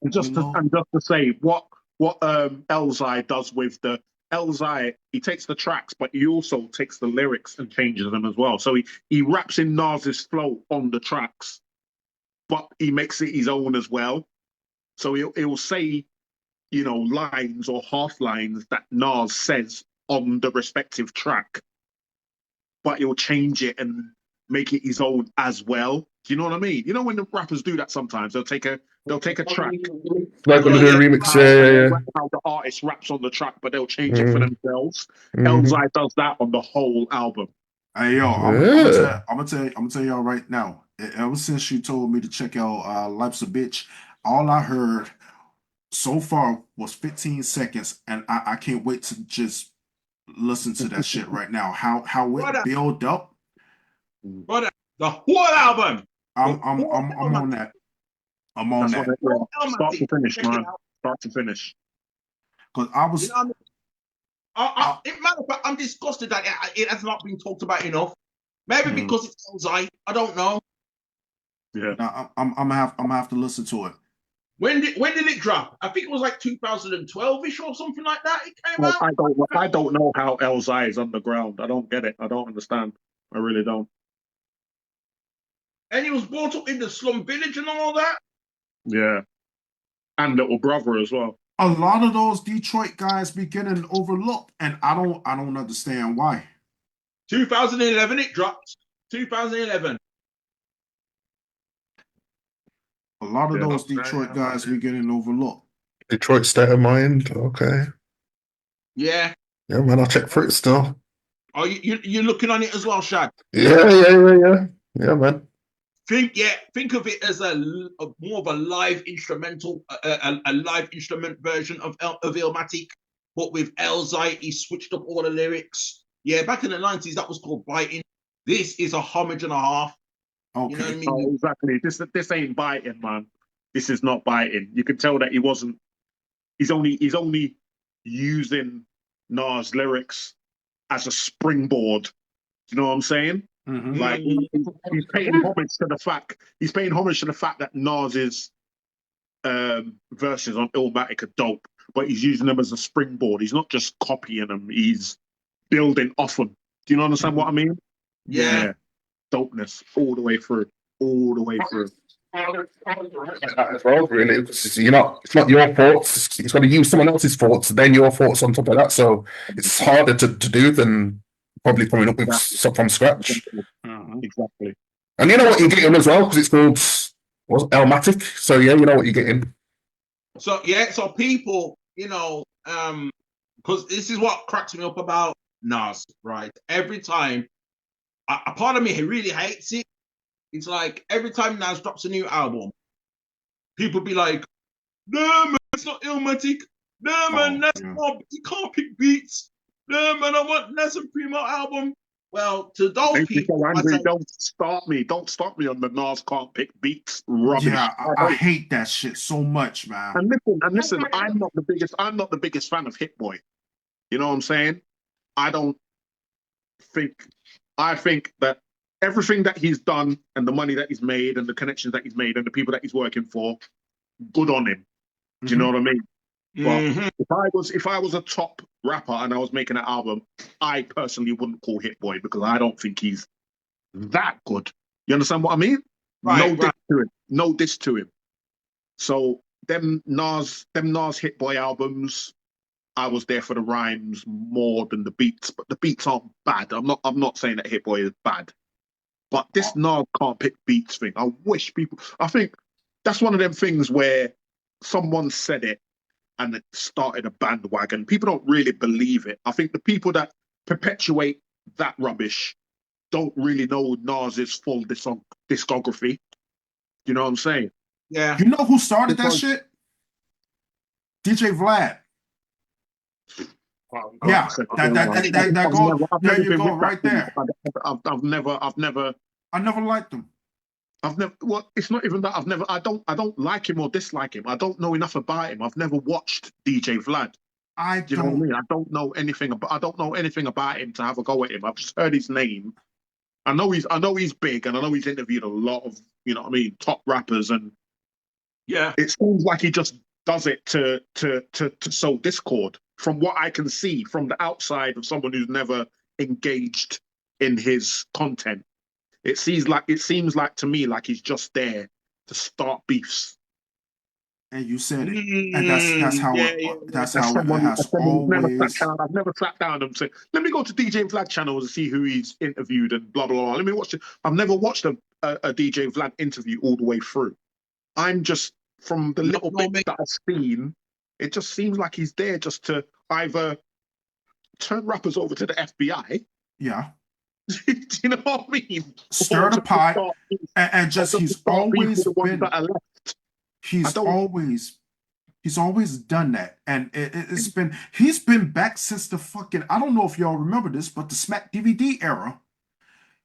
[SPEAKER 5] And just to say what Elzai does with the Elzai, he takes the tracks, but he also takes the lyrics and changes them as well. So he raps in Nas's flow on the tracks, but he makes it his own as well. So he'll say, you know, lines or half lines that Nas says on the respective track, but he'll change it and make it his own as well. Do you know what I mean? You know when the rappers do that sometimes, they'll take a track,
[SPEAKER 3] like when they do a remix, yeah.
[SPEAKER 5] How the artist raps on the track, but they'll change it for themselves. Elzai does that on the whole album.
[SPEAKER 4] Hey yo, I'm gonna tell y'all right now. Ever since you told me to check out Life's a Bitch, all I heard so far was 15 seconds, and I can't wait to just listen to that shit right now. How it build up.
[SPEAKER 2] Brother, the whole album.
[SPEAKER 4] I'm on that. I'm on that.
[SPEAKER 5] Start to finish, man. Start to finish.
[SPEAKER 4] Because I was.
[SPEAKER 2] You know what I mean? I'm disgusted that it has not been talked about enough. Maybe because it's Elzai. I don't know.
[SPEAKER 5] Yeah.
[SPEAKER 4] I'm gonna have to listen to it.
[SPEAKER 2] When did it drop? I think it was like 2012-ish or something like that. It came out.
[SPEAKER 5] I don't know how Elzai is underground. I don't get it. I don't understand. I really don't.
[SPEAKER 2] And he was brought up in the slum village and all that.
[SPEAKER 5] Yeah. And Little Brother as well.
[SPEAKER 4] A lot of those Detroit guys be getting overlooked, and I don't understand why.
[SPEAKER 2] 2011 it dropped. 2011.
[SPEAKER 4] A lot of those Detroit guys be getting overlooked.
[SPEAKER 3] Detroit State of Mind, okay.
[SPEAKER 2] Yeah.
[SPEAKER 3] Yeah, man, I'll check for it still.
[SPEAKER 2] Oh, you're looking on it as well, Shad?
[SPEAKER 3] Yeah, man.
[SPEAKER 2] Think of it as a more of a live instrumental, a live instrument version of ILLMATIC, but with Elzai, he switched up all the lyrics. Yeah, back in the 90s, that was called Biting. This is a homage and a half.
[SPEAKER 4] Okay.
[SPEAKER 2] You know what I mean?
[SPEAKER 5] Oh, exactly. This ain't biting, man. This is not biting. You can tell that he wasn't. He's only using Nas lyrics as a springboard. You know what I'm saying? Like he's paying homage to the fact. He's paying homage to the fact that Nas's verses on ILLMATIC are dope, but he's using them as a springboard. He's not just copying them. He's building off them. Do you understand what I mean?
[SPEAKER 2] Yeah.
[SPEAKER 5] Dopeness all the way through.
[SPEAKER 3] As well, really, it's not your thoughts. It's got to use someone else's thoughts, then your thoughts on top of that. So it's harder to do than probably coming up with stuff from scratch.
[SPEAKER 5] Exactly.
[SPEAKER 3] And you know what you're getting as well, because it's called ILLMATIC. So yeah, you know what you're getting.
[SPEAKER 2] So people, because this is what cracks me up about Nas, right? Every time, a part of me really hates it. It's like every time Nas drops a new album, people be like, "No man, it's not ILLMATIC. No man, you can't pick beats. No man, I want Nas and Primo album." Well, to those people,
[SPEAKER 5] don't start me on the Nas can't pick beats rubbish.
[SPEAKER 4] Yeah, I hate that shit so much, man.
[SPEAKER 5] And listen, I'm not the biggest fan of Hit Boy. You know what I'm saying? I think that everything that he's done and the money that he's made and the connections that he's made and the people that he's working for, good on him. Do you know what I mean? But if I was a top rapper and I was making an album, I personally wouldn't call Hit Boy because I don't think he's that good. You understand what I mean? No diss to him. So them Nas Hit Boy albums, I was there for the rhymes more than the beats, but the beats aren't bad. I'm not saying that Hit Boy is bad. But this Nas can't pick beats thing, I think that's one of them things where someone said it and it started a bandwagon. People don't really believe it. I think the people that perpetuate that rubbish don't really know Nas's full discography. You know what I'm saying?
[SPEAKER 2] Yeah.
[SPEAKER 4] You know who started that shit? DJ Vlad. Yeah, that go. There you go, right there.
[SPEAKER 5] I never
[SPEAKER 4] I never liked him.
[SPEAKER 5] I've never. Well, it's not even that I've never. I don't like him or dislike him. I don't know enough about him. I've never watched DJ Vlad.
[SPEAKER 4] I
[SPEAKER 5] Do you know what I
[SPEAKER 4] don't.
[SPEAKER 5] mean? I don't know anything about. I don't know anything about him to have a go at him. I've just heard his name. I know he's big, and I know he's interviewed a lot of, you know what I mean, top rappers, and
[SPEAKER 2] Yeah.
[SPEAKER 5] it seems like he just does it to sow discord. From what I can see from the outside of someone who's never engaged in his content, it seems like to me like he's just there to start beefs.
[SPEAKER 4] And you said it, and that's how that's
[SPEAKER 5] As
[SPEAKER 4] how it
[SPEAKER 5] someone,
[SPEAKER 4] has
[SPEAKER 5] as someone who's never sat
[SPEAKER 4] always.
[SPEAKER 5] down, I've never sat down and said, "Let me go to DJ Vlad channels and see who he's interviewed and blah blah blah." Let me watch it. I've never watched a DJ Vlad interview all the way through. I'm just from the little bits that I've seen, it just seems like he's there just to either turn rappers over to the FBI.
[SPEAKER 4] Yeah.
[SPEAKER 5] Do you know what I mean?
[SPEAKER 4] Stir the pot, and just he's always been. He's always done that, and it's been he's been back since the fucking, I don't know if y'all remember this, but the Smack DVD era.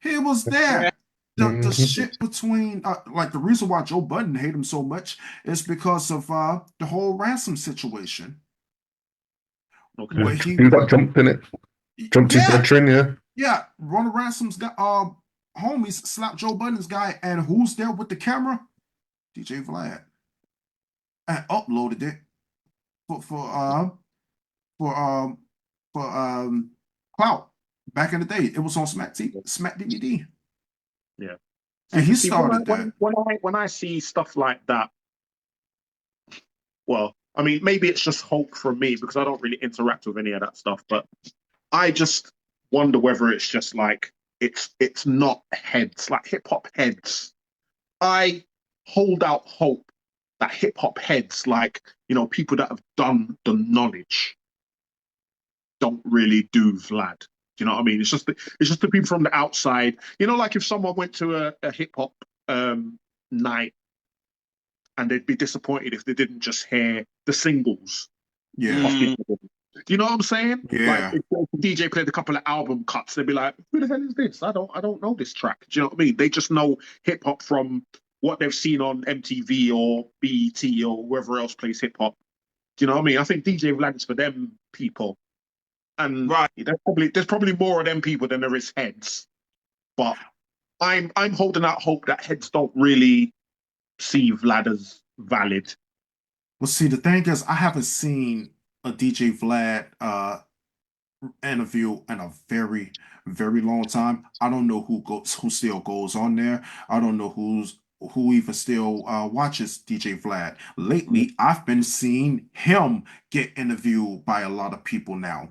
[SPEAKER 4] He was there. The shit between like the reason why Joe Budden hate him so much is because of the whole ransom situation.
[SPEAKER 5] Okay.
[SPEAKER 4] Where
[SPEAKER 3] he got jumped in it. Jumped into the train, yeah.
[SPEAKER 4] Yeah, Ronald Ransom's got homies slapped Joe Budden's guy, and who's there with the camera? DJ Vlad. And uploaded it for clout back in the day. It was on Smack DVD.
[SPEAKER 5] Yeah,
[SPEAKER 4] and he started that.
[SPEAKER 5] When I see stuff like that, well, I mean, maybe it's just hope from me because I don't really interact with any of that stuff. But I just wonder whether it's just like it's not heads, like hip hop heads. I hold out hope that hip hop heads, like, you know, people that have done the knowledge, don't really do Vlad. Do you know what I mean? It's just the people from the outside. You know, like if someone went to a hip hop night and they'd be disappointed if they didn't just hear the singles.
[SPEAKER 4] Yeah.
[SPEAKER 5] Do you know what I'm saying?
[SPEAKER 4] Yeah.
[SPEAKER 5] Like if the DJ played a couple of album cuts, they'd be like, "Who the hell is this? I don't know this track." Do you know what I mean? They just know hip hop from what they've seen on MTV or BET or whoever else plays hip hop. Do you know what I mean? I think DJ Vlad is for them people. And there's probably more of them people than there is heads. But I'm holding out hope that heads don't really see Vlad as valid.
[SPEAKER 4] Well, see, the thing is, I haven't seen a DJ Vlad interview in a very, very long time. I don't know who still goes on there. I don't know who even still watches DJ Vlad. Lately, I've been seeing him get interviewed by a lot of people now.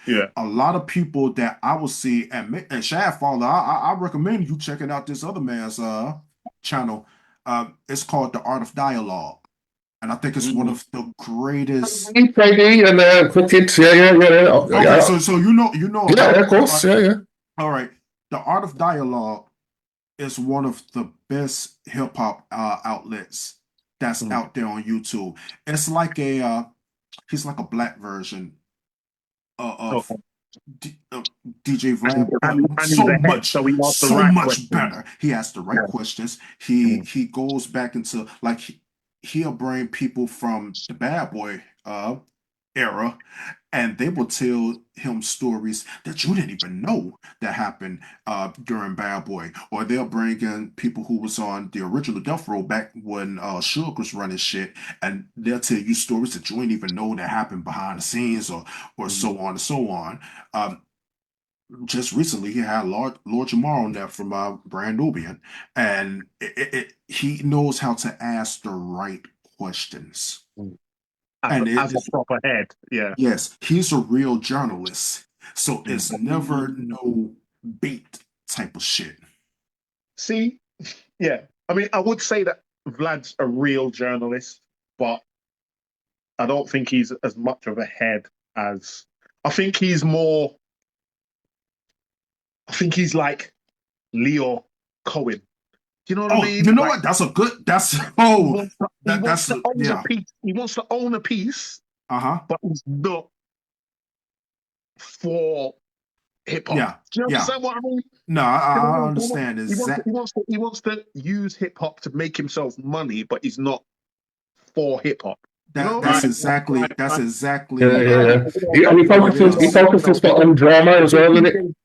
[SPEAKER 5] Yeah,
[SPEAKER 4] a lot of people that I will see, and Shadfather, I recommend you checking out this other man's channel. It's called The Art of Dialogue, and I think it's one of the greatest.
[SPEAKER 3] KD and Cool Kids, yeah.
[SPEAKER 4] Okay, so you know,
[SPEAKER 3] yeah, of course, yeah.
[SPEAKER 4] All right, The Art of Dialogue is one of the best hip hop outlets that's out there on YouTube. It's like he's like a black version of DJ Vlad, so much better. He asks the right questions. He goes back into, like, he'll bring people from the Bad Boy era, and they will tell him stories that you didn't even know that happened during Bad Boy. Or they'll bring in people who was on the original Death Row back when Suge was running shit, and they'll tell you stories that you didn't even know that happened behind the scenes, or so on and so on. Just recently, he had Lord Jamar on there from Brand Nubian, and he knows how to ask the right questions.
[SPEAKER 5] As a proper head, yeah.
[SPEAKER 4] Yes, he's a real journalist, so it's never no bait type of shit.
[SPEAKER 5] See, yeah. I mean, I would say that Vlad's a real journalist, but I don't think he's as much of a head as. I think he's more. I think he's like Leo Cohen. You know what I mean?
[SPEAKER 4] You know what? That's a good. That's
[SPEAKER 5] He wants to own a piece.
[SPEAKER 4] But
[SPEAKER 5] he's not for hip hop.
[SPEAKER 4] Yeah,
[SPEAKER 5] Do you
[SPEAKER 4] yeah.
[SPEAKER 5] understand what I mean?
[SPEAKER 4] No, I understand exactly.
[SPEAKER 5] He wants to use hip hop to make himself money, but he's not for hip hop. You know what I
[SPEAKER 4] That's
[SPEAKER 5] mean?
[SPEAKER 4] exactly
[SPEAKER 3] Yeah,
[SPEAKER 4] exactly
[SPEAKER 3] yeah, yeah.
[SPEAKER 4] what
[SPEAKER 3] And
[SPEAKER 4] it
[SPEAKER 3] he
[SPEAKER 4] is.
[SPEAKER 3] focuses on drama as well, isn't it?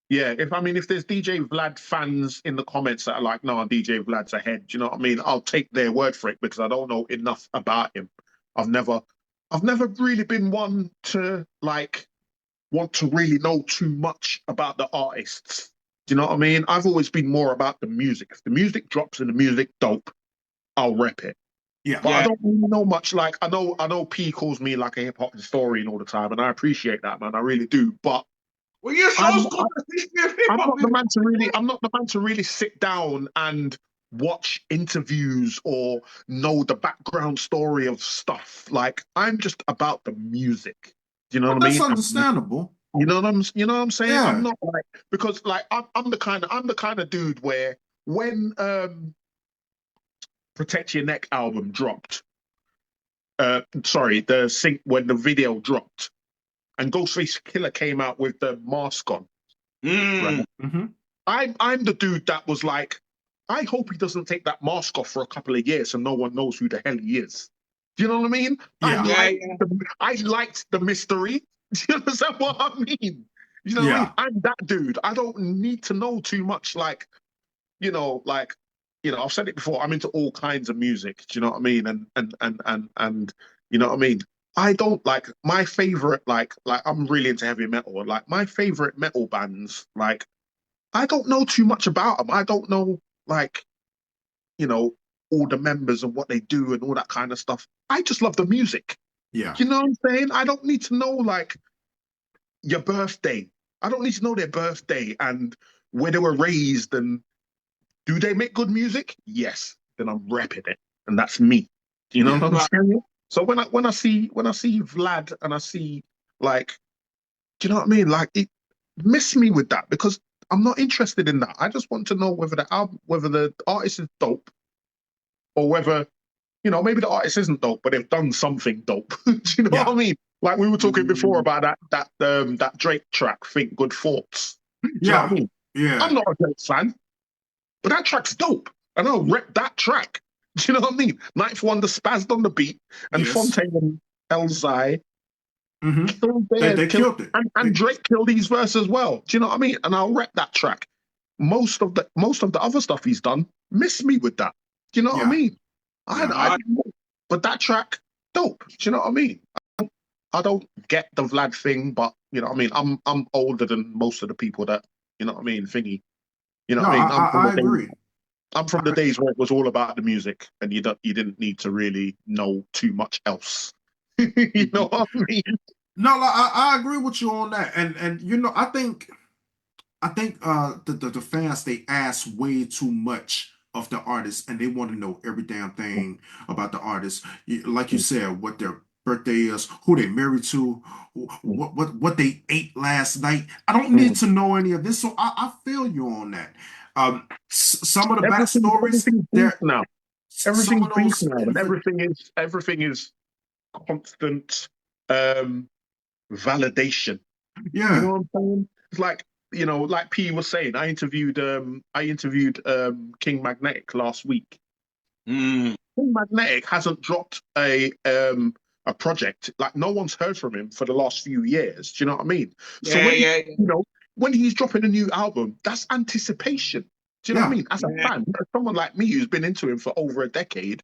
[SPEAKER 5] Yeah, if there's DJ Vlad fans in the comments that are like, no, DJ Vlad's ahead, do you know what I mean? I'll take their word for it because I don't know enough about him. I've never really been one to like want to really know too much about the artists. Do you know what I mean? I've always been more about the music. If the music drops and the music dope, I'll rep it.
[SPEAKER 4] Yeah.
[SPEAKER 5] But I don't really know much. Like I know P calls me like a hip hop historian all the time, and I appreciate that, man. I really do. But
[SPEAKER 2] Well, your show's called The History of Hip
[SPEAKER 5] I'm
[SPEAKER 2] Hop.
[SPEAKER 5] not the man to really sit down and watch interviews or know the background story of stuff. Like I'm just about the music. Do you know
[SPEAKER 4] But
[SPEAKER 5] what I
[SPEAKER 4] that's
[SPEAKER 5] mean?
[SPEAKER 4] understandable.
[SPEAKER 5] You know what I'm saying?
[SPEAKER 4] Yeah.
[SPEAKER 5] I'm not like because like I'm the kind of dude where when Protect Your Neck album dropped, when the video dropped and Ghostface Killer came out with the mask on. Right?
[SPEAKER 4] Mm-hmm.
[SPEAKER 5] I'm the dude that was like, I hope he doesn't take that mask off for a couple of years and no one knows who the hell he is. Do you know what I mean?
[SPEAKER 4] Yeah.
[SPEAKER 5] I liked the mystery. Do you understand what I mean? You know what I mean? I'm that dude. I don't need to know too much. Like, I've said it before. I'm into all kinds of music. Do you know what I mean? And you know what I mean? I don't like my favorite. Like I'm really into heavy metal. And like my favorite metal bands. Like I don't know too much about them. I don't know like all the members and what they do and all that kind of stuff. I just love the music.
[SPEAKER 4] Yeah.
[SPEAKER 5] You know what I'm saying? I don't need to know like your birthday. I don't need to know their birthday and where they were raised and do they make good music? Yes. Then I'm repping it, and that's me. You know what I'm saying? So when I see Vlad and I see like, do you know what I mean? Like it miss me with that because I'm not interested in that. I just want to know whether the artist is dope, or whether maybe the artist isn't dope, but they've done something dope. Do you know what I mean? Like we were talking before about that Drake track, "Think Good Thoughts." Do you know what I mean?
[SPEAKER 4] Yeah.
[SPEAKER 5] I'm not a Drake fan, but that track's dope, and I'll rep that track. Do you know what I mean? Ninth Wonder spazzed on the beat, and Fontaine and Elzai
[SPEAKER 4] They killed it,
[SPEAKER 5] and Drake killed his verse as well. Do you know what I mean? And I'll rep that track. Most of the other stuff he's done, miss me with that. Do you know what I mean? But that track, dope. Do you know what I mean? I don't get the Vlad thing, but you know what I mean. I'm older than most of the people that you know what I mean. Thingy, you know what I mean.
[SPEAKER 4] I agree.
[SPEAKER 5] I'm from the days where it was all about the music, and you didn't need to really know too much else. You know what I mean?
[SPEAKER 4] No, I agree with you on that, and I think the fans, they ask way too much of the artists, and they want to know every damn thing about the artist. Like you said, what their birthday is, who they married to, what they ate last night. I don't need to know any of this, so I feel you on that. Some of the backstories,
[SPEAKER 5] now. Everything's beef now, and everything is constant validation.
[SPEAKER 4] Yeah.
[SPEAKER 5] You know what I'm saying? It's like, like P was saying, I interviewed King Magnetic last week. King Magnetic hasn't dropped a project. Like no one's heard from him for the last few years. Do you know what I mean? When he's dropping a new album, that's anticipation. Do you know what I mean? As a fan, someone like me who's been into him for over a decade,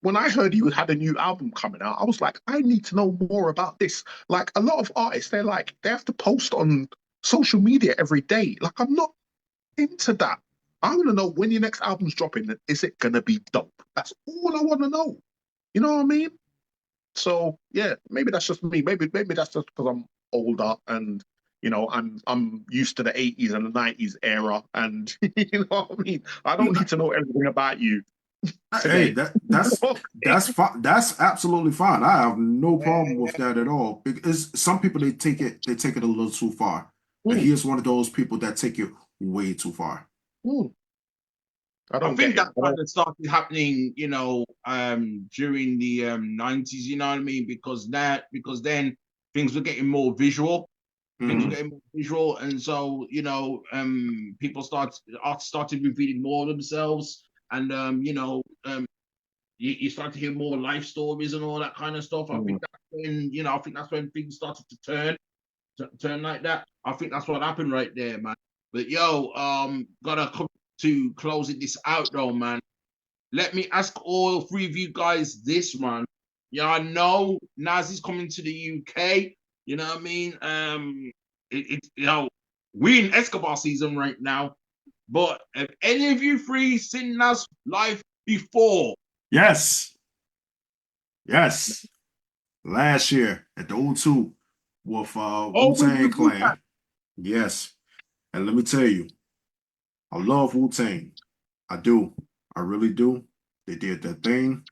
[SPEAKER 5] when I heard he had a new album coming out, I was like, I need to know more about this. Like a lot of artists, they have to post on social media every day. Like I'm not into that. I want to know when your next album's dropping. Is it gonna be dope? That's all I want to know. You know what I mean? So yeah, maybe that's just me. Maybe that's just because I'm older and I'm used to the 80s and the 90s era, and you know what I mean. I don't need to know everything about you.
[SPEAKER 4] Hey, that's fine. That's absolutely fine. I have no problem with that at all. Because some people, they take it a little too far. And he is one of those people that take it way too far.
[SPEAKER 2] I think that kind of started happening, during the 90s, you know what I mean? Because then things were getting more visual. things were
[SPEAKER 4] Mhm.
[SPEAKER 2] getting more visual, and so people started revealing more of themselves, and you start to hear more life stories and all that kind of stuff. I think that's when things started to turn like that. I think that's what happened right there, man. But gotta come to closing this out though, man. Let me ask all three of you guys this, man. Yeah, I know NAS is coming to the UK. You know what I mean? We're in Escobar season right now. But have any of you three seen NAS live before?
[SPEAKER 4] Yes. Yes. Last year at the O2 with Wu-Tang Clan. Yes. And let me tell you, I love Wu-Tang. I do. I really do. They did their thing.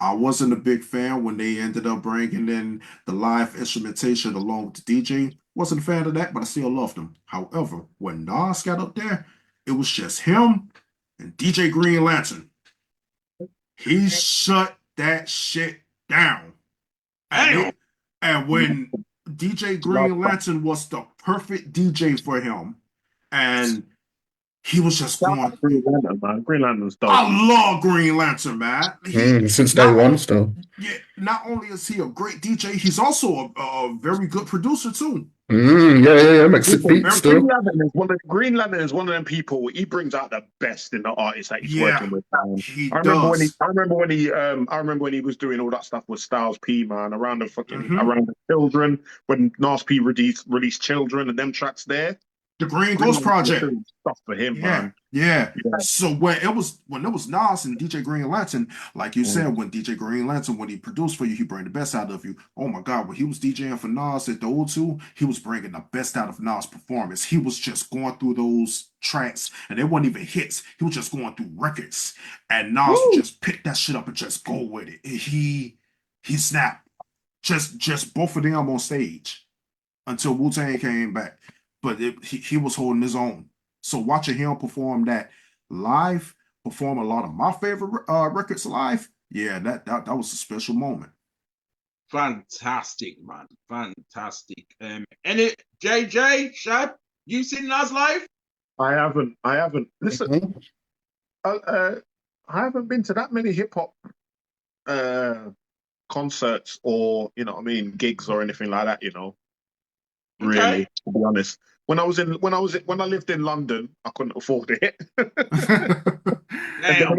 [SPEAKER 4] I wasn't a big fan when they ended up bringing in the live instrumentation along with the DJ. Wasn't a fan of that, but I still loved them. However, when Nas got up there, it was just him and DJ Green Lantern. He shut that shit down. And when DJ Green Lantern was the perfect DJ for him, and he was just going.
[SPEAKER 5] Green Lantern, man. Green Lantern's dope.
[SPEAKER 4] I love Green Lantern, man.
[SPEAKER 3] Since day one, still.
[SPEAKER 4] Yeah, not only is he a great DJ, he's also a very good producer too.
[SPEAKER 3] Yeah. Makes it beat still.
[SPEAKER 5] Green Lantern is one of them people. He brings out the best in the artists that he's working with.
[SPEAKER 4] He does.
[SPEAKER 5] I remember when he was doing all that stuff with Styles P, man, around the Children, when Nas P released Children and them tracks there.
[SPEAKER 4] The Green Ghost Project.
[SPEAKER 5] Stuff for him, man.
[SPEAKER 4] Yeah. So when it was Nas and DJ Green Lantern, like you said, when DJ Green Lantern, when he produced for you, he bring the best out of you. Oh my God, when he was DJing for Nas at the O2, he was bringing the best out of Nas' performance. He was just going through those tracks, and they weren't even hits. He was just going through records, and Nas would just pick that shit up and just go with it. He snapped. Just both of them on stage until Wu-Tang came back. But he was holding his own. So watching him perform that live, perform a lot of my favorite records live, yeah, that was a special moment.
[SPEAKER 2] Fantastic, man. Fantastic. JJ, Shad, you seen Nas live?
[SPEAKER 5] I haven't. Listen, I haven't been to that many hip hop concerts or gigs or anything like that. Really,
[SPEAKER 2] Okay.
[SPEAKER 5] to be honest. When I lived in London, I couldn't afford it. And then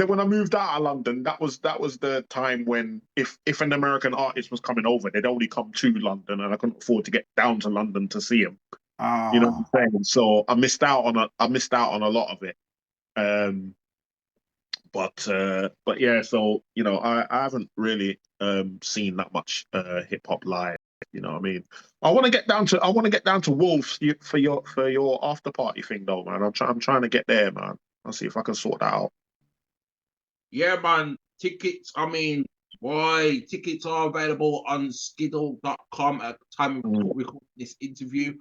[SPEAKER 5] when I moved out of London, that was the time when if an American artist was coming over, they'd only come to London, and I couldn't afford to get down to London to see him. You know what I'm saying? So I missed out on a lot of it. But yeah, so I haven't really seen that much hip hop live. You know what I mean? I want to get down to Wolves for your after party thing though, man. I'm trying to get there, man. I'll see if I can sort that out.
[SPEAKER 2] Yeah, man. Tickets. I mean, boy, tickets are available on skiddle.com at the time of recording this interview.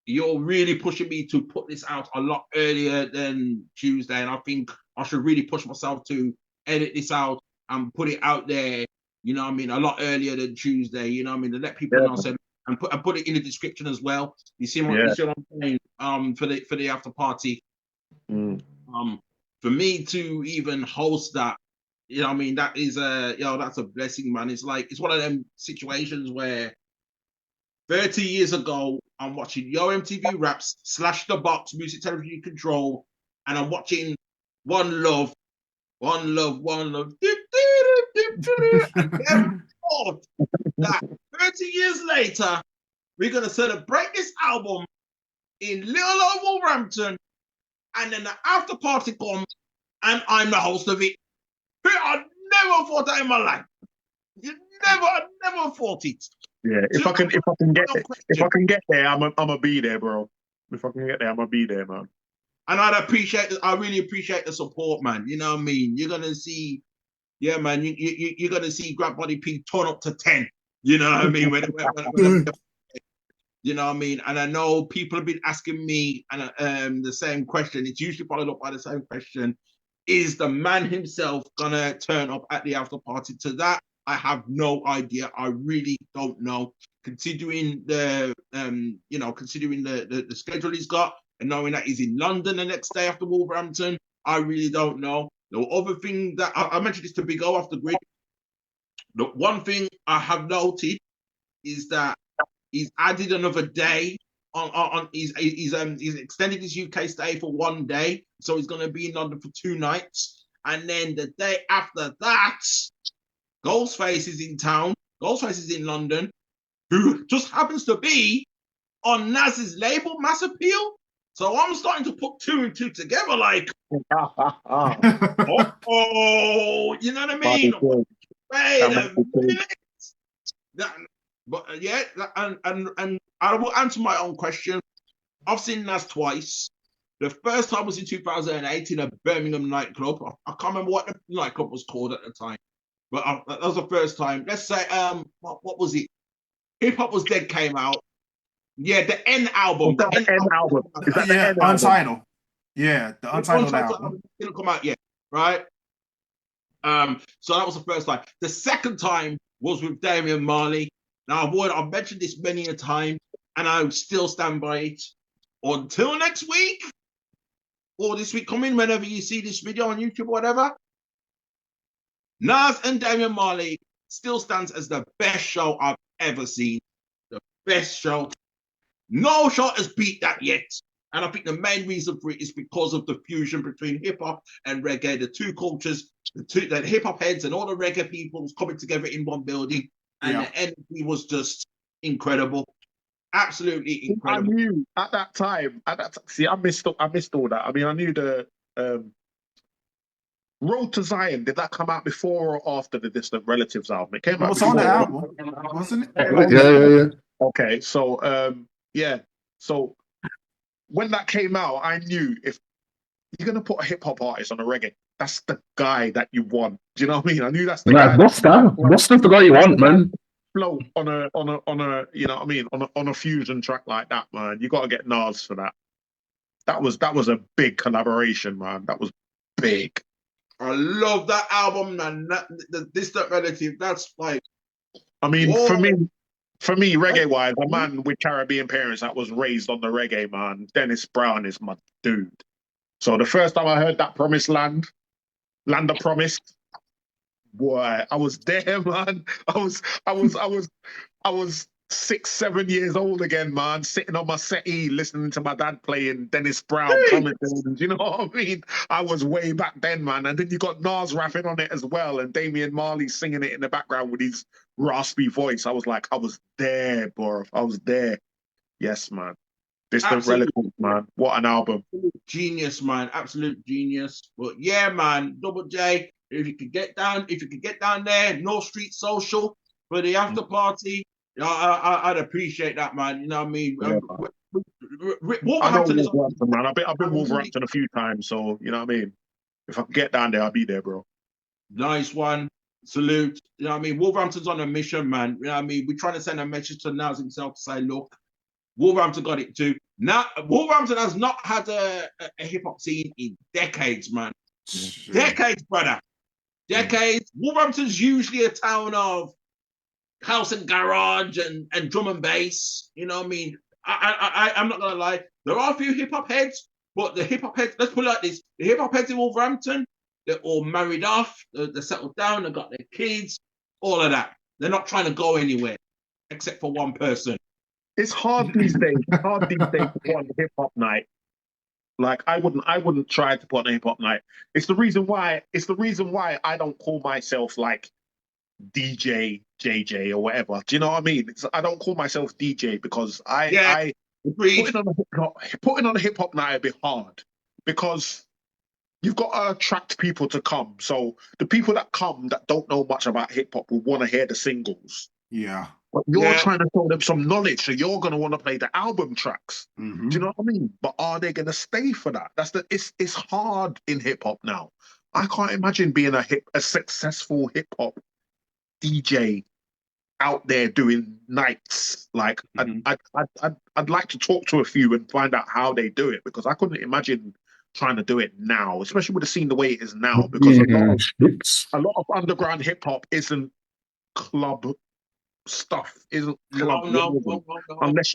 [SPEAKER 2] You're really pushing me to put this out a lot earlier than Tuesday, and I think I should really push myself to edit this out and put it out there. You know what I mean? A lot earlier than Tuesday. You know what I mean? To let people know, and put it in the description as well. You see what I'm saying? For the after party. For me to even host that, you know what I mean? That is that's a blessing, man. It's one of them situations where 30 years ago, I'm watching Yo MTV Raps / The Box Music Television Control, and I'm watching One Love. And then thought that 30 years later, we're going to celebrate this album in little old Wolverhampton, and then the after party comes, and I'm the host of it. I never thought that in my life. I never thought it.
[SPEAKER 5] Yeah, if I can get there, I'm a be there, bro. If I can get there, I'm a be there, man.
[SPEAKER 2] And I really appreciate the support, man. You know what I mean? You're gonna see, yeah, man. You're gonna see Grab Body P turn up to 10. You know what I mean? You know what I mean? And I know people have been asking me the same question. It's usually followed up by the same question: is the man himself gonna turn up at the after party? To that, I have no idea. I really don't know. Considering the considering the schedule he's got, and knowing that he's in London the next day after Wolverhampton, I really don't know. The other thing that I mentioned this to Big O off the grid. The one thing I have noted is that he's added another day on he's extended his UK stay for 1 day, so he's going to be in London for 2 nights, and then the day after that, Ghostface is in town. Ghostface is in London, who just happens to be on NAS's label, Mass Appeal. So I'm starting to put 2 and 2 together, like, you know what I mean? Wait a minute. But yeah, and I will answer my own question. I've seen NAS twice. The first time was in 2008 in a Birmingham nightclub. I can't remember what the nightclub was called at the time, but that was the first time. Let's say, what was it? Hip Hop Was Dead came out. Yeah, the N album.
[SPEAKER 5] The N album. Is that the N album?
[SPEAKER 4] Untitled. Yeah, the Untitled album.
[SPEAKER 2] Didn't come out yet, right? So that was the first time. The second time was with Damian Marley. Now, I've mentioned this many a time, and I still stand by it. Until next week, or this week coming, whenever you see this video on YouTube or whatever, Nas and Damian Marley still stands as the best show I've ever seen. The best show. No show has beat that yet. And I think the main reason for it is because of the fusion between hip-hop and reggae, the two cultures, the hip-hop heads and all the reggae people coming together in one building. And the energy was just incredible. Absolutely incredible.
[SPEAKER 5] I knew at that time, see, I missed all that. I mean, I knew the Road to Zion, did that come out before or after the Distant Relatives album? It came out before.
[SPEAKER 4] On the album, wasn't it?
[SPEAKER 3] Yeah.
[SPEAKER 5] Okay, so so when that came out, I knew if you're gonna put a hip hop artist on a reggae, that's the guy that you want. Do you know what I mean? I knew that's the guy.
[SPEAKER 3] What's the guy you want, man?
[SPEAKER 5] Float on a you know what I mean, on a fusion track like that, man. You got to get Nas for that. That was a big collaboration, man. That was big.
[SPEAKER 2] I love that album, man. The Distant Relative. That's like,
[SPEAKER 5] I mean, for me, reggae-wise, a man with Caribbean parents that was raised on the reggae, man, Dennis Brown is my dude. So the first time I heard that Promised Land of Promise, boy, I was there, man. I was 6, 7 years old again, man, sitting on my settee, listening to my dad playing Dennis Brown commentating. You know what I mean? I was way back then, man. And then you got Nas rapping on it as well, and Damian Marley singing it in the background with his raspy voice. I was like, I was there, bro. I was there. Yes, man. Distant Relatives, man. What an album.
[SPEAKER 2] Genius, man. Absolute genius. But yeah, man, Double J, if you could get down there, North Street Social for the after party, I'd appreciate that, man. You know what I mean?
[SPEAKER 5] Yeah,
[SPEAKER 2] Wolverhampton is
[SPEAKER 5] man. I've been Wolverhampton a few times, so you know what I mean. If I can get down there, I'll be there, bro.
[SPEAKER 2] Nice one. Salute. You know what I mean? Wolverhampton's on a mission, man. You know what I mean? We're trying to send a message to Nas himself to say, look, Wolverhampton got it too. Now, Wolverhampton has not had a hip hop scene in decades, man. Decades, brother. Decades. Wolverhampton's usually a town of house and garage and drum and bass. You know what I mean? I'm not gonna lie. There are a few hip hop heads, but the hip hop heads, let's put it like this: the hip hop heads in Wolverhampton, they're all married off, they're settled down, they've got their kids, all of that. They're not trying to go anywhere, except for one person.
[SPEAKER 5] It's hard these days. It's hard these days to put on a hip hop night. Like I wouldn't try to put on a hip hop night. It's the reason why I don't call myself like DJ JJ or whatever. Do you know what I mean? I don't call myself DJ because putting on a hip hop night would be hard because you've got to attract people to come. So the people that come that don't know much about hip hop will want to hear the singles.
[SPEAKER 4] Yeah.
[SPEAKER 5] But you're trying to show them some knowledge, so you're going to want to play the album tracks.
[SPEAKER 4] Mm-hmm.
[SPEAKER 5] Do you know what I mean? But are they going to stay for that? It's hard in hip hop now. I can't imagine being a successful hip hop DJ out there doing nights. Like I'd like to talk to a few and find out how they do it because I couldn't imagine trying to do it now, especially with the scene the way it is now. Because a lot of underground hip hop isn't club stuff. Isn't
[SPEAKER 2] No,
[SPEAKER 5] club
[SPEAKER 2] no,
[SPEAKER 5] relevant
[SPEAKER 2] no, no, no.
[SPEAKER 5] unless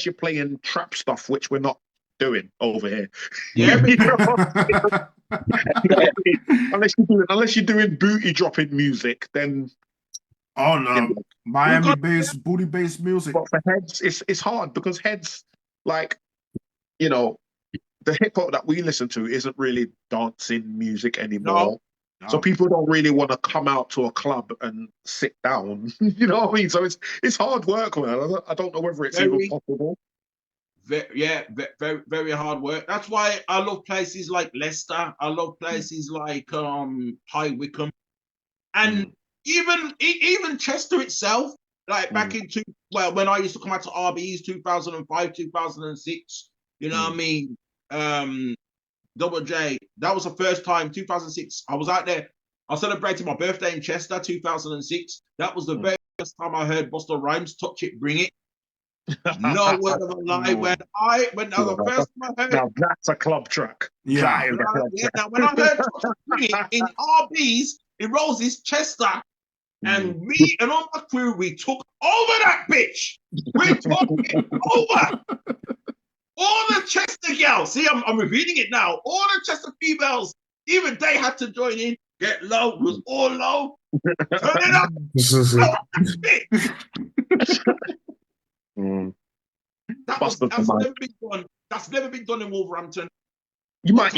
[SPEAKER 5] you're playing trap stuff, which we're not doing over here.
[SPEAKER 2] Yeah,
[SPEAKER 5] You know what I mean? Unless you're doing booty dropping music, then
[SPEAKER 4] Oh
[SPEAKER 5] you
[SPEAKER 4] no,
[SPEAKER 5] know.
[SPEAKER 4] Miami-based, booty-based music.
[SPEAKER 5] But for heads, it's hard because heads, like, you know, the hip hop that we listen to isn't really dancing music anymore.
[SPEAKER 2] no.
[SPEAKER 5] So people don't really want to come out to a club and sit down. You know what I mean? So it's hard work, man. I don't know whether it's even possible.
[SPEAKER 2] Very, very hard work. That's why I love places like Leicester. I love places like High Wycombe, and even Chester itself. Like back in when I used to come out to RBE's 2005, 2006. You know what I mean? Double J. That was the first time, 2006. I was out there. I celebrated my birthday in Chester, 2006. That was the very first time I heard Busta Rhymes "Touch It, Bring It." No word of a lie. When that was the first time I heard.
[SPEAKER 5] Now that's a club track.
[SPEAKER 4] Yeah.
[SPEAKER 2] Now when I heard "Touch It, Bring It" in RB's, in Rose's Chester, and me and all my crew, we took over that bitch. We took it over. All the Chester girls, see, I'm revealing it now. All the Chester females, even they had to join in. Get low, it was all low. Turn it up. That's never been done. That's never been done in Wolverhampton.
[SPEAKER 5] You might.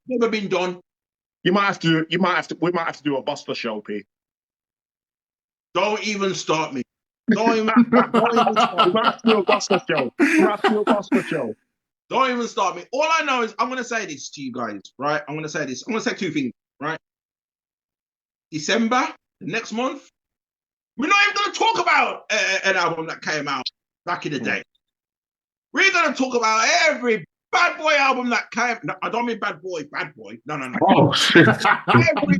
[SPEAKER 2] Never been done.
[SPEAKER 5] We might have to do a Buster show, P.
[SPEAKER 2] Don't even start me. Don't even start me.
[SPEAKER 5] We might have to do a Buster show.
[SPEAKER 2] Don't even start me. All I know is I'm gonna say this to you guys, right? I'm gonna say this. I'm gonna say two things, right? December, next month, we're not even gonna talk about an album that came out back in the day. We're gonna talk about every bad boy album that came. No, I don't mean bad boy. No.
[SPEAKER 3] Oh shit!
[SPEAKER 2] Every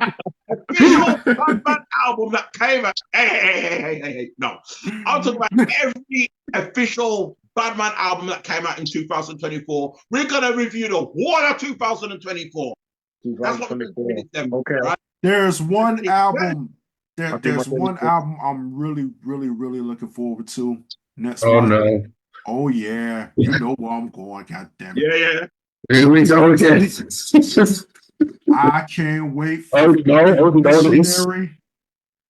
[SPEAKER 2] official Batman album that came out. Hey. No, I'm talking about every official Batman album that came out in 2024. We're gonna review the whole of 2024. That's what we're going to do.
[SPEAKER 5] Okay.
[SPEAKER 2] Right?
[SPEAKER 4] There's one album. There's one album I'm really looking forward to next month.
[SPEAKER 3] No!
[SPEAKER 4] Oh yeah, you know where I'm going. God damn it!
[SPEAKER 2] Yeah.
[SPEAKER 3] Here we go again.
[SPEAKER 4] I can't wait for Missionary.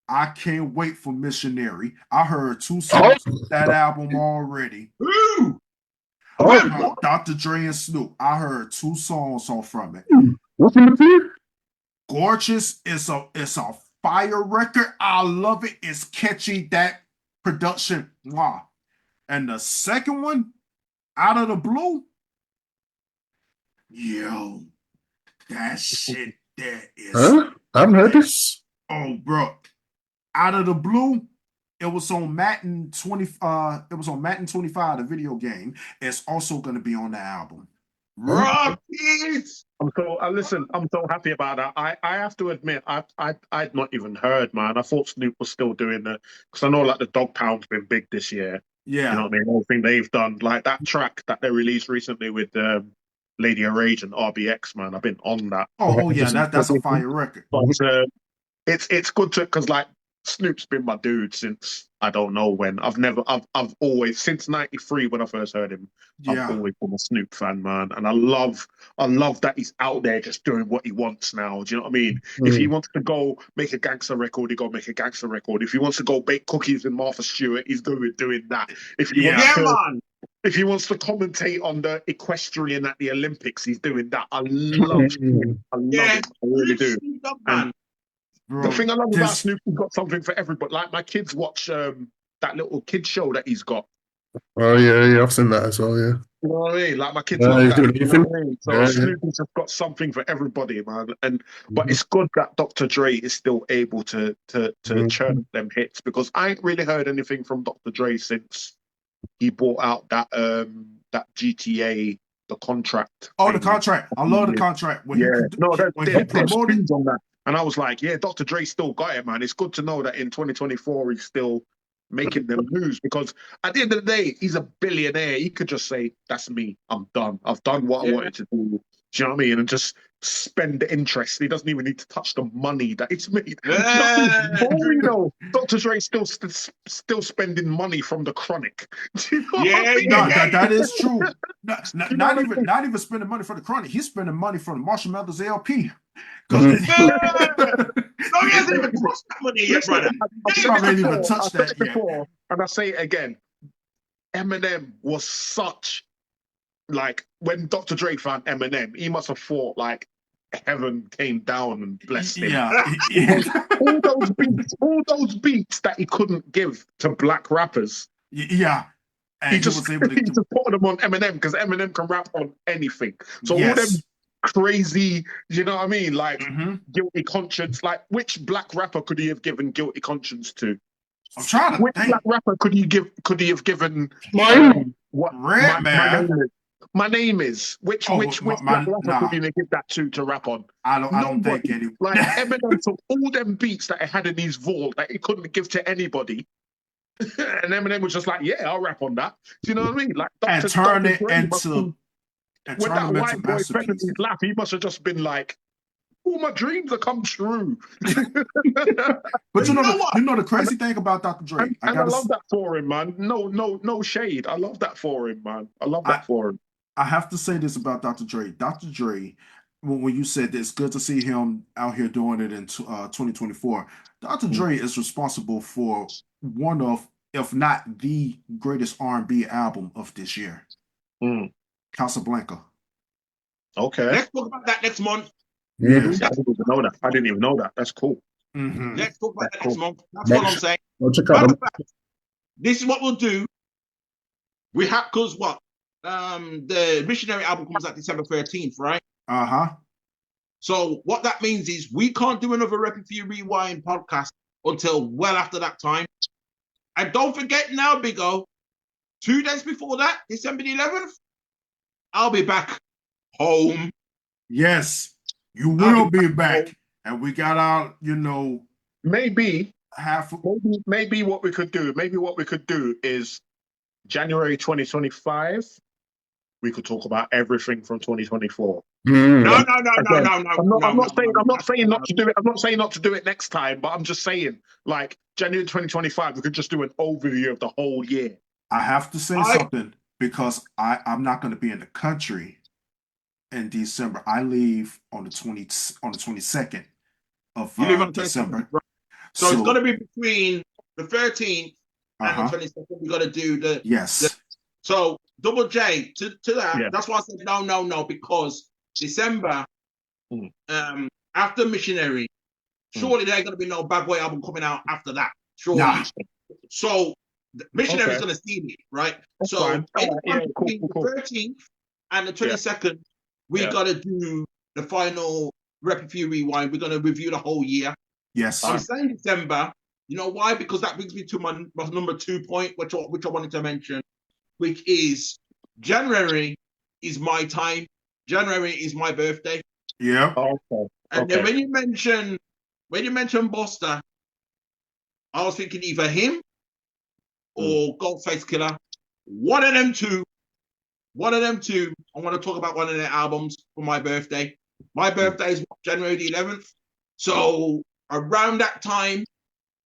[SPEAKER 4] I can't wait for Missionary. I heard 2 songs of that album already.
[SPEAKER 2] Ooh.
[SPEAKER 4] Dr. Dre and Snoop. I heard 2 songs off from it.
[SPEAKER 3] What's in the beer?
[SPEAKER 4] Gorgeous. It's a fire record. I love it. It's catchy. That production. Wow. And the second one, Out of the Blue. Yo, that shit that is.
[SPEAKER 3] Huh? I haven't heard this.
[SPEAKER 4] Oh, bro. Out of the Blue. It was on Madden 20. It was on Madden 25, the video game. It's also going to be on the album.
[SPEAKER 2] Rockets.
[SPEAKER 5] I'm so happy about that. I have to admit, I'd not even heard, man. I thought Snoop was still doing it because I know like the Dog Pound's been big this year.
[SPEAKER 4] Yeah,
[SPEAKER 5] you know what I mean. Everything they've done, like that track that they released recently with Lady of Rage and RBX, man. I've been on that.
[SPEAKER 4] Oh yeah, that's a fire record.
[SPEAKER 5] But it's good to because like Snoop's been my dude since I don't know when. I've always since '93 when I first heard him.
[SPEAKER 4] Yeah.
[SPEAKER 5] I've always been a Snoop fan, man, and I love that he's out there just doing what he wants now. Do you know what I mean? If he wants to go make a gangster record, he go make a gangster record. If he wants to go bake cookies with Martha Stewart, he's doing that. If he wants to commentate on the equestrian at the Olympics, he's doing that. I love it. I really do. And the thing I love about Snoop, he's got something for everybody. Like my kids watch that little kid show that he's got.
[SPEAKER 3] Oh yeah, I've seen that as well. Yeah,
[SPEAKER 5] you know what I mean. Like my kids love that. You know what I mean? So Snoop has just got something for everybody, man. But it's good that Dr. Dre is still able to churn them hits because I ain't really heard anything from Dr. Dre since he bought out that GTA, the contract.
[SPEAKER 4] Oh, the contract! I love the contract.
[SPEAKER 5] When he promoted on that. And I was like, yeah, Dr. Dre still got it, man. It's good to know that in 2024 he's still making them moves because at the end of the day, he's a billionaire. He could just say, that's me. I'm done. I've done what I wanted to do. Do you know what I mean? And just spend the interest. He doesn't even need to touch the money that it's made.
[SPEAKER 2] Yeah.
[SPEAKER 5] For all we know, Dr. Dre's still spending money from the chronic. Do you know what I mean?
[SPEAKER 4] No, that is true.
[SPEAKER 5] You know what I mean?
[SPEAKER 4] Not even spending money for the chronic. He's spending money for the Marshall Mathers LP.
[SPEAKER 2] No, he hasn't even touched that money yet, brother.
[SPEAKER 4] Probably ain't even touched that yet.
[SPEAKER 5] Before, and I say it again, Eminem was such, like, when Dr. Dre found Eminem, he must have thought like heaven came down and blessed him.
[SPEAKER 4] Yeah.
[SPEAKER 5] all those beats that he couldn't give to black rappers.
[SPEAKER 4] Yeah. And
[SPEAKER 5] he just
[SPEAKER 4] was able to
[SPEAKER 5] put them on Eminem because Eminem can rap on anything. So
[SPEAKER 4] yes.
[SPEAKER 5] all them crazy, you know what I mean? Like Guilty Conscience. Like, which black rapper could he have given Guilty Conscience to?
[SPEAKER 4] I'm trying to
[SPEAKER 5] which
[SPEAKER 4] think.
[SPEAKER 5] Black rapper could he have given
[SPEAKER 3] Mine?
[SPEAKER 5] My name is. Which black rapper could he give that to rap on?
[SPEAKER 4] I don't think any.
[SPEAKER 5] Like Eminem took all them beats that he had in his vault that he couldn't give to anybody. And Eminem was just like, yeah, I'll rap on that. Do you know what I mean? Like,
[SPEAKER 4] and turn it into
[SPEAKER 5] when that white boy fell in his lap, he must have just been like, all my dreams have come true.
[SPEAKER 4] But you know the crazy thing about Dr. Dre,
[SPEAKER 5] I love that for him, man. No shade. I love that for him, man. I love that for him.
[SPEAKER 4] I have to say this about Dr. Dre. Dr. Dre, when you said it's good to see him out here doing it in 2024, Dr. Dre is responsible for one of, if not the greatest R&B album of this year. Casablanca.
[SPEAKER 5] Okay.
[SPEAKER 2] Let's talk about that next month.
[SPEAKER 3] Yeah.
[SPEAKER 5] I didn't even know that. That's cool.
[SPEAKER 2] Let's talk about that next month. That's what I'm saying.
[SPEAKER 3] Check out
[SPEAKER 2] this is what we'll do. We have, because what? The Missionary album comes out December 13th, right? So what that means is we can't do another RePPiN4U Rewind podcast until well after that time. And don't forget now, Big O, 2 days before that, December the 11th, I'll be back home.
[SPEAKER 4] Yes, you will be back. And we got our,
[SPEAKER 5] maybe what we could do is January 2025. We could talk about everything from 2024.
[SPEAKER 2] No.
[SPEAKER 5] I'm not saying not to do it. I'm not saying not to do it next time, but I'm just saying, like, January 2025, we could just do an overview of the whole year.
[SPEAKER 4] I have to say something because I'm not going to be in the country in December. I leave on the 22nd of December.
[SPEAKER 2] So it's going to be between the 13th and the 22nd. We got to do the so Double J to that. Yeah. That's why I said no, because December after Missionary, surely there ain't going to be no Bad Boy album coming out after that. Surely. Nah. So Missionary is going to see me, right? That's so between the 13th and the 22nd, we got to do the final RePPiN4U Rewind. We're going to review the whole year.
[SPEAKER 4] Yes.
[SPEAKER 2] I'm saying December. You know why? Because that brings me to my number 2 point, which I wanted to mention, which is January is my time. January is my birthday.
[SPEAKER 4] Yeah.
[SPEAKER 2] And then when you mention Busta, I was thinking either him or Ghostface Killer. One of them two. I want to talk about one of their albums for my birthday. My birthday is January the 11th. So around that time,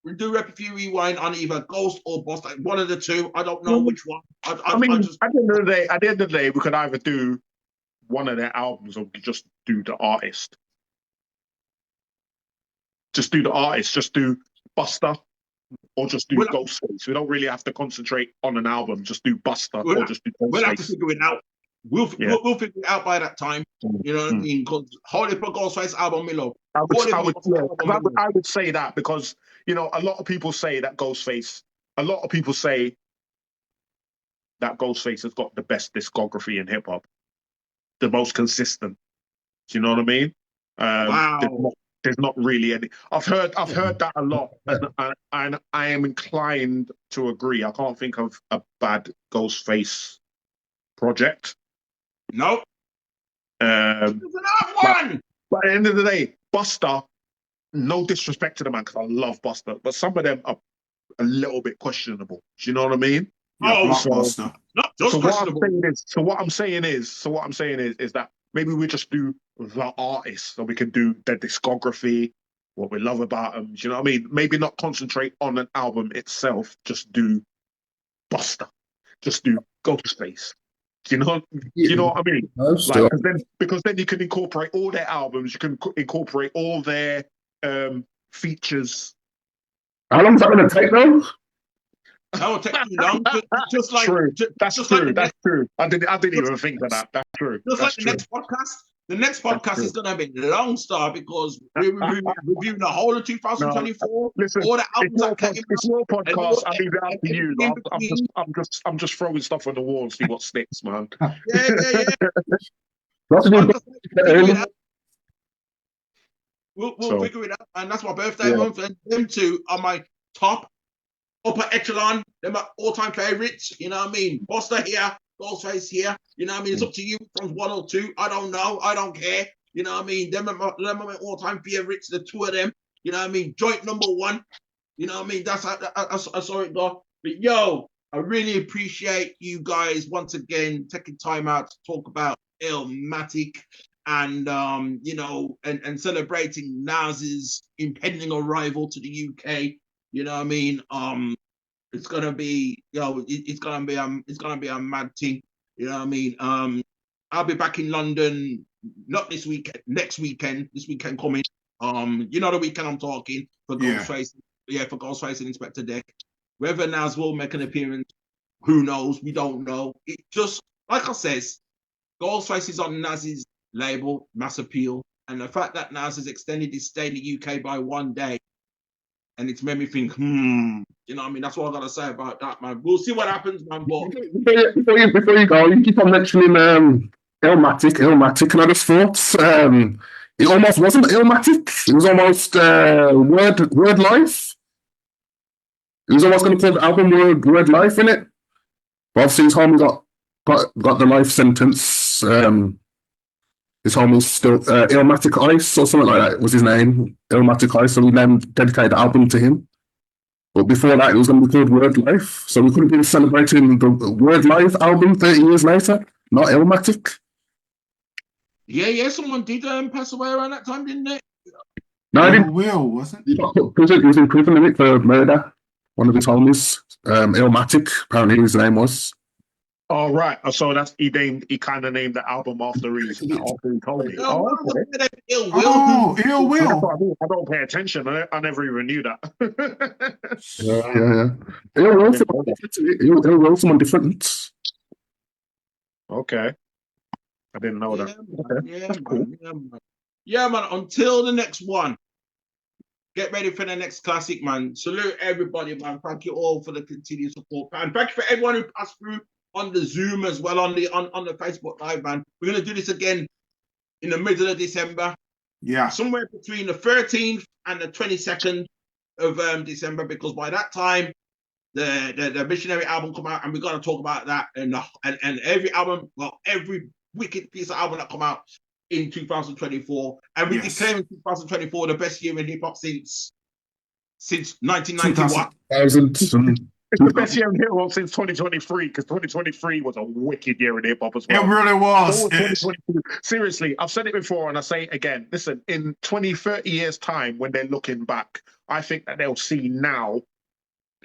[SPEAKER 2] we do RePPiN4U Rewind on either Ghost or Busta. One of the two. I don't know which one.
[SPEAKER 5] At the end of the day, we could either do one of their albums or just do the artist. Just do the artist. Just do Busta or just do Ghostface. We don't really have to concentrate on an album. Just do Busta or just do Ghostface.
[SPEAKER 2] We'll have to figure it out. We'll figure it out by that time. You know what I mean? Because Holy for Ghostface album, Milo. I
[SPEAKER 5] would say that because, a lot of people say that Ghostface has got the best discography in hip hop, the most consistent. Do you know what I mean?
[SPEAKER 2] Wow.
[SPEAKER 5] There's not really any. I've heard that a lot, and I am inclined to agree. I can't think of a bad Ghostface project.
[SPEAKER 2] Nope.
[SPEAKER 5] There's another one. But at the end of the day, Busta, no disrespect to the man, because I love Busta, but some of them are a little bit questionable. Do you know what I mean?
[SPEAKER 2] Busta. Not just questionable.
[SPEAKER 5] So what I'm saying is that maybe we just do the artist, so we can do their discography, what we love about them. Do you know what I mean? Maybe not concentrate on an album itself, just do Buster, just do Ghostface. Do you know what I mean? Like, because then you can incorporate all their albums, you can incorporate all their features.
[SPEAKER 3] How long is that going to take, though?
[SPEAKER 2] That will take too long. Just like
[SPEAKER 5] true. That's true.
[SPEAKER 2] Like
[SPEAKER 5] that's true. I didn't even think of that. That's true.
[SPEAKER 2] Just
[SPEAKER 5] that's
[SPEAKER 2] like
[SPEAKER 5] true.
[SPEAKER 2] the next podcast is going to be long, Star, because we're reviewing the whole of 2024.
[SPEAKER 5] No, listen,
[SPEAKER 2] all the albums
[SPEAKER 5] it's your podcast. I leave it up to you. I'm just throwing stuff on the wall and see what sticks, man.
[SPEAKER 2] Yeah. We'll figure it out, and that's my birthday month, and them two are my top upper echelon. They're my all-time favorites. You know what I mean? Buster here, Ghostface here. You know what I mean? It's up to you from 1 or 2. I don't know. I don't care. You know what I mean? Them are my all-time favorites. The two of them. You know what I mean? Joint number 1. You know what I mean? That's how I saw it go. But yo, I really appreciate you guys once again taking time out to talk about ILLMATIC. And you know, and celebrating NAS's impending arrival to the UK. You know what I mean? It's gonna be, it's gonna be a mad thing. You know what I mean? I'll be back in London, not this weekend, next weekend. This weekend coming. You know the weekend I'm talking for Ghostface. Yeah, for Ghostface and Inspector Deck. Whether NAS will make an appearance, who knows? We don't know. It just, like I says, Ghostface is on NAS's label, Mass Appeal, and the fact that NAS has extended his stay in the UK by 1 day, and it's made me think, you know what I mean? That's what I gotta say about that, man. We'll see what happens, man. But
[SPEAKER 3] before you go, you keep on mentioning ILLMATIC, and I just thought it almost wasn't ILLMATIC. It was almost Word Life. It was almost going to call the album Word Life, in it. But obviously his homie got the life sentence. His homie's still ILLMATIC Ice or something like that was his name. ILLMATIC Ice, so we dedicated the album to him. But before that, it was going to be called Word Life. So we could have been celebrating the Word Life album 30 years later, not ILLMATIC.
[SPEAKER 2] Yeah, someone did pass away around that time, didn't they?
[SPEAKER 3] No, I didn't.
[SPEAKER 4] Will, wasn't
[SPEAKER 3] He was in prison, innit, for murder. One of his homies, ILLMATIC, apparently his name was.
[SPEAKER 5] Oh, right. So that's he kind of named the album after he told me.
[SPEAKER 2] Ill Will.
[SPEAKER 4] Ill Will.
[SPEAKER 5] I don't pay attention. I never even knew that.
[SPEAKER 3] Yeah. Ill Will, someone different.
[SPEAKER 5] Okay. I didn't know that. Okay.
[SPEAKER 2] Yeah, man. Until the next one. Get ready for the next classic, man. Salute everybody, man. Thank you all for the continued support, man. Thank you for everyone who passed through on the Zoom as well, on the Facebook Live, man. We're gonna do this again in the middle of December.
[SPEAKER 4] Yeah.
[SPEAKER 2] Somewhere between the 13th and the 22nd of December, because by that time the Missionary album come out, and we're gonna talk about that and every album, well, every wicked piece of album that come out in 2024, and we declare 2024 the best year in hip hop since 1991.
[SPEAKER 5] It's the best year in hip hop since 2023, because 2023 was a wicked year in hip hop as well.
[SPEAKER 4] It really was.
[SPEAKER 5] Seriously, I've said it before and I say it again. Listen, in 20, 30 years' time, when they're looking back, I think that they'll see now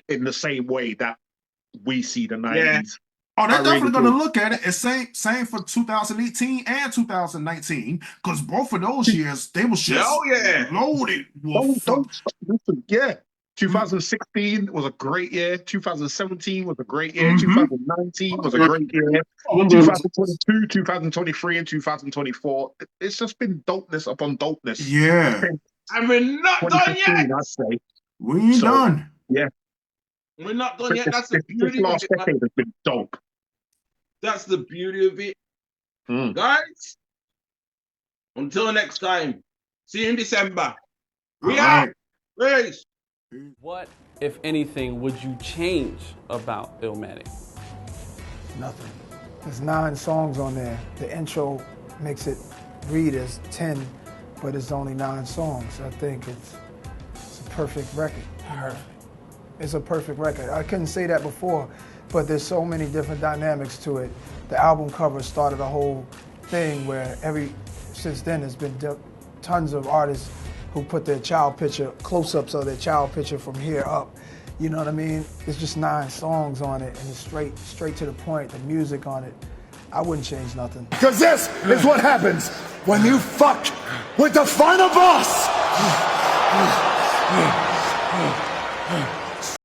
[SPEAKER 5] in the same way that we see the 90s.
[SPEAKER 2] Yeah.
[SPEAKER 4] Oh, they're definitely going to look at it. It's same for 2018 and 2019, because both of those years, they was just loaded.
[SPEAKER 5] Listen, 2016 was a great year. 2017 was a great year. 2019 was a great year. 2022, 2023, and 2024. It's just been dopeness upon dopeness.
[SPEAKER 4] Yeah.
[SPEAKER 2] And we're not done yet.
[SPEAKER 5] I'd say.
[SPEAKER 4] We ain't done.
[SPEAKER 5] Yeah.
[SPEAKER 2] We're not done yet. That's the beauty
[SPEAKER 5] of it. This last decade has been dope.
[SPEAKER 2] That's the beauty of it. Guys, until next time, see you in December. We out. Peace.
[SPEAKER 7] What, if anything, would you change about ILLMATIC?
[SPEAKER 8] Nothing. There's 9 songs on there. The intro makes it read as 10, but it's only 9 songs. I think it's a perfect record. Perfect. It's a perfect record. I couldn't say that before, but there's so many different dynamics to it. The album cover started a whole thing where since then, there's been tons of artists who put their child picture, close-ups of their child picture from here up. You know what I mean? It's just 9 songs on it, and it's straight to the point, the music on it. I wouldn't change nothing.
[SPEAKER 9] Because this is what happens when you fuck with the final boss!